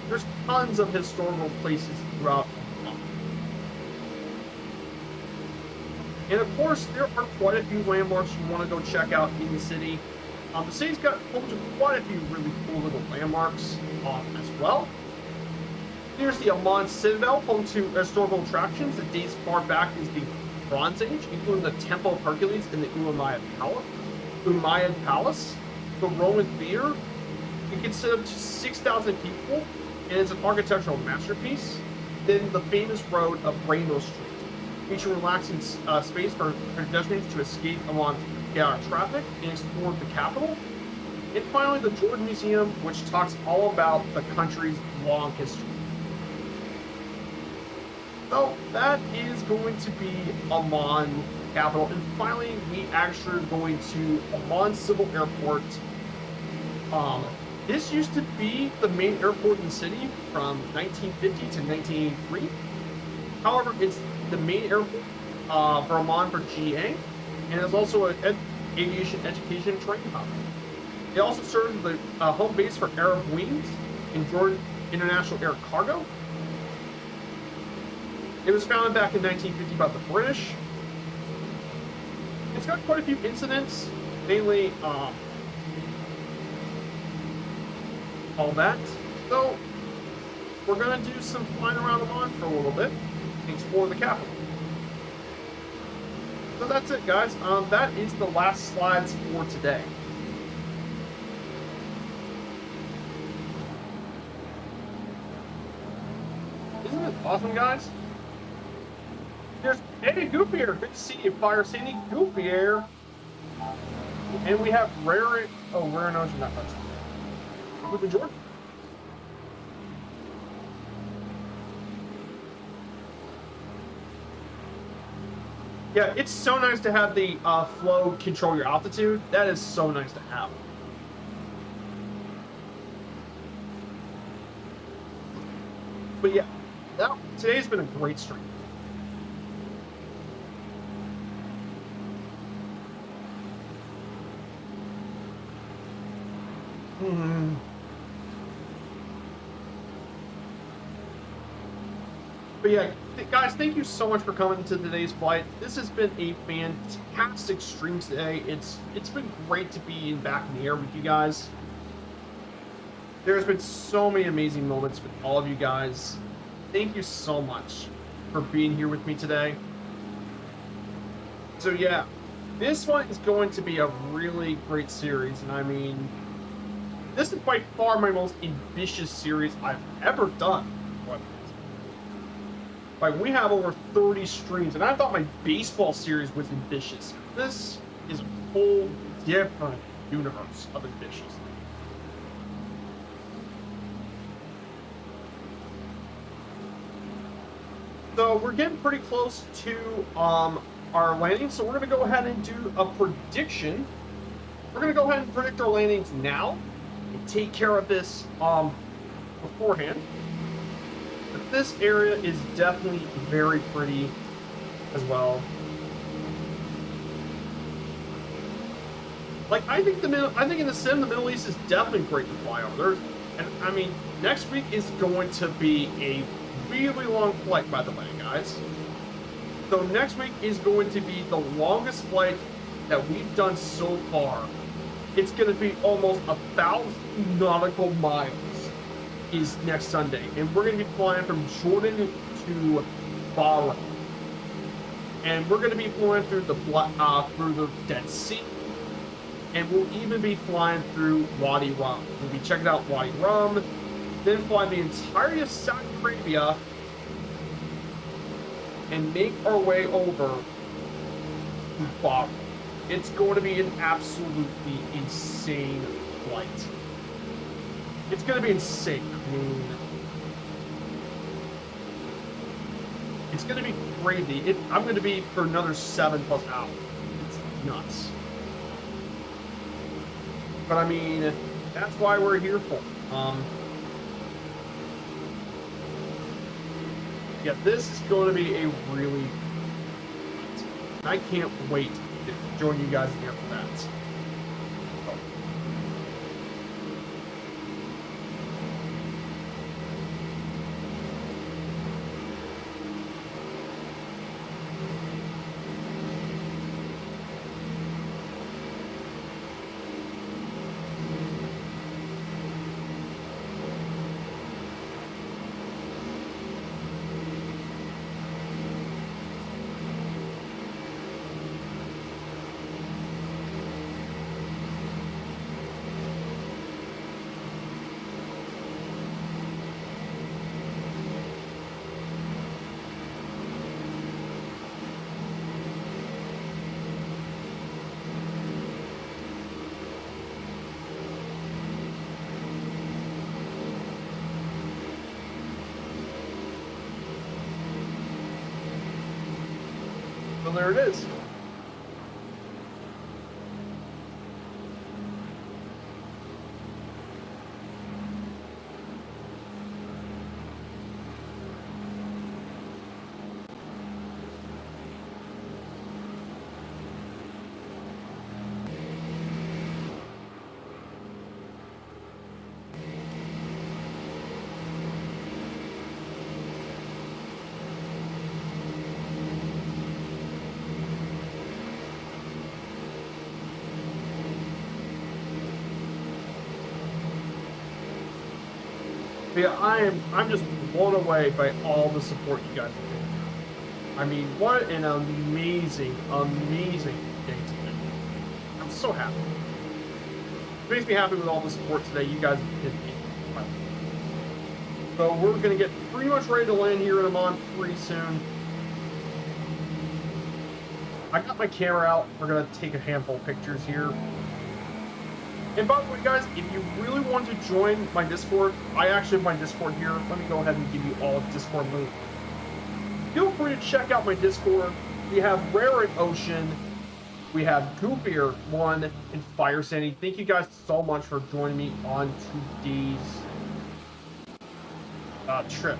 There's tons of historical places throughout. And of course, there are quite a few landmarks you want to go check out in the city. The city's got home to quite a few really cool little landmarks as well. There's the Amman Citadel, home to historical attractions that dates far back as the Bronze Age, including the Temple of Hercules and the Umayyad Palace. The Roman Theater. It can sit up to 6,000 people, and it's an architectural masterpiece. Then the famous road of Rainbow Street, featuring relaxing space for pedestrians to escape Amman traffic and explore the capital. And finally, the Jordan Museum, which talks all about the country's long history. So that is going to be Amman capital. And finally, we actually are going to Amman Civil Airport. This used to be the main airport in the city from 1950 to 1983. However, it's the main airport for Amman for GA, and it's also an aviation education training hub. It also serves the home base for Arab Wings and Jordan International Air Cargo. It was founded back in 1950 by the British. It's got quite a few incidents, mainly all that. So we're going to do some flying around Amman for a little bit and explore the capital. So that's it, guys. That is the last slides for today. Isn't it awesome, guys? There's Eddie Goofy Air. Good to see you, Fire Sandy Goofy Air. And we have Rare. Oh, Rare knows you're not much. Goofy Jordan. Yeah, it's so nice to have the flow control your altitude. That is so nice to have. But yeah, today's been a great stream. But yeah, guys, thank you so much for coming to today's flight. This has been a fantastic stream today. It's been great to be back in the air with you guys. There's been so many amazing moments with all of you guys. Thank you so much for being here with me today. So yeah, this one is going to be a really great series, and I mean, this is by far my most ambitious series I've ever done. Like, we have over 30 streams, and I thought my baseball series was ambitious. This is a whole different universe of ambitious. So we're getting pretty close to our landing, so we're going to go ahead and do a prediction. We're going to go ahead and predict our landings now and take care of this beforehand. But this area is definitely very pretty as well. Like, I think in the sim, the Middle East is definitely great to fly over. And I mean, next week is going to be a really long flight, by the way, guys. So next week is going to be the longest flight that we've done so far. It's going to be almost 1,000 nautical miles is next Sunday. And we're going to be flying from Jordan to Bahrain. And we're going to be flying through the Dead Sea. And we'll even be flying through Wadi Rum. We'll be checking out Wadi Rum, then fly the entirety of Saudi Arabia and make our way over to Bahrain. It's going to be an absolutely insane flight. It's going to be insane. I mean, it's going to be crazy. I'm going to be for another 7+ hours. It's nuts. But I mean, that's why we're here for. Yeah, this is going to be a really. I can't wait to join you guys again for that. So there it is. Yeah, I'm just blown away by all the support you guys have given. I mean, what an amazing, amazing day today. I'm so happy. It makes me happy with all the support today you guys have given me. So we're gonna get pretty much ready to land here in Amman pretty soon. I got my camera out. We're gonna take a handful of pictures here. And by the way, guys, if you really want to join my Discord, I actually have my Discord here. Let me go ahead and give you all a Discord link. Feel free to check out my Discord. We have Rare and Ocean. We have Goofier One and Fire Sandy. Thank you guys so much for joining me on today's trip.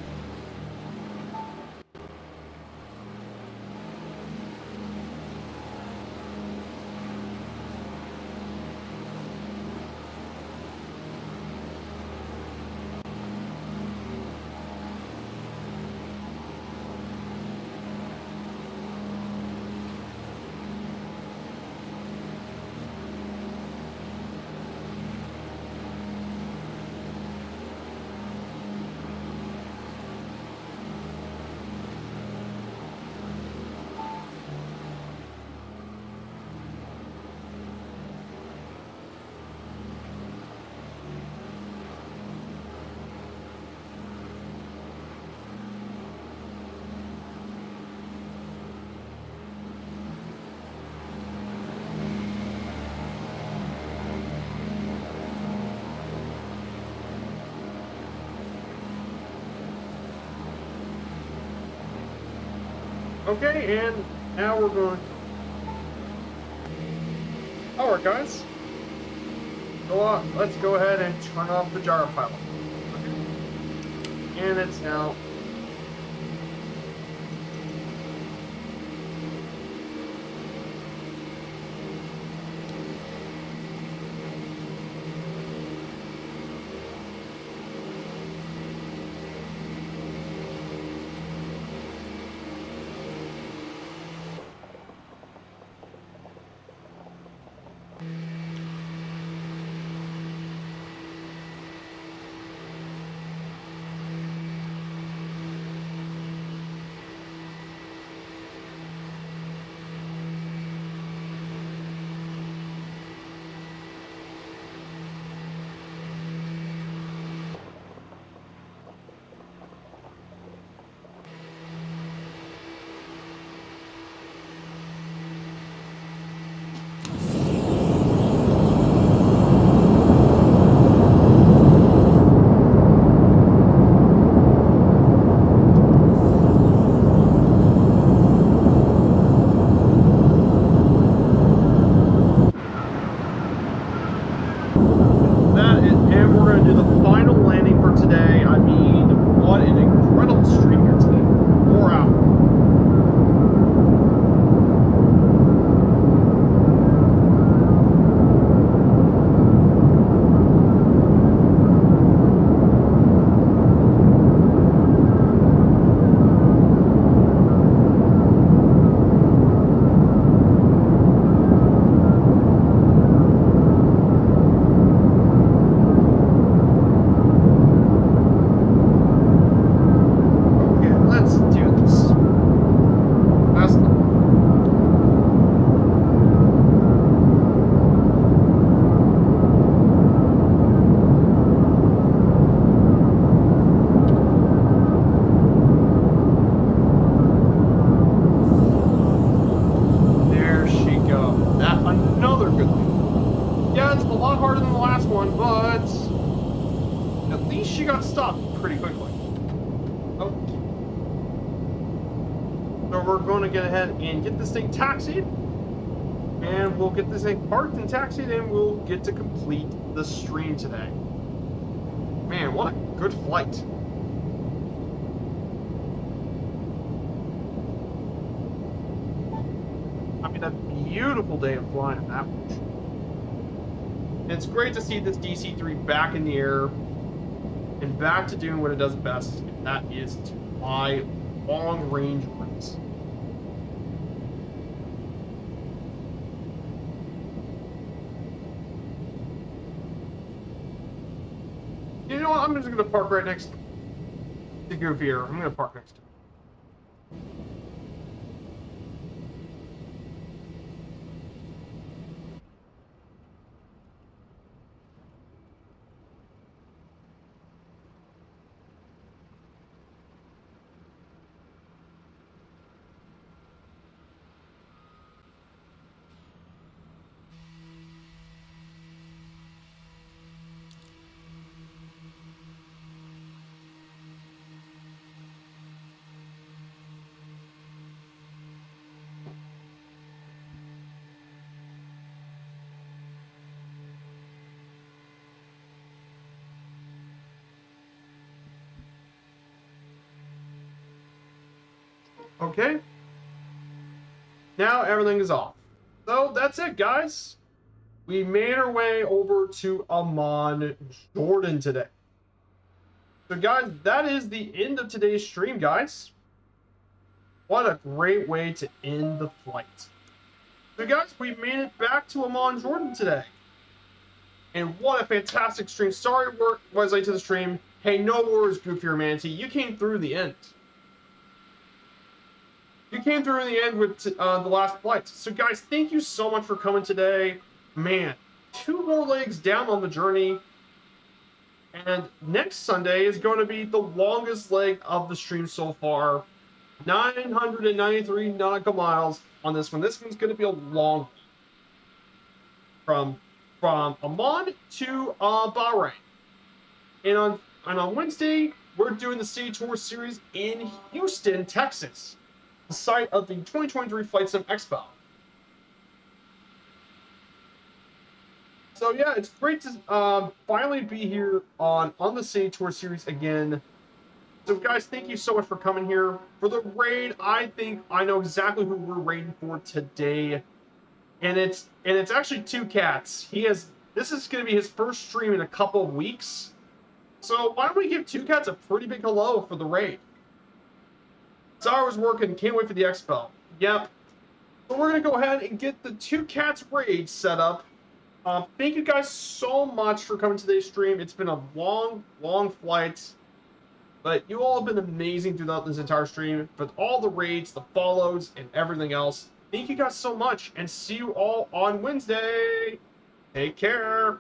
Okay, and now we're going. Alright, guys. Go on, let's go ahead and turn off the gyropilot. Okay. And it's now. And get this thing taxied, and we'll get this thing parked and taxied, and we'll get to complete the stream today. Man, what a good flight. I mean, a beautiful day of flying that much. And it's great to see this DC-3 back in the air and back to doing what it does best, and that is to fly long-range routes. You know what? I'm just gonna park right next to Goofy here. I'm gonna park next to him. Okay. Now everything is off. So that's it, guys. We made our way over to Amman, Jordan today. So, guys, that is the end of today's stream, guys. What a great way to end the flight. So, guys, we made it back to Amman, Jordan today. And what a fantastic stream. Sorry I was late to the stream. Hey, no worries, Goofy or Manatee. You came through the end. You came through in the end with the last flight. So, guys, thank you so much for coming today. Man, 2 more legs down on the journey. And next Sunday is going to be the longest leg of the stream so far. 993 nautical miles on this one. This one's going to be a long one. From Amman to Bahrain. And on Wednesday, we're doing the City Tour Series in Houston, Texas, the site of the 2023 Flight Sim Expo. So yeah, it's great to finally be here on the City Tour Series again. So guys, thank you so much for coming here. For the raid, I think I know exactly who we're raiding for today. And it's actually 2 cats. This is gonna be his first stream in a couple of weeks. So why don't we give 2 cats a pretty big hello for the raid? Sorry I was working, can't wait for the expo. Yep. So we're gonna go ahead and get the 2 cats raid set up. Thank you guys so much for coming to today's stream. It's been a long flight, but you all have been amazing throughout this entire stream with all the raids, the follows, and everything else. Thank you guys so much, and see you all on Wednesday. Take care.